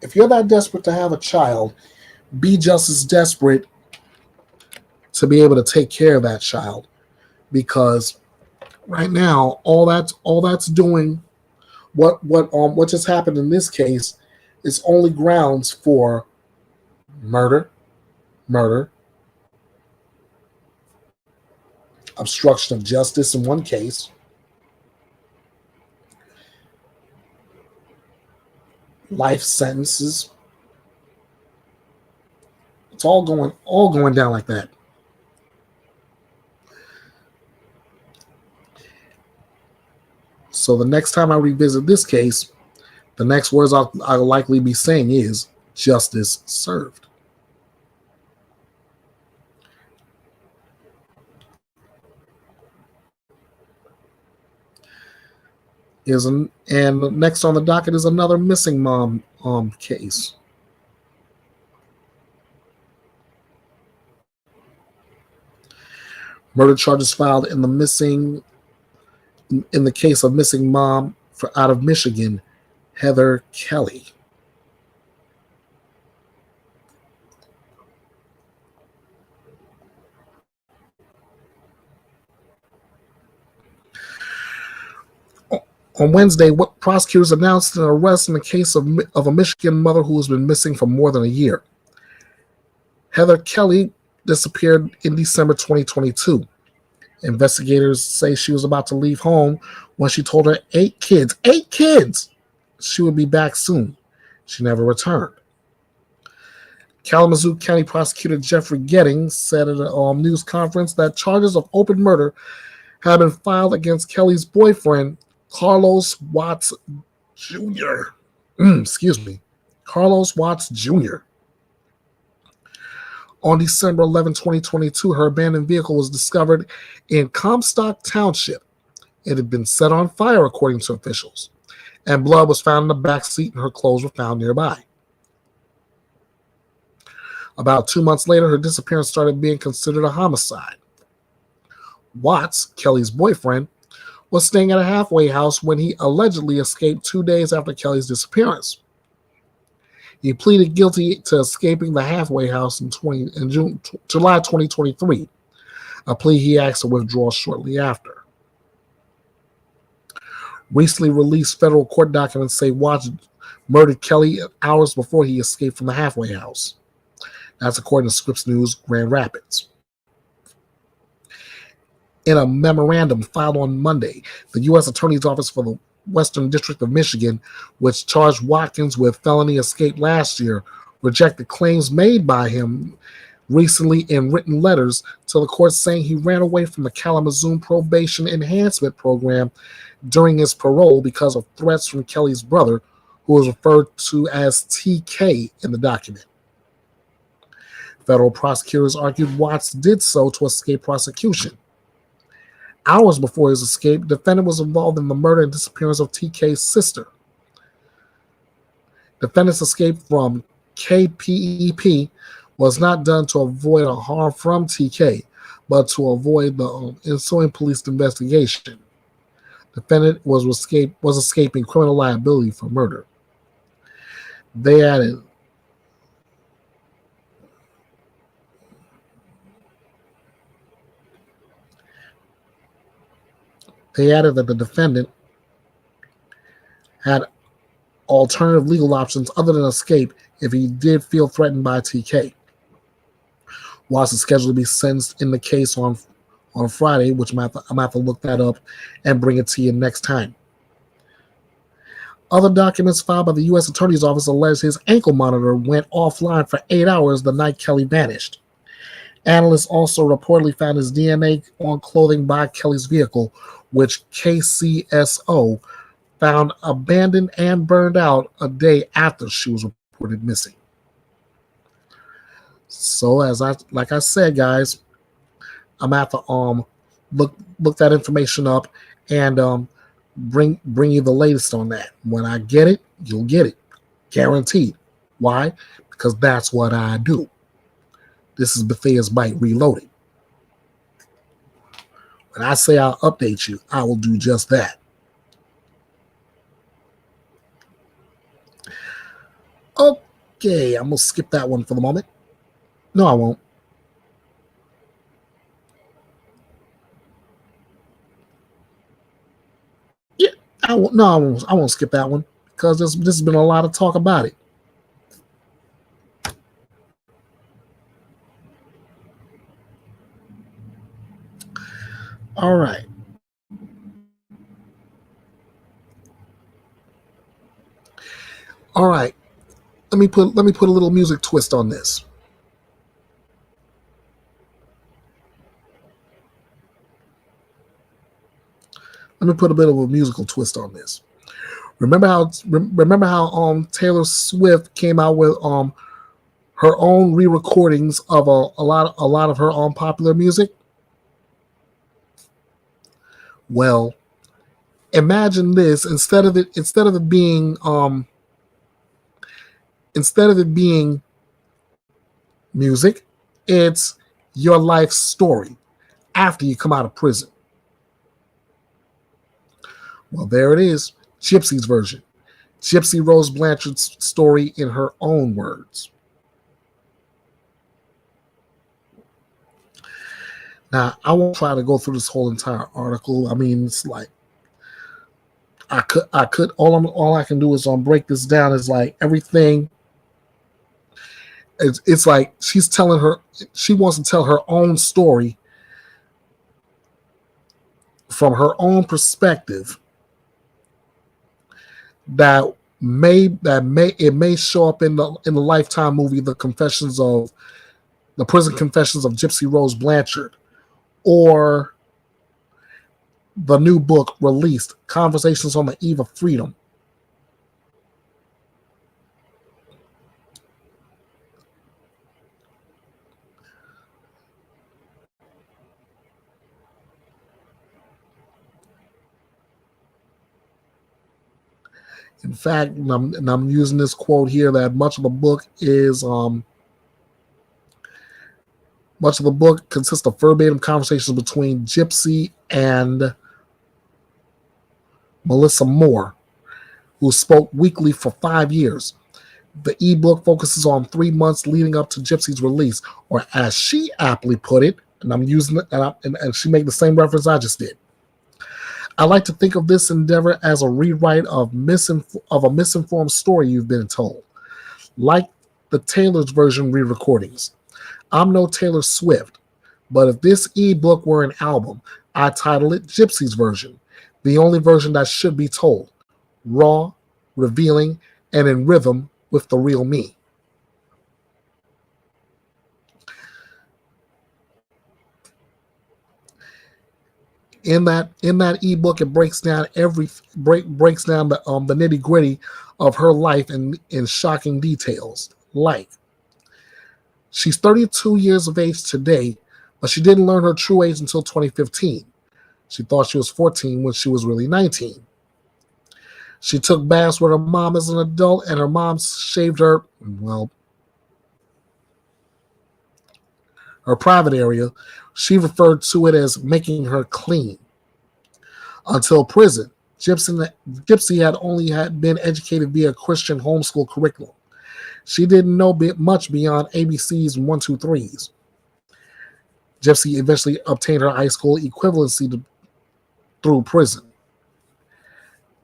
If you're that desperate to have a child, be just as desperate to be able to take care of that child, because right now all that's doing what just happened in this case is only grounds for murder, murder, obstruction of justice in one case, life sentences. It's all going down like that. So the next time I revisit this case, the next words I'll likely be saying is justice served. And next on the docket is another missing mom case. Murder charges filed in the case of missing mom out of Michigan, Heather Kelly. On Wednesday, what prosecutors announced an arrest in the case of a Michigan mother who has been missing for more than a year. Heather Kelly disappeared in December 2022. Investigators say she was about to leave home when she told her 8 kids, she would be back soon. She never returned. Kalamazoo County Prosecutor Jeffrey Gettings said at a news conference that charges of open murder had been filed against Kelly's boyfriend, Carlos Watts Jr. Carlos Watts Jr. On December 11, 2022, her abandoned vehicle was discovered in Comstock Township. It had been set on fire, according to officials, and blood was found in the back seat and her clothes were found nearby. About 2 months later, her disappearance started being considered a homicide. Watts, Kelly's boyfriend, was staying at a halfway house when he allegedly escaped 2 days after Kelly's disappearance. He pleaded guilty to escaping the halfway house in July 2023, a plea he asked to withdraw shortly after. Recently released federal court documents say Watts murdered Kelly hours before he escaped from the halfway house. That's according to Scripps News Grand Rapids. In a memorandum filed on Monday, the U.S. Attorney's Office for the Western District of Michigan, which charged Watkins with felony escape last year, rejected claims made by him recently in written letters to the court saying he ran away from the Kalamazoo Probation Enhancement Program during his parole because of threats from Kelly's brother, who is referred to as TK in the document. Federal prosecutors argued Watts did so to escape prosecution. Hours before his escape, the defendant was involved in the murder and disappearance of TK's sister. Defendant's escape from KPEP was not done to avoid a harm from TK, but to avoid the ensuing police investigation. Defendant was escaping criminal liability for murder. They added that the defendant had alternative legal options other than escape if he did feel threatened by TK. Watts is scheduled to be sentenced in the case on Friday, which I'm going to have to look that up and bring it to you next time. Other documents filed by the U.S. Attorney's Office allege his ankle monitor went offline for 8 hours the night Kelly vanished. Analysts also reportedly found his DNA on clothing by Kelly's vehicle, which KCSO found abandoned and burned out a day after she was reported missing. So, like I said, guys, I'm gonna have to look that information up and bring you the latest on that. When I get it, you'll get it, guaranteed. Why? Because that's what I do. This is Bethea'S Byte Reloaded. When I say I'll update you, I will do just that. Okay, I'm going to skip that one for the moment. No, I won't. Yeah, I won't. No, I won't. I won't skip that one because this has been a lot of talk about it. All right. All right. Let me put a little music twist on this. Let me put a bit of a musical twist on this. Remember how Taylor Swift came out with her own re-recordings of a lot of her own popular music? Well, imagine this, instead of it being music, it's your life story after you come out of prison. Well, there it is, Gypsy's version. Gypsy Rose Blanchard's story in her own words. Now, I won't try to go through this whole entire article. I mean, it's like I could all I can do is break this down. Is like everything. It's like she wants to tell her own story from her own perspective that may show up in the Lifetime movie, the Prison Confessions of Gypsy Rose Blanchard, or the new book released, Conversations on the Eve of Freedom. In fact, and I'm using this quote here, that much of the book consists of verbatim conversations between Gypsy and Melissa Moore, who spoke weekly for 5 years. The ebook focuses on 3 months leading up to Gypsy's release, or as she aptly put it, and I'm using it, and she made the same reference I just did. I like to think of this endeavor as a rewrite of a misinformed story you've been told, like the Taylor's version re-recordings. I'm no Taylor Swift, but if this ebook were an album, I'd title it Gypsy's version, the only version that should be told, raw, revealing, and in rhythm with the real me. In that ebook, it breaks down the nitty gritty of her life in shocking details. Like, she's 32 years of age today, but she didn't learn her true age until 2015. She thought she was 14 when she was really 19. She took baths with her mom as an adult, and her mom shaved her private area. She referred to it as making her clean. Until prison, Gypsy had been educated via Christian homeschool curriculum. She didn't know much beyond ABCs and 1, 2, 3s. Gypsy eventually obtained her high school equivalency through prison.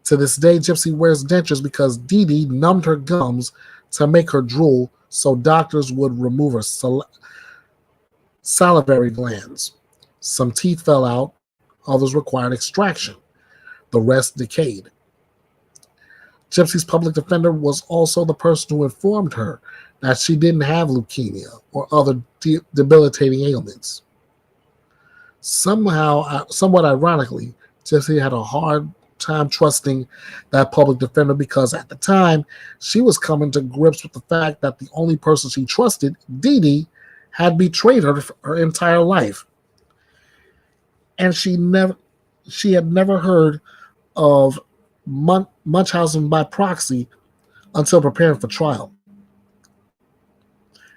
To this day, Gypsy wears dentures because Dee Dee numbed her gums to make her drool, so doctors would remove her salivary glands. Some teeth fell out, others required extraction. The rest decayed. Gypsy's public defender was also the person who informed her that she didn't have leukemia or other debilitating ailments. Somewhat ironically, Gypsy had a hard time trusting that public defender because at the time she was coming to grips with the fact that the only person she trusted, Dee Dee, had betrayed her her entire life, and she had never heard of Munchausen by proxy until preparing for trial.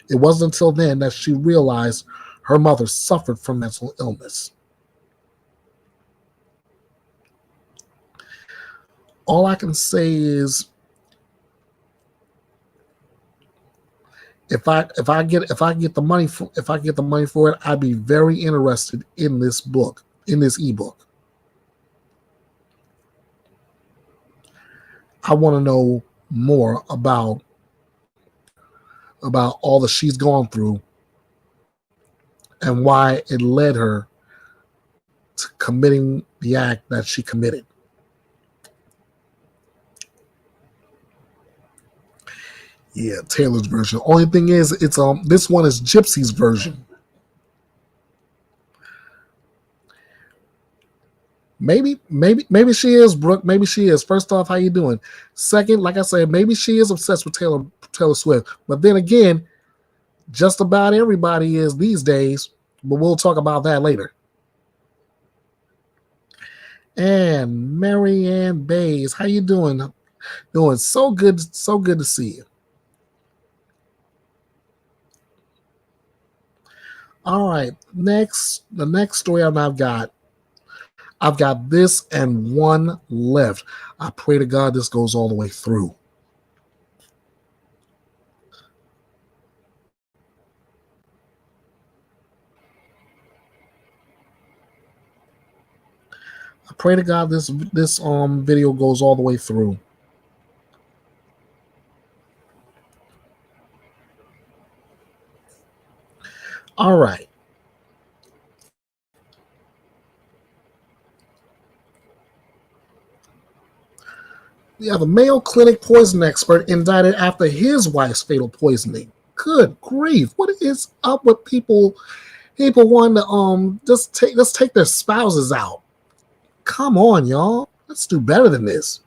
It wasn't until then that she realized her mother suffered from mental illness. All I can say If I get the money for it, I'd be very interested in this book, in this ebook. I want to know more about all that she's gone through and why it led her to committing the act that she committed. Yeah, Taylor's version. Only thing is, it's this one is Gypsy's version. Maybe she is, Brooke. Maybe she is. First off, how you doing? Second, like I said, maybe she is obsessed with Taylor Swift. But then again, just about everybody is these days. But we'll talk about that later. And Marianne Bays, how you doing? Doing so good to see you. All right, the next story I've got this and one left. I pray to God this goes all the way through. I pray to God this video goes all the way through. All right. Yeah, the Mayo Clinic poison expert indicted after his wife's fatal poisoning. Good grief! What is up with people? People wanting to just take their spouses out. Come on, y'all. Let's do better than this.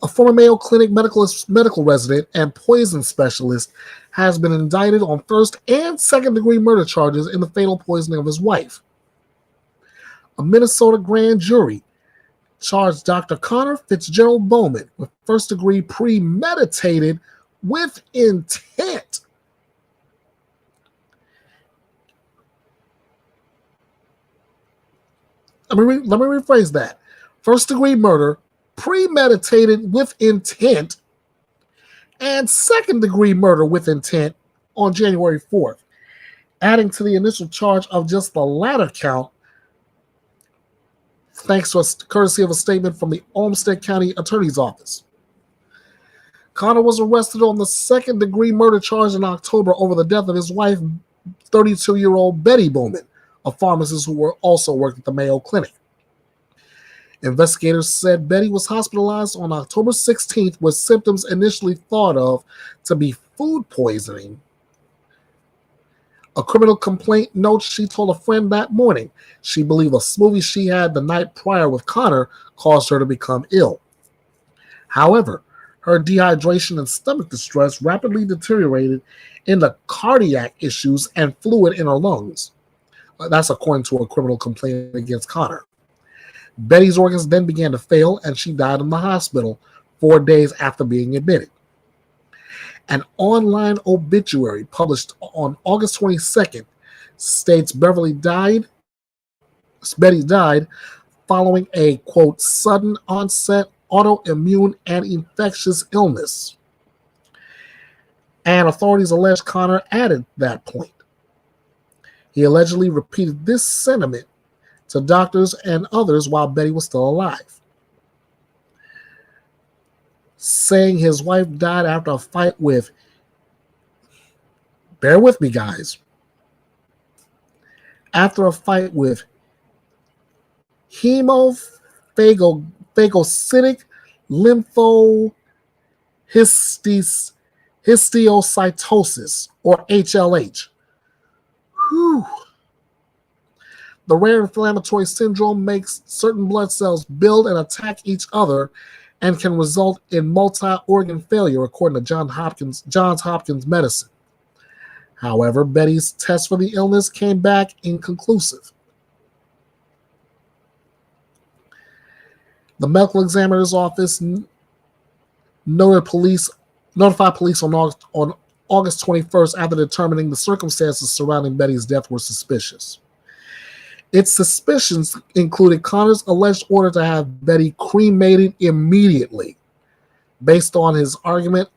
A former Mayo Clinic medical resident and poison specialist has been indicted on first and second degree murder charges in the fatal poisoning of his wife. A Minnesota grand jury charged Dr. Connor Fitzgerald Bowman with first degree premeditated with intent. Let me rephrase that. First degree murder, premeditated with intent, and second degree murder with intent on January 4th, adding to the initial charge of just the latter count, thanks to a courtesy of a statement from the Olmsted County Attorney's Office. Connor was arrested on the second degree murder charge in October over the death of his wife, 32-year-old Betty Bowman, a pharmacist who also worked at the Mayo Clinic. Investigators said Betty was hospitalized on October 16th with symptoms initially thought of to be food poisoning. A criminal complaint notes she told a friend that morning she believed a smoothie she had the night prior with Connor caused her to become ill. However, her dehydration and stomach distress rapidly deteriorated into cardiac issues and fluid in her lungs. That's according to a criminal complaint against Connor. Betty's organs then began to fail, and she died in the hospital 4 days after being admitted. An online obituary published on August 22nd states Betty died following a, quote, sudden onset autoimmune and infectious illness. And authorities allege Connor added that point. He allegedly repeated this sentiment to doctors and others while Betty was still alive, saying his wife died after a fight with, bear with me guys, after a fight with hemophagocytic lymphohistiocytosis, or HLH. Whew. The rare inflammatory syndrome makes certain blood cells build and attack each other and can result in multi-organ failure, according to Johns Hopkins Medicine. However, Betty's test for the illness came back inconclusive. The medical examiner's office notified police on August 21st after determining the circumstances surrounding Betty's death were suspicious. Its suspicions included Connor's alleged order to have Betty cremated immediately, based on his argument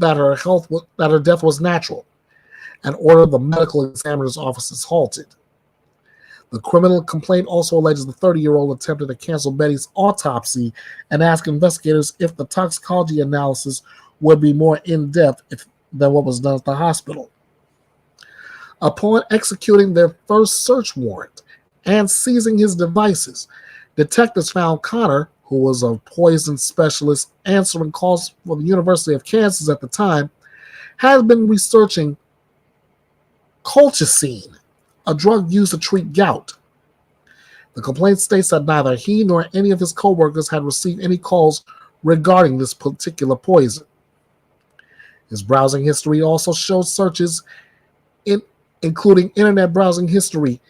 her death was natural, and ordered the medical examiner's offices halted. The criminal complaint also alleges the 30-year-old attempted to cancel Betty's autopsy and ask investigators if the toxicology analysis would be more in-depth than what was done at the hospital. Upon executing their first search warrant and seizing his devices, detectives found Connor, who was a poison specialist answering calls for the University of Kansas at the time, had been researching colchicine, a drug used to treat gout. The complaint states that neither he nor any of his co-workers had received any calls regarding this particular poison. His browsing history also shows searches including internet browsing history,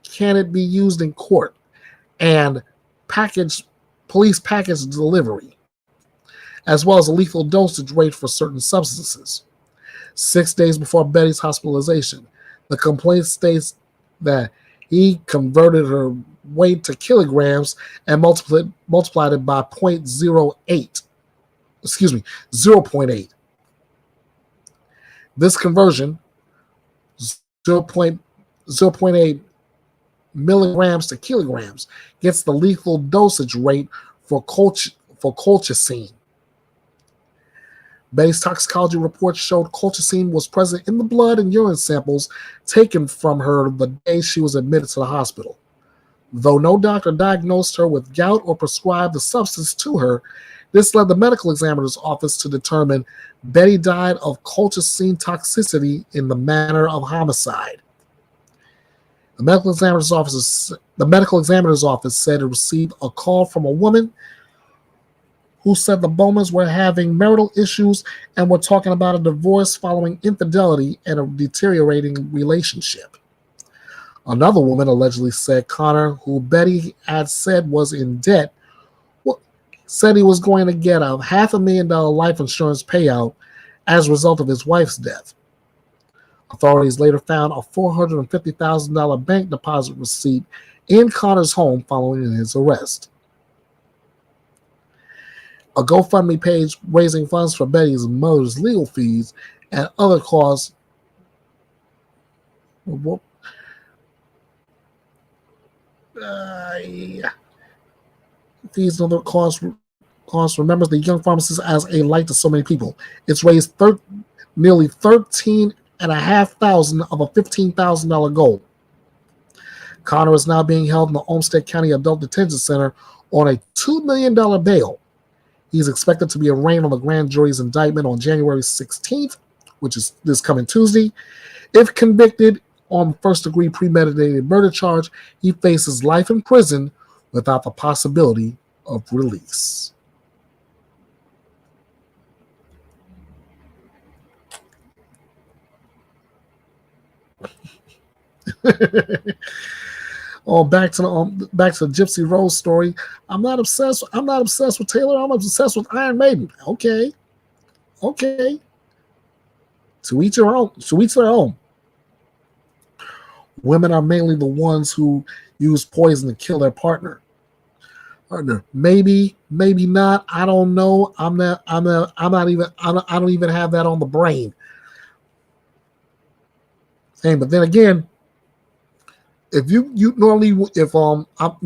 can it be used in court, and police package delivery, as well as a lethal dosage rate for certain substances. 6 days before Betty's hospitalization, the complaint states that he converted her weight to kilograms and multiplied it by 0.8. This conversion, 0.8 milligrams to kilograms, gets the lethal dosage rate for colchicine. Betty's toxicology report showed colchicine was present in the blood and urine samples taken from her the day she was admitted to the hospital. Though no doctor diagnosed her with gout or prescribed the substance to her, this led the medical examiner's office to determine Betty died of colchicine toxicity in the manner of homicide. The medical examiner's office said it received a call from a woman who said the Bowmans were having marital issues and were talking about a divorce following infidelity and a deteriorating relationship. Another woman allegedly said Connor, who Betty had said was in debt, said he was going to get a $500,000 life insurance payout as a result of his wife's death. Authorities later found a $450,000 bank deposit receipt in Connor's home following his arrest. A GoFundMe page raising funds for Betty's mother's legal fees and other costs fees and other costs remembers the young pharmacist as a light to so many people. It's raised nearly $13,500 of a $15,000 goal. Connor is now being held in the Olmsted County Adult Detention Center on a $2 million bail. He's expected to be arraigned on the grand jury's indictment on January 16th, which is this coming Tuesday. If convicted on first-degree premeditated murder charge, he faces life in prison without the possibility of release. Back to the Gypsy Rose story. I'm not obsessed with Taylor. I'm obsessed with Iron Maiden. Okay. To each their own. Women are mainly the ones who use poison to kill their partner. Maybe not. I don't know. I don't even have that on the brain. But then again, if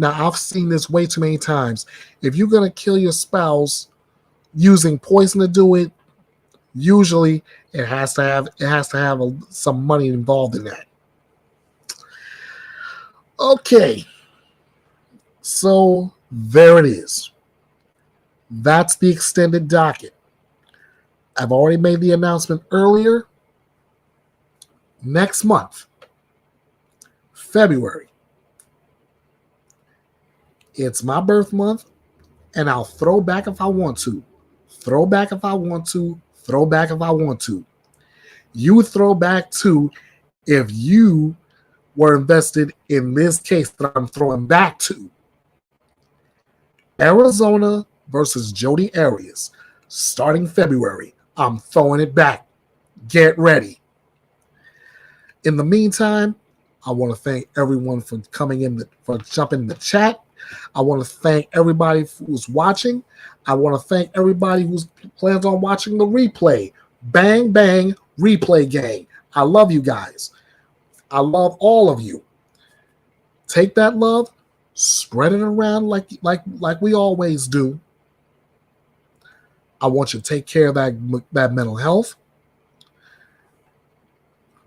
I've seen this way too many times. If you're gonna kill your spouse using poison to do it, usually it has to have some money involved in that. Okay, so there it is. That's the extended docket. I've already made the announcement earlier. Next month, February, it's my birth month, and I'll throw back if I want to. You throw back too if you were invested in this case that I'm throwing back to. Arizona versus Jodi Arias, starting February. I'm throwing it back. Get ready. In the meantime, I want to thank everyone for for jumping in the chat. I want to thank everybody who's watching. I want to thank everybody who plans on watching the replay. Bang, bang, replay gang. I love you guys. I love all of you. Take that love, spread it around like we always do. I want you to take care of that mental health.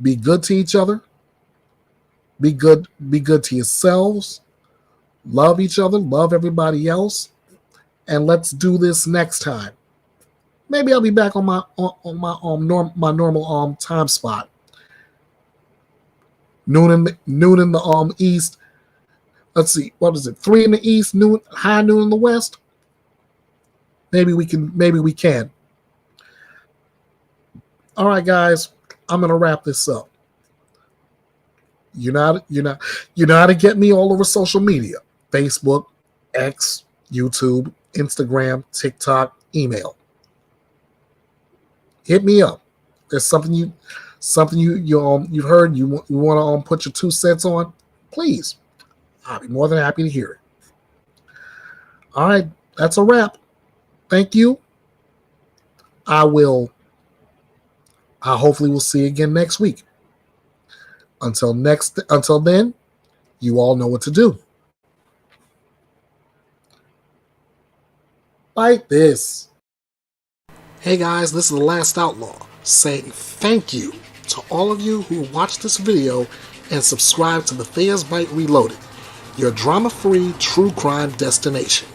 Be good to each other. Be good to yourselves. Love each other, love everybody else. And let's do this next time. Maybe I'll be back on my normal time spot. Noon in the east. Let's see, what is it? 3 in the east, high noon in the west. Maybe we can. All right, guys, I'm gonna wrap this up. You know how to get me all over social media: Facebook, X, YouTube, Instagram, TikTok, email. Hit me up. There's something you heard you want to put your 2 cents on. Please, I'll be more than happy to hear it. All right, that's a wrap. Thank you. I hopefully will see you again next week. Until then, you all know what to do. Like this. Hey guys, this is the Last Outlaw saying thank you to all of you who watched this video and subscribe to Bethea'S Byte Reloaded, your drama-free true crime destination.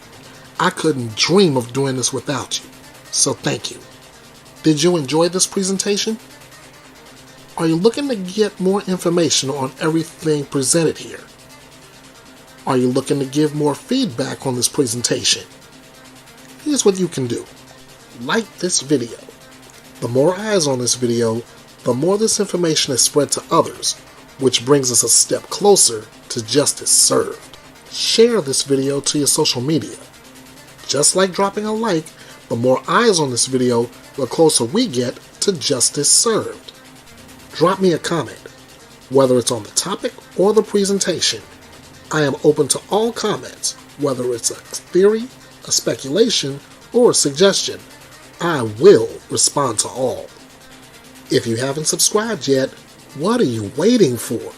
I couldn't dream of doing this without you, so thank you. Did you enjoy this presentation? Are you looking to get more information on everything presented here? Are you looking to give more feedback on this presentation? Here's what you can do. Like this video. The more eyes on this video, the more this information is spread to others, which brings us a step closer to justice served. Share this video to your social media. Just like dropping a like, the more eyes on this video, the closer we get to justice served. Drop me a comment, whether it's on the topic or the presentation. I am open to all comments, whether it's a theory, a speculation, or a suggestion. I will respond to all. If you haven't subscribed yet, what are you waiting for?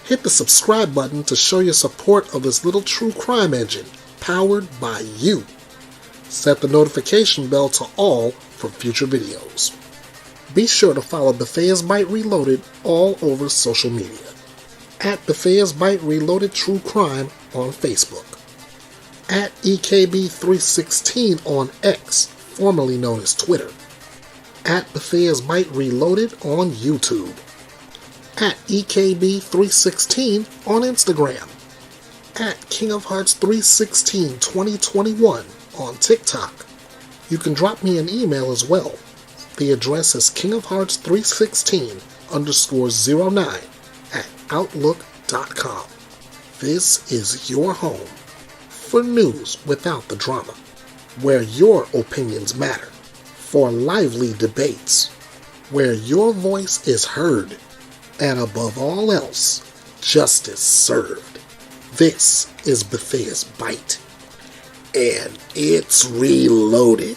Hit the subscribe button to show your support of this little true crime engine, powered by you. Set the notification bell to all for future videos. Be sure to follow Bethea'S Byte Reloaded all over social media. At Bethea'S Byte Reloaded True Crime on Facebook. At EKB316 on X, formerly known as Twitter. At Bethea'S Byte Reloaded on YouTube. At EKB316 on Instagram. At King of Hearts 316 2021 on TikTok. You can drop me an email as well. The address is kingofhearts316_09 at outlook.com. This is your home for news without the drama, where your opinions matter, for lively debates, where your voice is heard, and above all else, justice served. This is Bethea'S Byte, and it's reloaded.